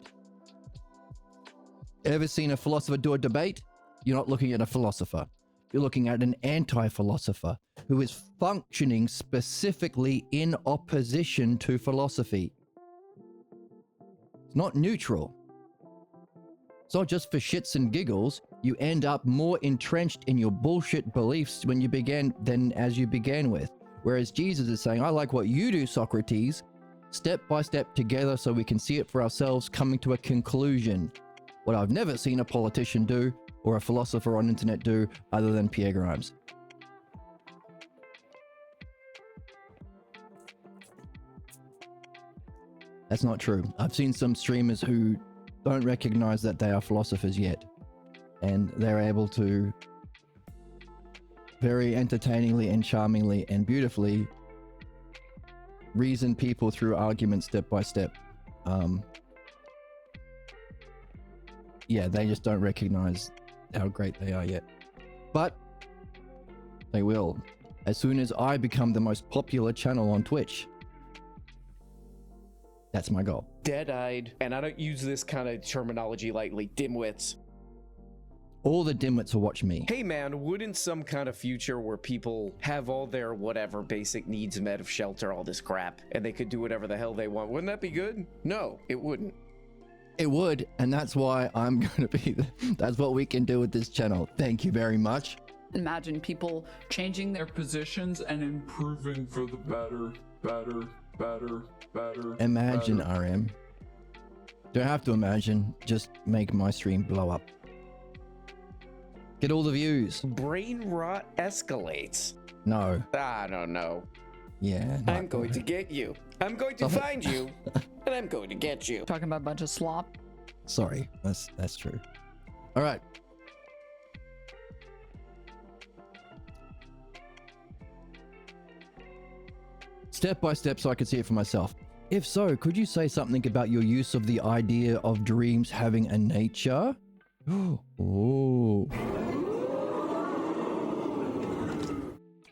Ever seen a philosopher do a debate? You're not looking at a philosopher. You're looking at an anti-philosopher who is functioning specifically in opposition to philosophy. It's not neutral. It's not just for shits and giggles. You end up more entrenched in your bullshit beliefs when you begin than as you began with. Whereas Jesus is saying, I like what you do, Socrates, step by step together so we can see it for ourselves, coming to a conclusion. What I've never seen a politician do or a philosopher on internet do other than Pierre Grimes. That's not true. I've seen some streamers who don't recognize that they are philosophers yet, and they're able to very entertainingly and charmingly and beautifully reason people through arguments step by step. Yeah, they just don't recognize how great they are yet, but they will as soon as I become the most popular channel on Twitch. That's my goal. Dead-eyed, and I don't use this kind of terminology lightly, dimwits. All the dimwits will watch me. Hey man, wouldn't some kind of future where people have all their whatever basic needs met of shelter, all this crap, and they could do whatever the hell they want, wouldn't that be good? No, it wouldn't. It would, and that's why I'm going to be that's what we can do with this channel. Thank you very much. Imagine people changing their Their positions and improving for the better. Imagine, better. RM. Don't have to imagine, just make my stream blow up. Get all the views. Brain rot escalates. No. I don't know. Yeah. I'm going to get you. I'm going to find you, and I'm going to get you. talking about a bunch of slop. Sorry, that's true. All right. Step by step so I can see it for myself. If so, could you say something about your use of the idea of dreams having a nature? Oh.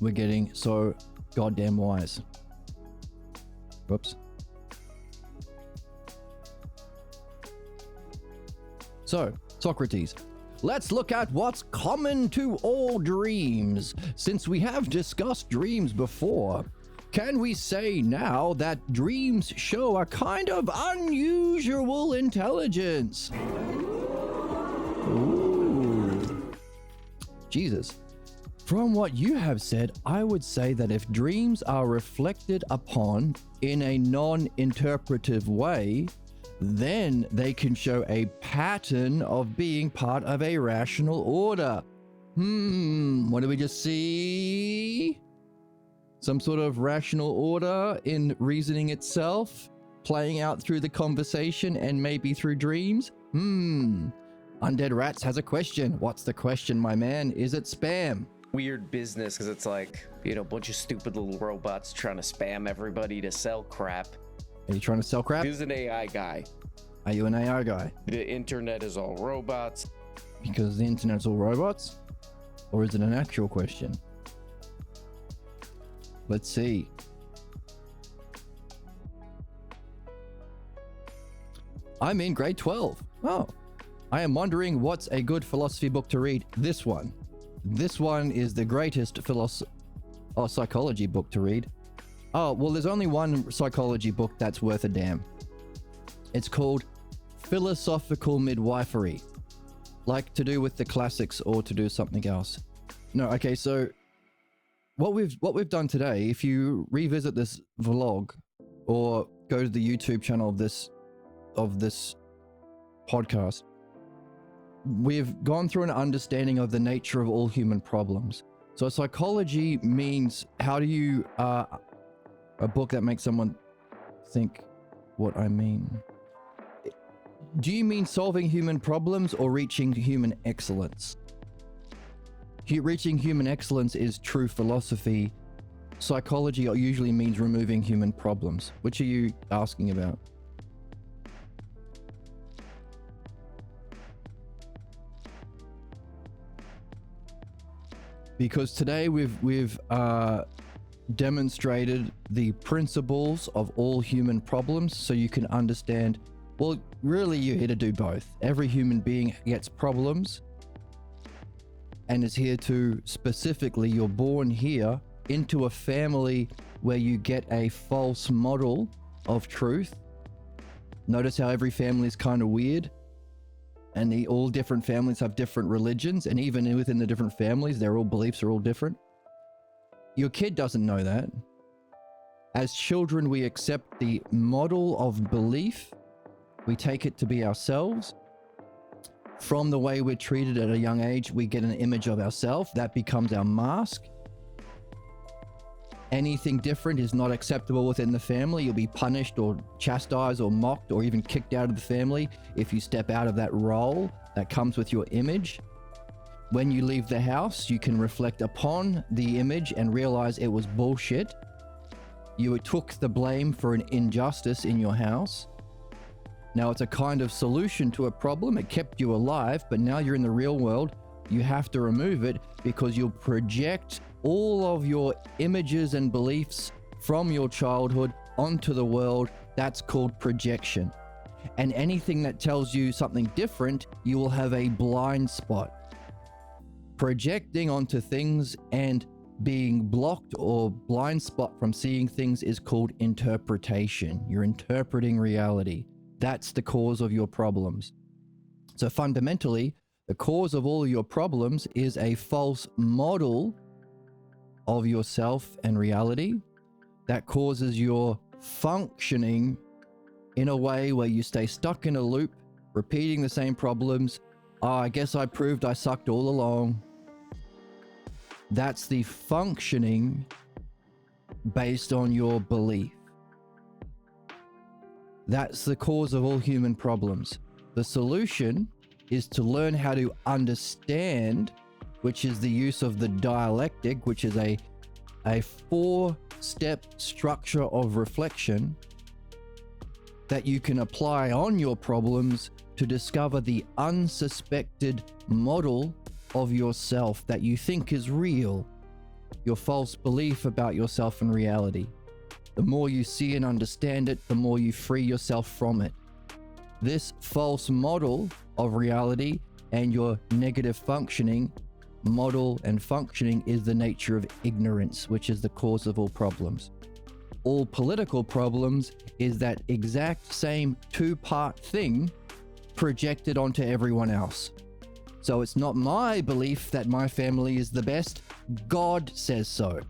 we're getting so goddamn wise. Whoops. So, Socrates, let's look at what's common to all dreams. Since we have discussed dreams before, can we say now that dreams show a kind of unusual intelligence? Ooh. Jesus. From what you have said, I would say that if dreams are reflected upon in a non-interpretive way, then they can show a pattern of being part of a rational order. What do we just see? Some sort of rational order in reasoning itself, playing out through the conversation and maybe through dreams? Undead Rats has a question. What's the question, my man? Is it spam? Weird business, because it's like, you know, a bunch of stupid little robots trying to spam everybody to sell crap. Are you trying to sell crap? Who's an AI guy? Are you an AI guy? The internet is all robots. Because the internet's all robots? Or is it an actual question? Let's see. I'm in grade 12. Oh. I am wondering what's a good philosophy book to read. This one. This one is the greatest psychology book to read. Oh, well, there's only one psychology book that's worth a damn. It's called Philosophical Midwifery. Like to do with the classics or to do something else. No, okay, so what we've done today, if you revisit this vlog or go to the YouTube channel of this podcast, we've gone through an understanding of the nature of all human problems. So psychology means how do you a book that makes someone think what I mean. Do you mean solving human problems or reaching human excellence? Reaching human excellence is true philosophy. Psychology usually means removing human problems. Which are you asking about? because today we've demonstrated the principles of all human problems, so you can understand. Well, really, you're here to do both. Every human being gets problems and is here to specifically, you're born here into a family where you get a false model of truth. Notice how every family is kind of weird, and all different families have different religions, and even within the different families, their all beliefs are all different. Your kid doesn't know that. As children, we accept the model of belief. We take it to be ourselves. From the way we're treated at a young age, we get an image of ourselves. That becomes our mask. Anything different is not acceptable within the family. You'll be punished or chastised or mocked or even kicked out of the family if you step out of that role that comes with your image. When you leave the house, you can reflect upon the image and realize it was bullshit. You took the blame for an injustice in your house. Now it's a kind of solution to a problem. It kept you alive, but now you're in the real world. You have to remove it because you'll project all of your images and beliefs from your childhood onto the world. That's called projection. And anything that tells you something different, you will have a blind spot. Projecting onto things and being blocked or blind spot from seeing things is called interpretation. You're interpreting reality. That's the cause of your problems. So fundamentally, the cause of all your problems is a false model of yourself and reality that causes your functioning in a way where you stay stuck in a loop, repeating the same problems. Oh, I guess I proved I sucked all along. That's the functioning based on your belief. That's the cause of all human problems. The solution is to learn how to understand, which is the use of the dialectic, which is a 4-step structure of reflection that you can apply on your problems to discover the unsuspected model of yourself that you think is real, your false belief about yourself and reality. The more you see and understand it, the more you free yourself from it. This false model of reality and your negative functioning model and functioning is the nature of ignorance, which is the cause of all problems. All political problems is that exact same 2-part thing projected onto everyone else. So it's not my belief that my family is the best. God says so.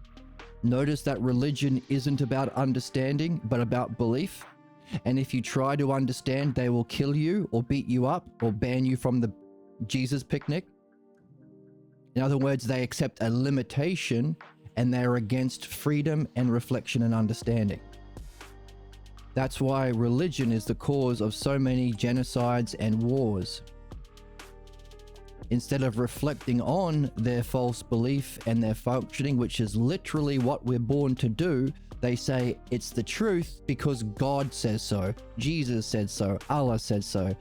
Notice that religion isn't about understanding, but about belief. And if you try to understand, they will kill you or beat you up or ban you from the Jesus picnic. In other words, they accept a limitation and they're against freedom and reflection and understanding. That's why religion is the cause of so many genocides and wars. Instead of reflecting on their false belief and their functioning, which is literally what we're born to do, they say it's the truth because God says so, Jesus said so, Allah said so,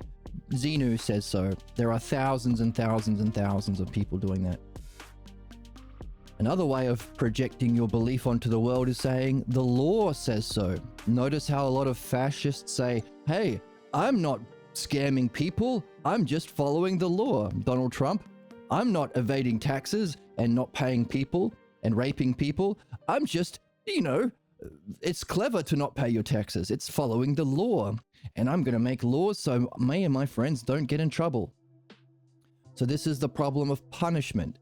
Xenu says so. There are thousands and thousands and thousands of people doing that. Another way of projecting your belief onto the world is saying the law says so. Notice how a lot of fascists say, hey, I'm not scamming people, I'm just following the law. Donald Trump, I'm not evading taxes and not paying people and raping people. I'm just, it's clever to not pay your taxes. It's following the law. And I'm going to make laws so me and my friends don't get in trouble. So this is the problem of punishment.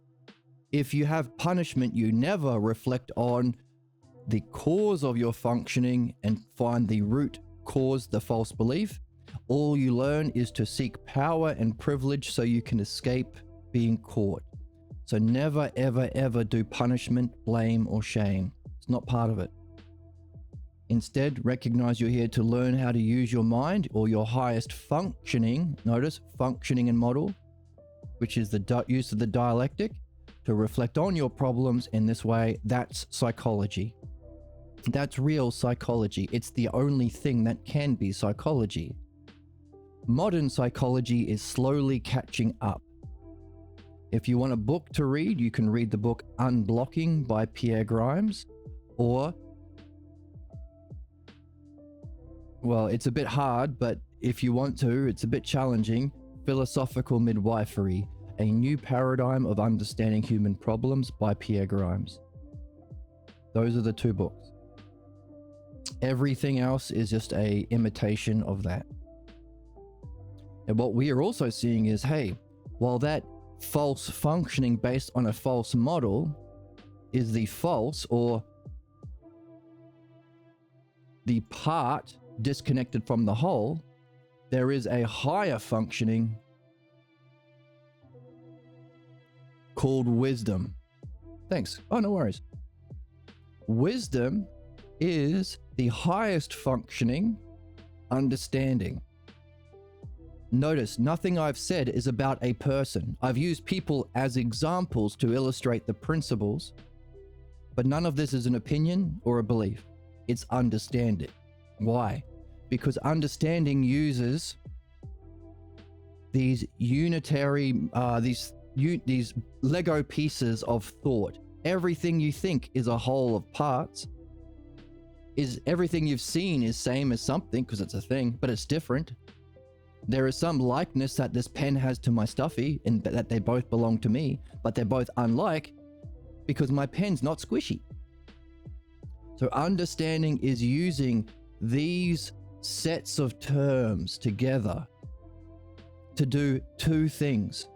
If you have punishment, you never reflect on the cause of your functioning and find the root cause, the false belief. All you learn is to seek power and privilege so you can escape being caught. So never, ever, ever do punishment, blame, or shame. It's not part of it. Instead, recognize you're here to learn how to use your mind or your highest functioning, notice functioning and model, which is the use of the dialectic, to reflect on your problems in this way. That's psychology. That's real psychology. It's the only thing that can be psychology. Modern psychology is slowly catching up. If you want a book to read, you can read the book Unblocking by Pierre Grimes, or, well, it's a bit hard, but if you want to, it's a bit challenging, Philosophical Midwifery, A New Paradigm of Understanding Human Problems by Pierre Grimes. Those are the two books. Everything else is just a imitation of that. And what we are also seeing is, hey, while that false functioning based on a false model is the false, or the part disconnected from the whole, there is a higher functioning called wisdom. Thanks. Oh, no worries. Wisdom is the highest functioning understanding. Notice, nothing I've said is about a person. I've used people as examples to illustrate the principles, but none of this is an opinion or a belief. It's understanding. Why? Because understanding uses these unitary, these Lego pieces of thought. Everything you think is a whole of parts. Is everything you've seen is same as something because it's a thing, but it's different. There is some likeness that this pen has to my stuffy, and that they both belong to me, but they're both unlike because my pen's not squishy. So understanding is using these sets of terms together to do two things: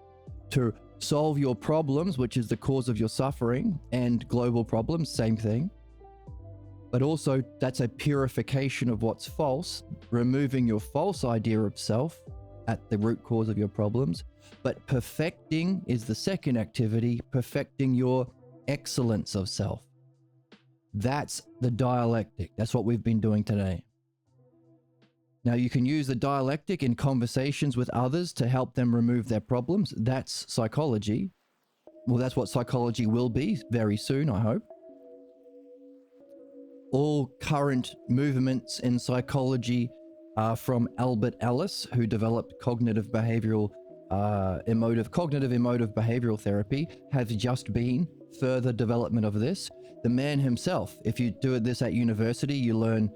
to solve your problems, which is the cause of your suffering, and global problems, same thing. But also, that's a purification of what's false, removing your false idea of self at the root cause of your problems. But perfecting is the second activity, perfecting your excellence of self. That's the dialectic. That's what we've been doing today. Now, you can use the dialectic in conversations with others to help them remove their problems. That's psychology. Well, that's what psychology will be very soon, I hope. All current movements in psychology are from Albert Ellis, who developed cognitive emotive behavioral therapy, have just been further development of this. The man himself, if you do this at university, you learn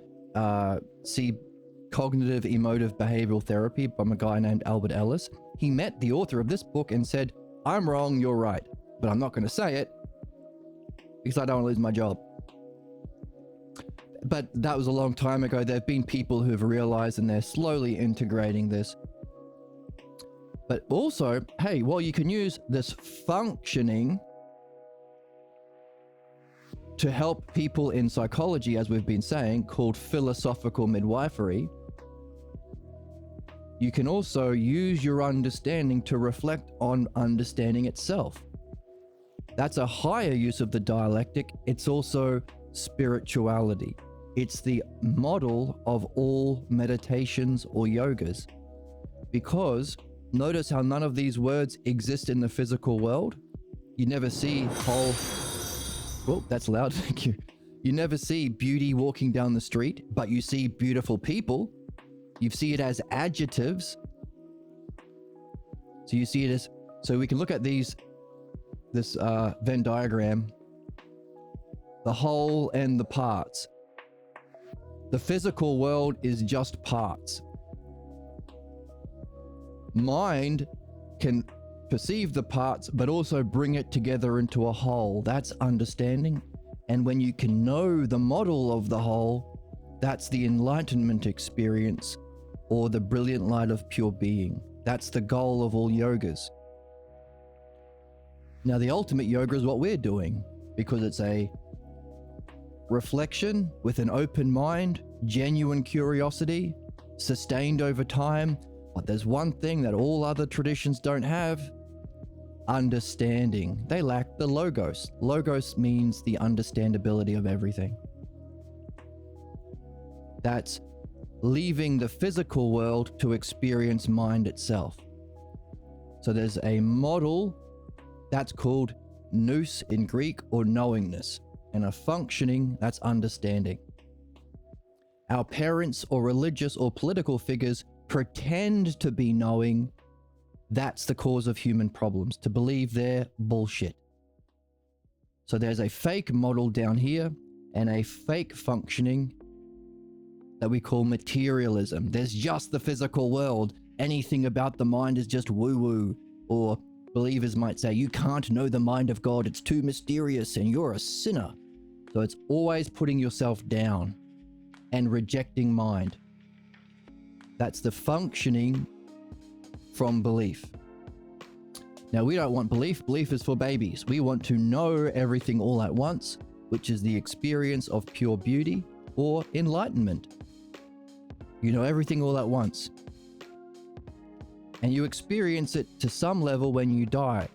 cognitive emotive behavioral therapy from a guy named Albert Ellis. He met the author of this book and said, "I'm wrong, you're right, but I'm not going to say it because I don't want to lose my job." But that was a long time ago. There have been people who have realized, and they're slowly integrating this. But also, hey, well, you can use this functioning to help people in psychology, as we've been saying, called philosophical midwifery. You can also use your understanding to reflect on understanding itself. That's a higher use of the dialectic. It's also spirituality. It's the model of all meditations or yogas. Because notice how none of these words exist in the physical world. You never see whole... Oh, that's loud. Thank you. You never see beauty walking down the street, but you see beautiful people. You see it as adjectives. So you see it as... So we can look at this Venn diagram. The whole and the parts. The physical world is just parts. Mind can perceive the parts, but also bring it together into a whole. That's understanding. And when you can know the model of the whole, that's the enlightenment experience, or the brilliant light of pure being. That's the goal of all yogas. Now, the ultimate yoga is what we're doing, because it's a reflection with an open mind, genuine curiosity, sustained over time. But there's one thing that all other traditions don't have: understanding. They lack the logos. Logos means the understandability of everything. That's leaving the physical world to experience mind itself. So there's a model that's called nous in Greek, or knowingness, and a functioning, that's understanding. Our parents or religious or political figures pretend to be knowing. That's the cause of human problems, to believe they're bullshit. So there's a fake model down here and a fake functioning that we call materialism. There's just the physical world. Anything about the mind is just woo-woo. Or believers might say, you can't know the mind of God. It's too mysterious and you're a sinner. So it's always putting yourself down and rejecting mind. That's the functioning from belief. Now, we don't want belief. Belief is for babies. We want to know everything all at once, which is the experience of pure beauty or enlightenment. You know everything all at once. And you experience it to some level when you die,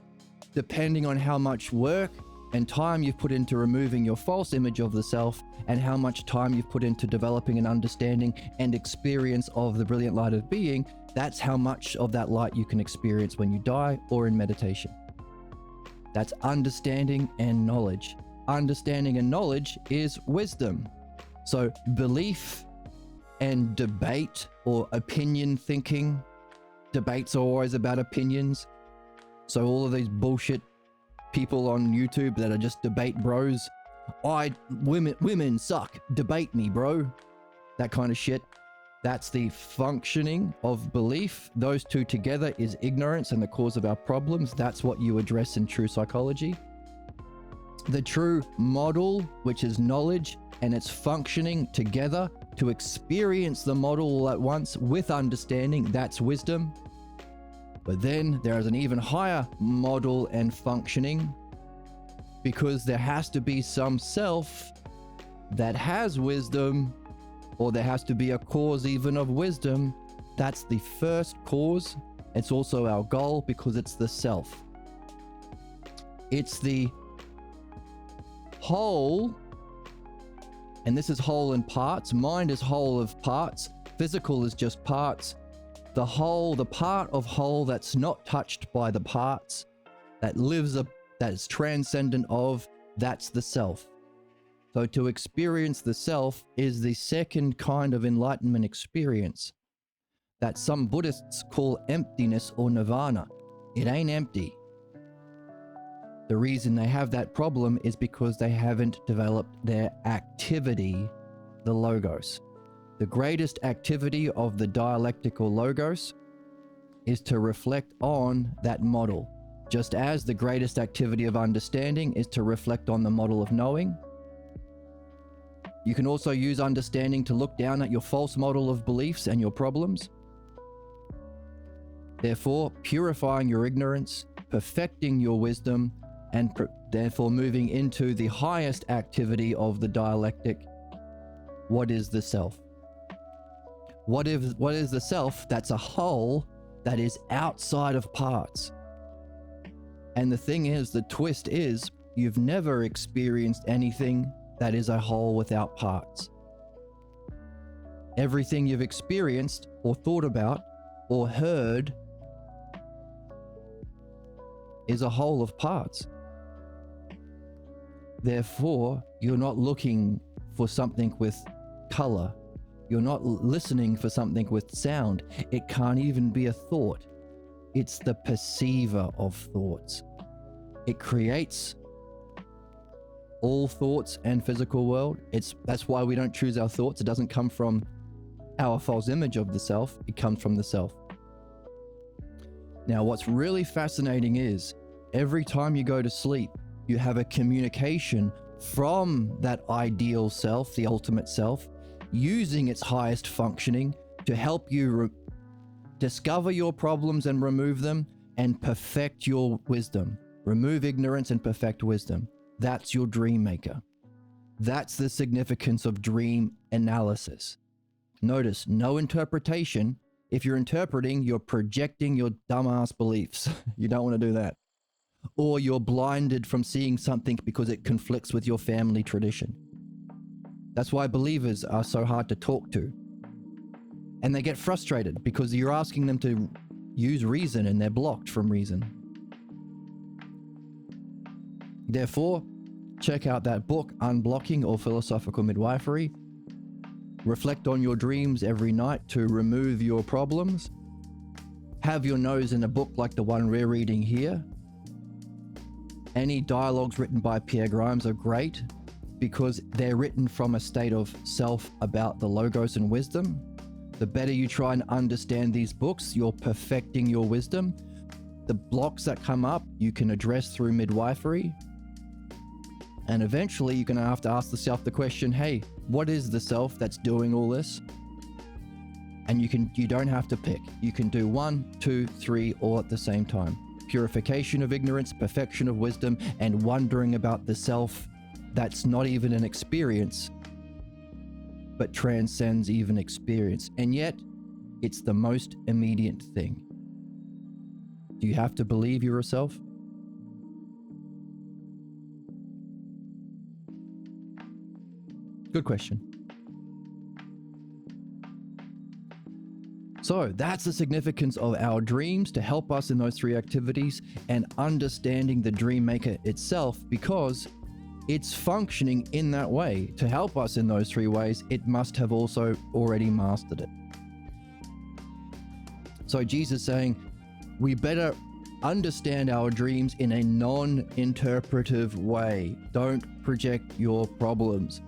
depending on how much work and time you've put into removing your false image of the self, and how much time you've put into developing an understanding and experience of the brilliant light of being. That's how much of that light you can experience when you die or in meditation. That's understanding and knowledge. Understanding and knowledge is wisdom. So belief and debate or opinion thinking, debates are always about opinions. So all of these bullshit people on YouTube that are just debate bros. Women suck. Debate me, bro. That kind of shit. That's the functioning of belief. Those two together is ignorance and the cause of our problems. That's what you address in true psychology. The true model, which is knowledge, and it's functioning together to experience the model all at once with understanding, that's wisdom. But then there is an even higher model and functioning, because there has to be some self that has wisdom, or there has to be a cause even of wisdom. That's the first cause. It's also our goal because it's the self. It's the whole, and this is whole in parts. Mind is whole of parts. Physical is just parts. The whole, the part of whole that's not touched by the parts, that lives up, that is transcendent of, that's the self. So to experience the self is the second kind of enlightenment experience that some Buddhists call emptiness or nirvana. It ain't empty. The reason they have that problem is because they haven't developed their activity, the logos. The greatest activity of the dialectical logos is to reflect on that model, just as the greatest activity of understanding is to reflect on the model of knowing. You can also use understanding to look down at your false model of beliefs and your problems. Therefore, purifying your ignorance, perfecting your wisdom, and therefore moving into the highest activity of the dialectic. What is the self? What is the self? That's a whole that is outside of parts. And the thing is, the twist is, you've never experienced anything that is a whole without parts. Everything you've experienced or thought about or heard is a whole of parts. Therefore, you're not looking for something with color. You're not listening for something with sound. It can't even be a thought. It's the perceiver of thoughts. It creates all thoughts and physical world. That's why we don't choose our thoughts. It doesn't come from our false image of the self. It comes from the self. Now, what's really fascinating is every time you go to sleep, you have a communication from that ideal self, the ultimate self, using its highest functioning to help you discover your problems and remove them and perfect your wisdom. Remove ignorance and perfect wisdom. That's your dream maker. That's the significance of dream analysis. Notice, no interpretation. If you're interpreting, you're projecting your dumbass beliefs. You don't want to do that. Or you're blinded from seeing something because it conflicts with your family tradition. That's why believers are so hard to talk to. And they get frustrated because you're asking them to use reason and they're blocked from reason. Therefore, check out that book, Unblocking or Philosophical Midwifery. Reflect on your dreams every night to remove your problems. have your nose in a book like the one we're reading here, any dialogues written by Pierre Grimes are great because they're written from a state of self about the logos and wisdom. The better you try and understand these books, you're perfecting your wisdom. The blocks that come up, you can address through midwifery. And eventually you're going to have to ask yourself the question, hey, what is the self that's doing all this? And you don't have to pick. You can do 1, 2, 3 all at the same time. Purification of ignorance, perfection of wisdom, and wondering about the self that's not even an experience, but transcends even experience. And yet, it's the most immediate thing. Do you have to believe you're a self? Good question. So that's the significance of our dreams to help us in those 3 activities and understanding the dream maker itself, because it's functioning in that way. To help us in those 3 ways, it must have also already mastered it. So Jesus saying, we better understand our dreams in a non-interpretive way. Don't project your problems.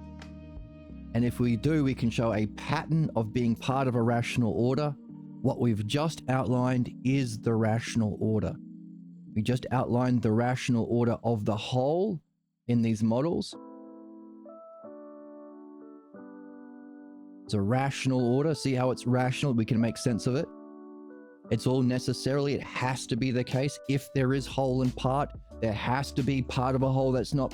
And if we do, we can show a pattern of being part of a rational order. What we've just outlined is the rational order. We just outlined the rational order of the whole in these models. It's a rational order. See how it's rational? We can make sense of it. It's all necessarily, it has to be the case. If there is whole and part, there has to be part of a whole that's not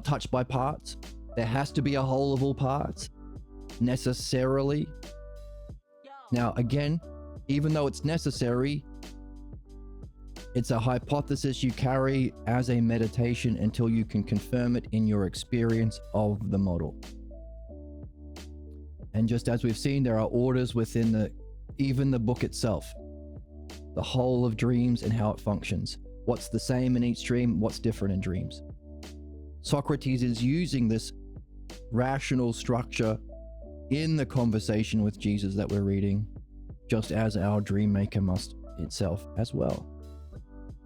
touched by parts. There has to be a whole of all parts, necessarily. Now, again, even though it's necessary, it's a hypothesis you carry as a meditation until you can confirm it in your experience of the model. And just as we've seen, there are orders within even the book itself, the whole of dreams and how it functions. What's the same in each dream? What's different in dreams? Socrates is using this rational structure in the conversation with Jesus that we're reading, just as our dream maker must itself as well.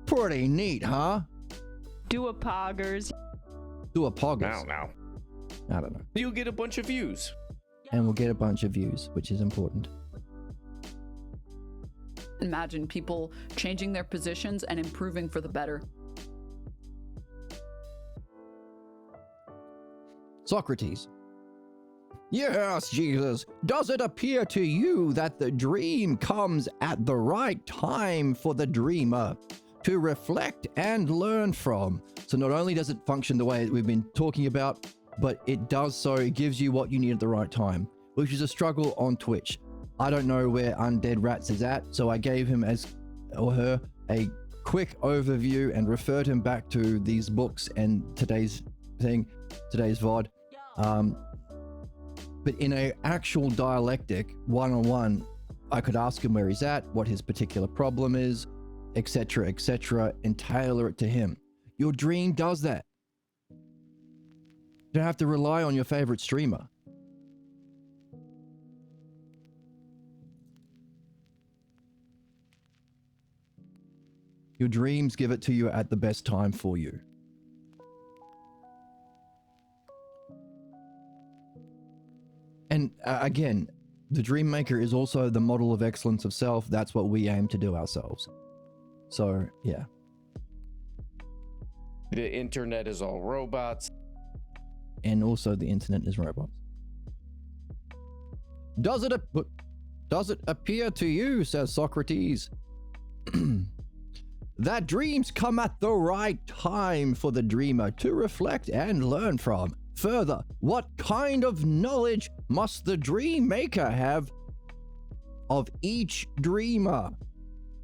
Pretty neat, huh? Do a poggers. Do a poggers. Now. I don't know. You'll get a bunch of views. And we'll get a bunch of views, which is important. Imagine people changing their positions and improving for the better. Socrates. Yes, Jesus. Does it appear to you that the dream comes at the right time for the dreamer to reflect and learn from? So not only does it function the way we've been talking about, but it does so, it gives you what you need at the right time, which is a struggle on Twitch. I don't know where Undead Rats is at, so I gave him or her a quick overview and referred him back to these books and today's VOD. But in an actual dialectic, one-on-one, I could ask him where he's at, what his particular problem is, etc., and tailor it to him. Your dream does that. You don't have to rely on your favorite streamer. Your dreams give it to you at the best time for you. And again, the dream maker is also the model of excellence of self. That's what we aim to do ourselves. So, yeah. The internet is all robots. And also the internet is robots. Does it appear to you, says Socrates, that dreams come at the right time for the dreamer to reflect and learn from? Further, what kind of knowledge must the dream maker have of each dreamer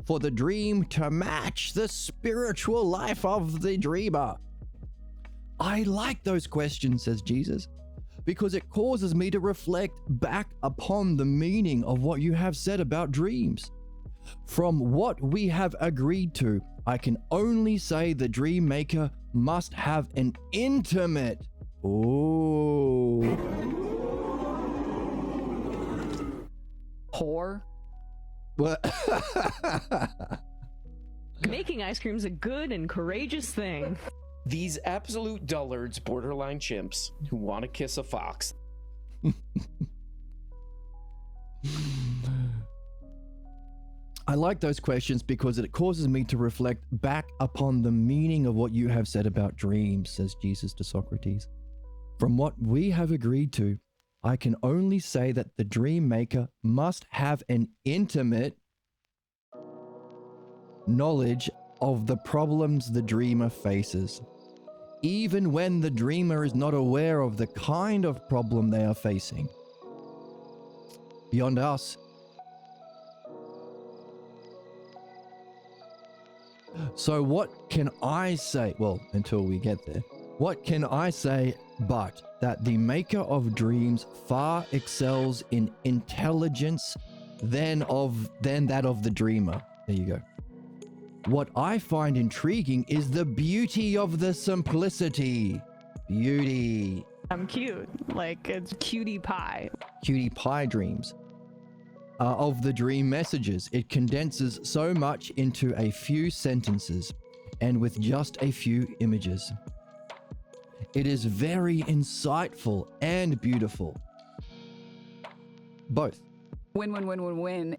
for the dream to match the spiritual life of the dreamer? I like those questions, says Jesus, because it causes me to reflect back upon the meaning of what you have said about dreams. From what we have agreed to, I can only say the dream maker must have an intimate Whore. What? Making ice cream's a good and courageous thing. These absolute dullards, borderline chimps, who want to kiss a fox. I like those questions because it causes me to reflect back upon the meaning of what you have said about dreams, says Jesus to Socrates. From what we have agreed to, I can only say that the dream maker must have an intimate knowledge of the problems the dreamer faces, even when the dreamer is not aware of the kind of problem they are facing. Beyond us, so what can I say? Well, until we get there, what can I say but that the maker of dreams far excels in intelligence than that of the dreamer? There you go. What I find intriguing is the beauty of the simplicity. Beauty. I'm cute. Like, it's cutie pie. Cutie pie dreams. Of the dream messages. It condenses so much into a few sentences and with just a few images. It is very insightful and beautiful. Both. Win, win, win, win, win.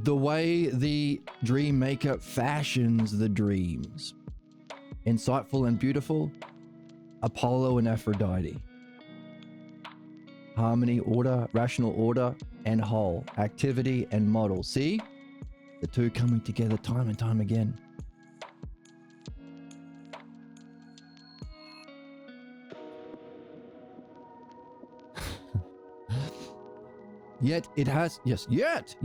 The way the dream maker fashions the dreams. Insightful and beautiful. Apollo and Aphrodite. Harmony, order, rational order, and whole. Activity and model. See? The two coming together time and time again. Yet it has, yes, yet,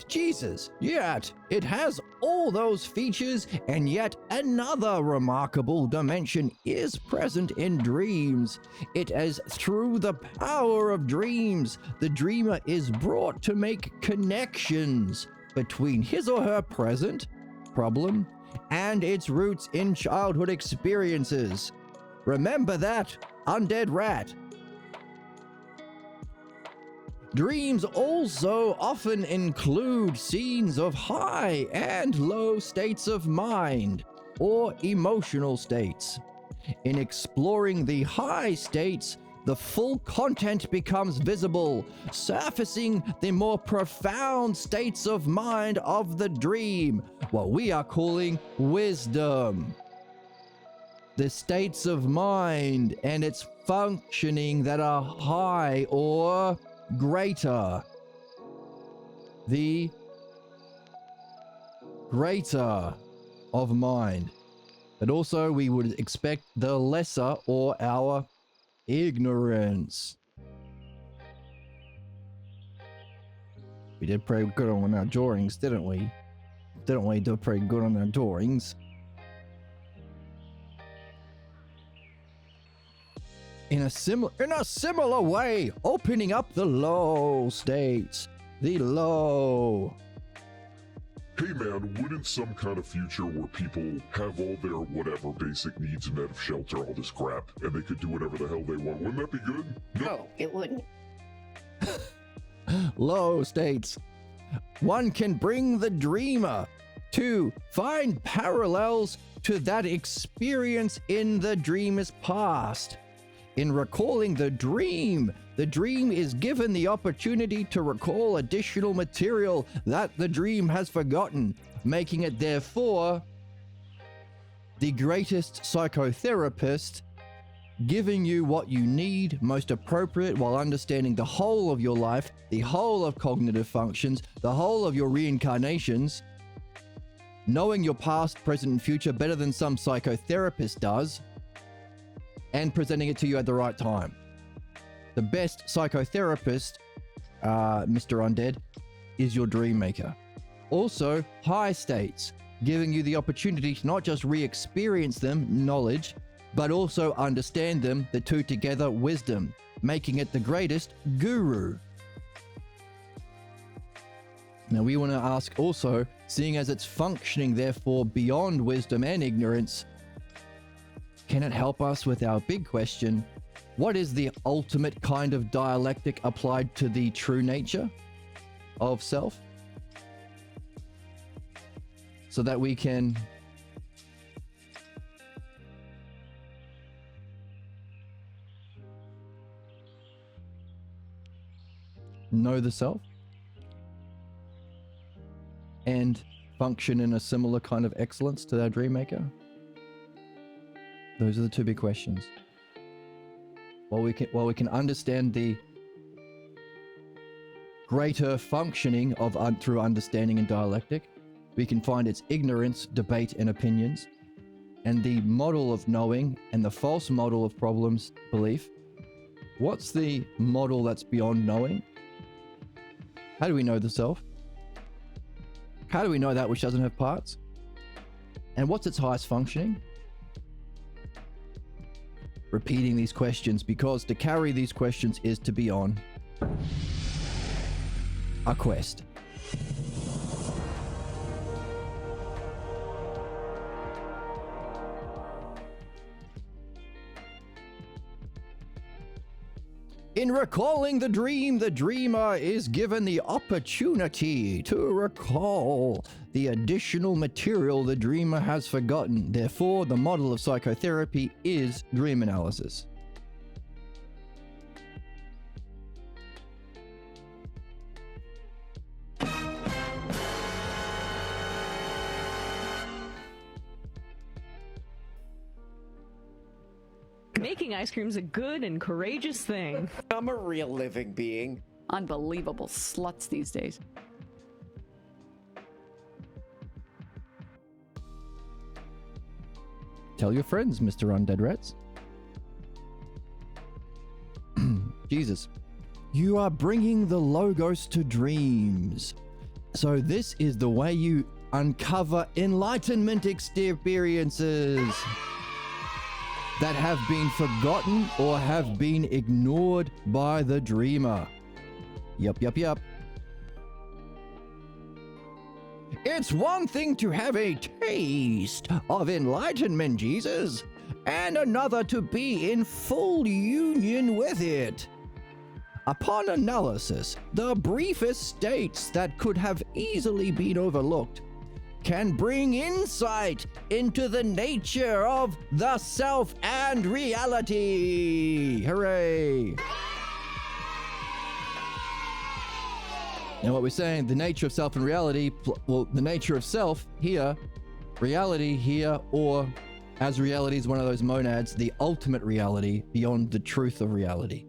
Jesus, yet it has all those features, and yet another remarkable dimension is present in dreams. It is through the power of dreams, the dreamer is brought to make connections between his or her present problem and its roots in childhood experiences. Remember that, undead rat. Dreams also often include scenes of high and low states of mind or emotional states. In exploring the high states, the full content becomes visible, surfacing the more profound states of mind of the dream, what we are calling wisdom. The states of mind and its functioning that are high or greater. The greater of mind. But also we would expect the lesser or our ignorance. We did pretty good on our drawings, didn't we? Didn't we do pretty good on our drawings? In a similar way, opening up the low states. The low. Hey man, wouldn't some kind of future where people have all their whatever basic needs met of shelter, all this crap, and they could do whatever the hell they want, wouldn't that be good? No, it wouldn't. Low states. One can bring the dreamer to find parallels to that experience in the dreamer's past. In recalling the dream is given the opportunity to recall additional material that the dream has forgotten, making it therefore the greatest psychotherapist, giving you what you need most appropriate while understanding the whole of your life, the whole of cognitive functions, the whole of your reincarnations, knowing your past, present, and future better than some psychotherapist does, and presenting it to you at the right time. The best psychotherapist, Mr. Undead, is your dream maker. Also, high states, giving you the opportunity to not just re-experience them, knowledge, but also understand them, the two together, wisdom, making it the greatest guru. Now we want to ask also, seeing as it's functioning therefore beyond wisdom and ignorance, can it help us with our big question? What is the ultimate kind of dialectic applied to the true nature of self? so that we can know the self and function in a similar kind of excellence to our dream maker? Those are the two big questions. While we can understand the greater functioning of through understanding and dialectic, we can find its ignorance, debate, and opinions, and the model of knowing and the false model of problems, belief. What's the model that's beyond knowing? How do we know the self? How do we know that which doesn't have parts? And what's its highest functioning? Repeating these questions, because to carry these questions is to be on a quest. In recalling the dream, the dreamer is given the opportunity to recall the additional material the dreamer has forgotten. Therefore, the model of psychotherapy is dream analysis. Making ice cream's a good and courageous thing. I'm a real living being. Unbelievable sluts these days. Tell your friends, Mr. Undead Rats. Jesus. You are bringing the Logos to dreams. So this is the way you uncover enlightenment experiences that have been forgotten or have been ignored by the dreamer. Yup. It's one thing to have a taste of enlightenment, Jesus, and another to be in full union with it. Upon analysis, the briefest states that could have easily been overlooked can bring insight into the nature of the self and reality. Hooray! Now what we're saying, the nature of self and reality, well, the nature of self here, reality here, or as reality is one of those monads, the ultimate reality beyond the truth of reality.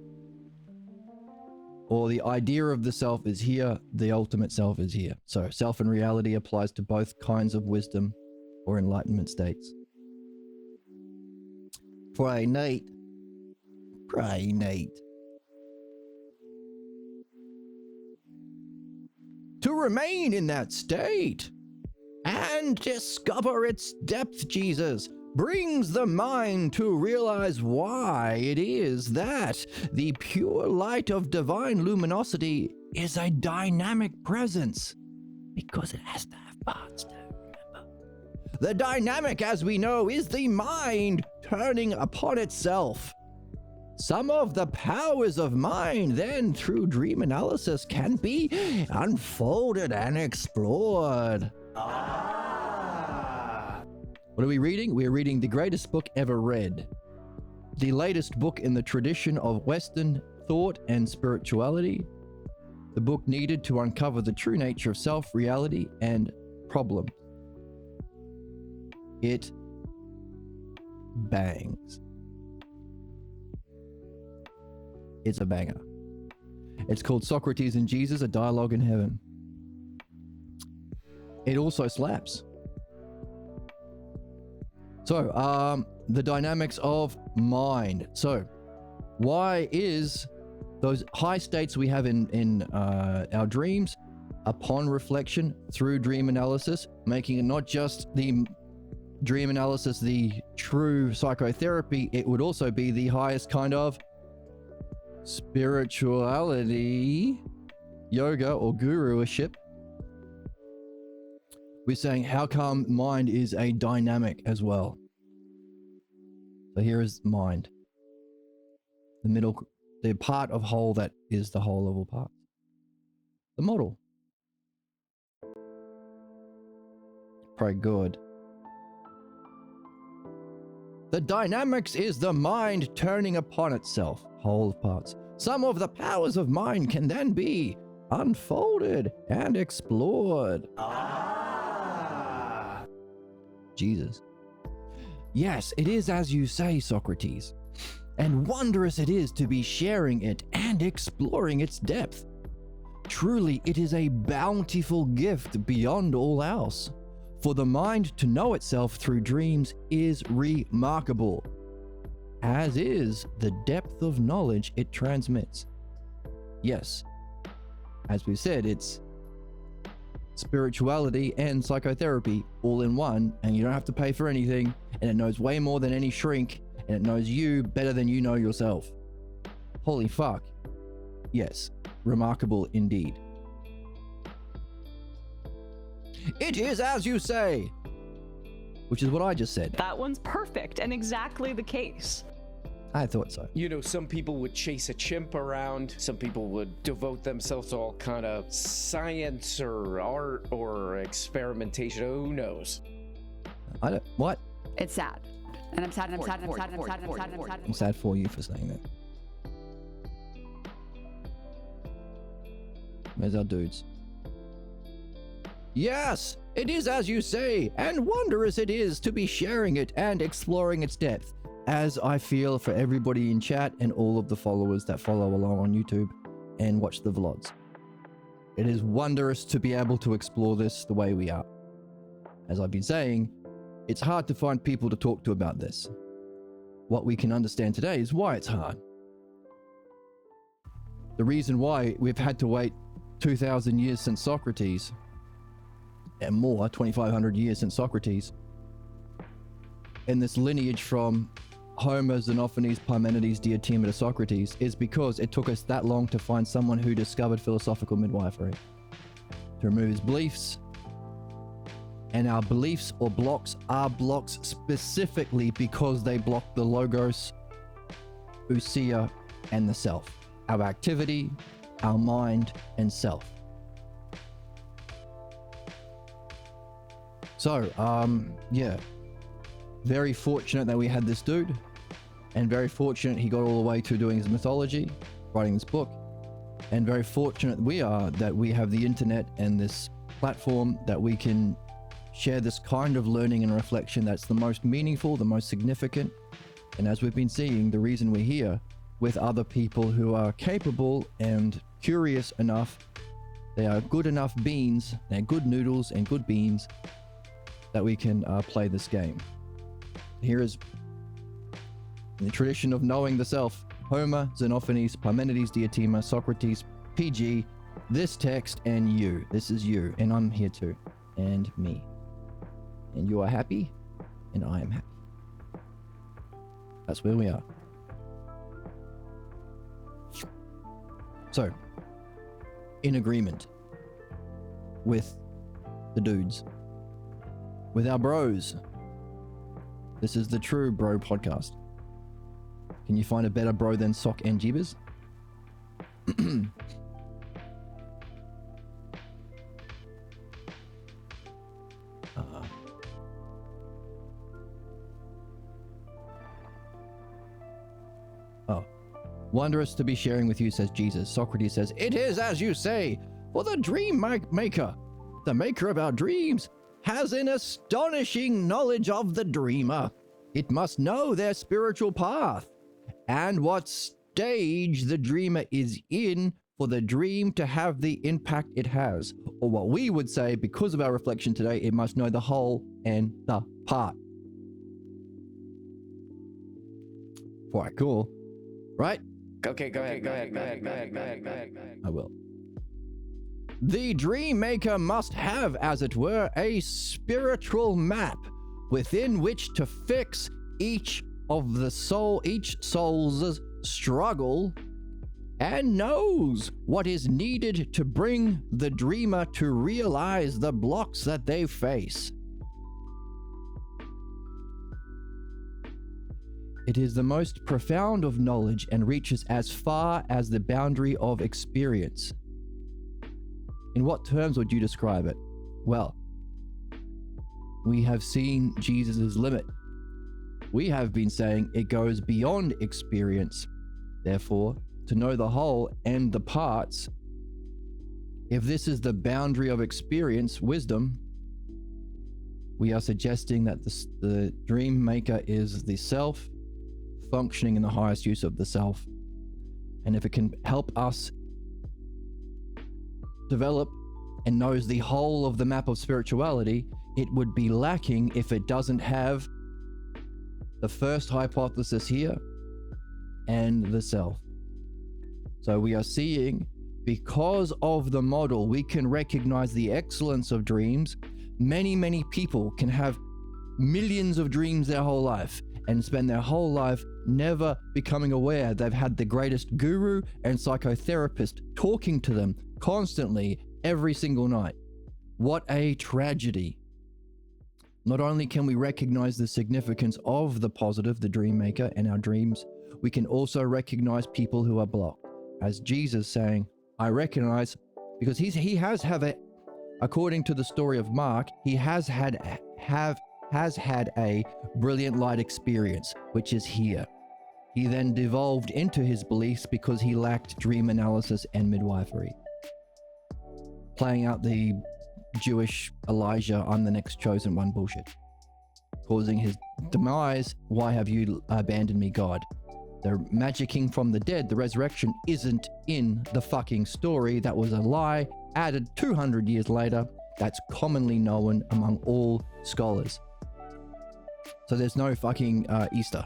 Or the idea of the self is here, the ultimate self is here. So self and reality applies to both kinds of wisdom or enlightenment states. Pray, Nate. Pray, Nate. To remain in that state and discover its depth, Jesus, brings the mind to realize why it is that the pure light of divine luminosity is a dynamic presence, because it has to have parts to remember. The dynamic, as we know, is the mind turning upon itself. Some of the powers of mind then through dream analysis can be unfolded and explored. What are we reading? We're reading the greatest book ever read. The latest book in the tradition of Western thought and spirituality. The book needed to uncover the true nature of self, reality, and problem. It bangs. It's a banger. It's called Socrates and Jesus, A Dialogue in Heaven. It also slaps. So, the dynamics of mind. So, why is those high states we have in our dreams, upon reflection through dream analysis, making it not just the dream analysis, the true psychotherapy, it would also be the highest kind of spirituality, yoga, or guruship. We're saying, how come mind is a dynamic as well? So here is mind. The middle, the part of whole that is the whole of all parts. The model. Pray good. The dynamics is the mind turning upon itself, whole of parts. Some of the powers of mind can then be unfolded and explored. Jesus. Yes, it is as you say, Socrates, and wondrous it is to be sharing it and exploring its depth. Truly, it is a bountiful gift beyond all else. For the mind to know itself through dreams is remarkable, as is the depth of knowledge it transmits. Yes, as we said, it's spirituality and psychotherapy all in one, and you don't have to pay for anything, and it knows way more than any shrink, and it knows you better than you know yourself. Holy fuck. Yes, remarkable indeed. It is as you say, which is what I just said. That one's perfect and exactly the case. I thought so. You know, some people would chase a chimp around. Some people would devote themselves to all kind of science or art or experimentation. Who knows? I don't. What? It's sad. And I'm sad, and I'm sad, and I'm sad, and I'm sad, and I'm sad, and I'm sad. I'm sad for you for saying that. Where's our dudes? Yes, it is as you say, and wondrous it is to be sharing it and exploring its depth, as I feel for everybody in chat and all of the followers that follow along on YouTube and watch the vlogs. It is wondrous to be able to explore this the way we are. As I've been saying, it's hard to find people to talk to about this. What we can understand today is why it's hard. The reason why we've had to wait 2,000 years since Socrates, and more, 2,500 years since Socrates, and this lineage from Homer, Xenophanes, Parmenides, Diotima to Socrates, is because it took us that long to find someone who discovered philosophical midwifery, to remove his beliefs. And our beliefs or blocks are blocks specifically because they block the logos, ousia, and the self. Our activity, our mind, and self. So, yeah. Very fortunate that we had this dude. And very fortunate he got all the way to doing his mythology, writing this book. And very fortunate we are that we have the internet and this platform that we can share this kind of learning and reflection that's the most meaningful, the most significant. And as we've been seeing, the reason we're here with other people who are capable and curious enough, they are good enough beings, they're good noodles and good beans, that we can play this game. Here is in the tradition of knowing the self, Homer, Xenophanes, Parmenides, Diotima, Socrates, PG, this text, and you. This is you, and I'm here too, and me. And you are happy, and I am happy. That's where we are. So, in agreement with the dudes, with our bros, this is the True Bro Podcast. Can you find a better bro than Sock and Jeebers? Wondrous to be sharing with you, says Jesus. Socrates says, it is as you say, for the dream maker, the maker of our dreams, has an astonishing knowledge of the dreamer. It must know their spiritual path and what stage the dreamer is in for the dream to have the impact it has. Or what we would say, because of our reflection today, it must know the whole and the part. Quite cool, right? Okay, go ahead. I will. The dream maker must have, as it were, a spiritual map within which to fix each soul's struggle, and knows what is needed to bring the dreamer to realize the blocks that they face. It is the most profound of knowledge and reaches as far as the boundary of experience. In what terms would you describe it? Well, we have seen Jesus' limit. We have been saying it goes beyond experience. Therefore, to know the whole and the parts, if this is the boundary of experience, wisdom, we are suggesting that the dream maker is the self, functioning in the highest use of the self. And if it can help us develop and knows the whole of the map of spirituality, it would be lacking if it doesn't have the first hypothesis here and the self. So we are seeing, because of the model, we can recognize the excellence of dreams. Many people can have millions of dreams their whole life and spend their whole life never becoming aware they've had the greatest guru and psychotherapist talking to them constantly every single night. What a tragedy. Not only can we recognize the significance of the positive, the dream maker, and our dreams, we can also recognize people who are blocked. As Jesus saying, I recognize, because he has a, according to the story of Mark, he has had a brilliant light experience, which is here. He then devolved into his beliefs because he lacked dream analysis and midwifery. Playing out the Jewish Elijah, I'm the next chosen one bullshit. Causing his demise, why have you abandoned me, God? The magicking from the dead, the resurrection, isn't in the fucking story. That was a lie added 200 years later. That's commonly known among all scholars. So there's no fucking Easter.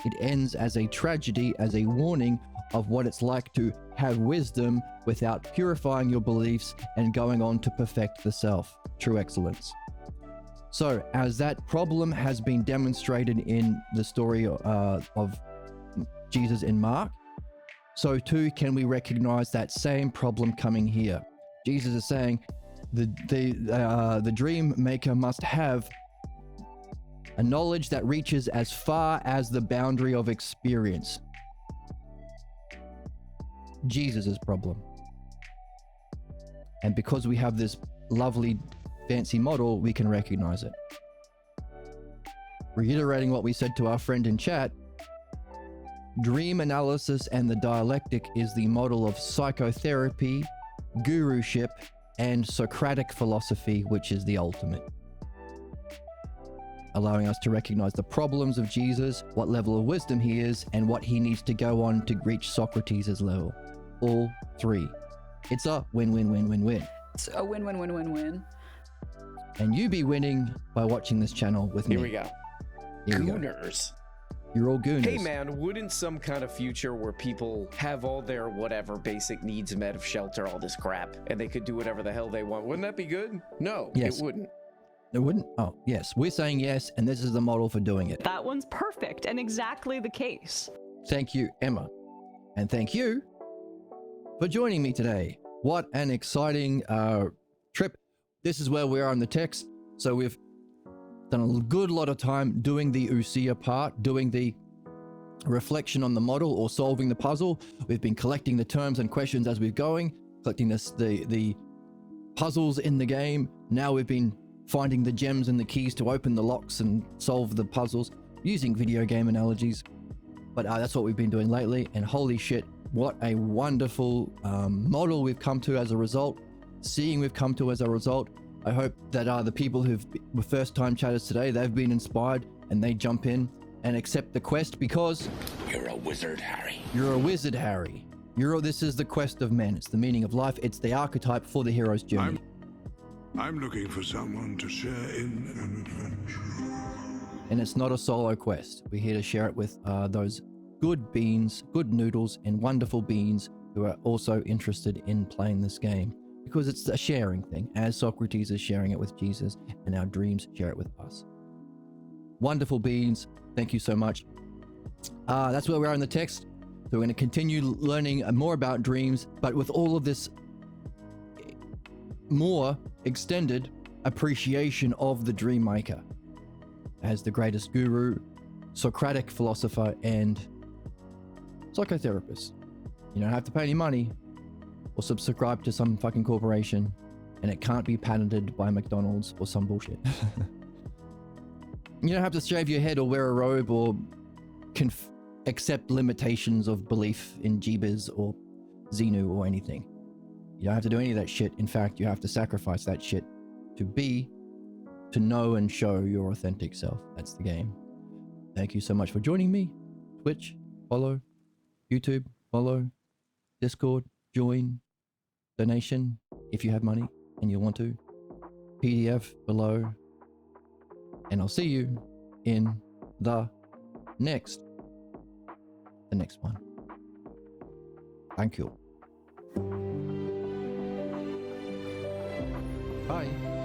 It ends as a tragedy, as a warning of what it's like to have wisdom without purifying your beliefs and going on to perfect the self. True excellence. So as that problem has been demonstrated in the story of Jesus in Mark, so too can we recognize that same problem coming here. Jesus is saying the dream maker must have a knowledge that reaches as far as the boundary of experience. Jesus' problem. And because we have this lovely fancy model, we can recognize it. Reiterating what we said to our friend in chat, dream analysis and the dialectic is the model of psychotherapy, guruship, and Socratic philosophy, which is the ultimate. Allowing us to recognize the problems of Jesus, what level of wisdom he is, and what he needs to go on to reach Socrates' level. All three. It's a win-win-win-win-win. It's a win-win-win-win-win. And you be winning by watching this channel with me. Here we go. Here we go. Gooners. You're all gooners. Hey man, wouldn't some kind of future where people have all their whatever basic needs met of shelter, all this crap, and they could do whatever the hell they want, wouldn't that be good? No, Yes. it wouldn't. It wouldn't? Oh, yes. We're saying yes, and this is the model for doing it. That one's perfect and exactly the case. Thank you, Emma. And thank you for joining me today. What an exciting trip. This is where we are in the text. So we've done a good lot of time doing the Usia part, doing the reflection on the model or solving the puzzle. We've been collecting the terms and questions as we're going, collecting the puzzles in the game. Now we've been finding the gems and the keys to open the locks and solve the puzzles using video game analogies. But that's what we've been doing lately, and holy shit, what a wonderful model we've come to as a result, we've come to as a result. I hope that the people who were first time chatters today, they've been inspired and they jump in and accept the quest, because you're a wizard, Harry. You're a wizard, Harry. This is the quest of men. It's the meaning of life. It's the archetype for the hero's journey. I'm looking for someone to share in an adventure. And it's not a solo quest. We're here to share it with those good beans, good noodles, and wonderful beans who are also interested in playing this game, because it's a sharing thing, as Socrates is sharing it with Jesus, and our dreams share it with us. Wonderful beans. Thank you so much. That's where we are in the text. So we're going to continue learning more about dreams, but with all of this more extended appreciation of the dream maker as the greatest guru, Socratic philosopher, and psychotherapist. You don't have to pay any money or subscribe to some fucking corporation, and it can't be patented by McDonald's or some bullshit. You don't have to shave your head or wear a robe or accept limitations of belief in Jeebus or Xenu or anything. You don't have to do any of that shit. In fact, you have to sacrifice that shit to know and show your authentic self. That's the game. Thank you so much for joining me. Twitch, follow. YouTube, follow. Discord, join. Donation if you have money and you want to. PDF below. And I'll see you in the next one. Thank you. Bye.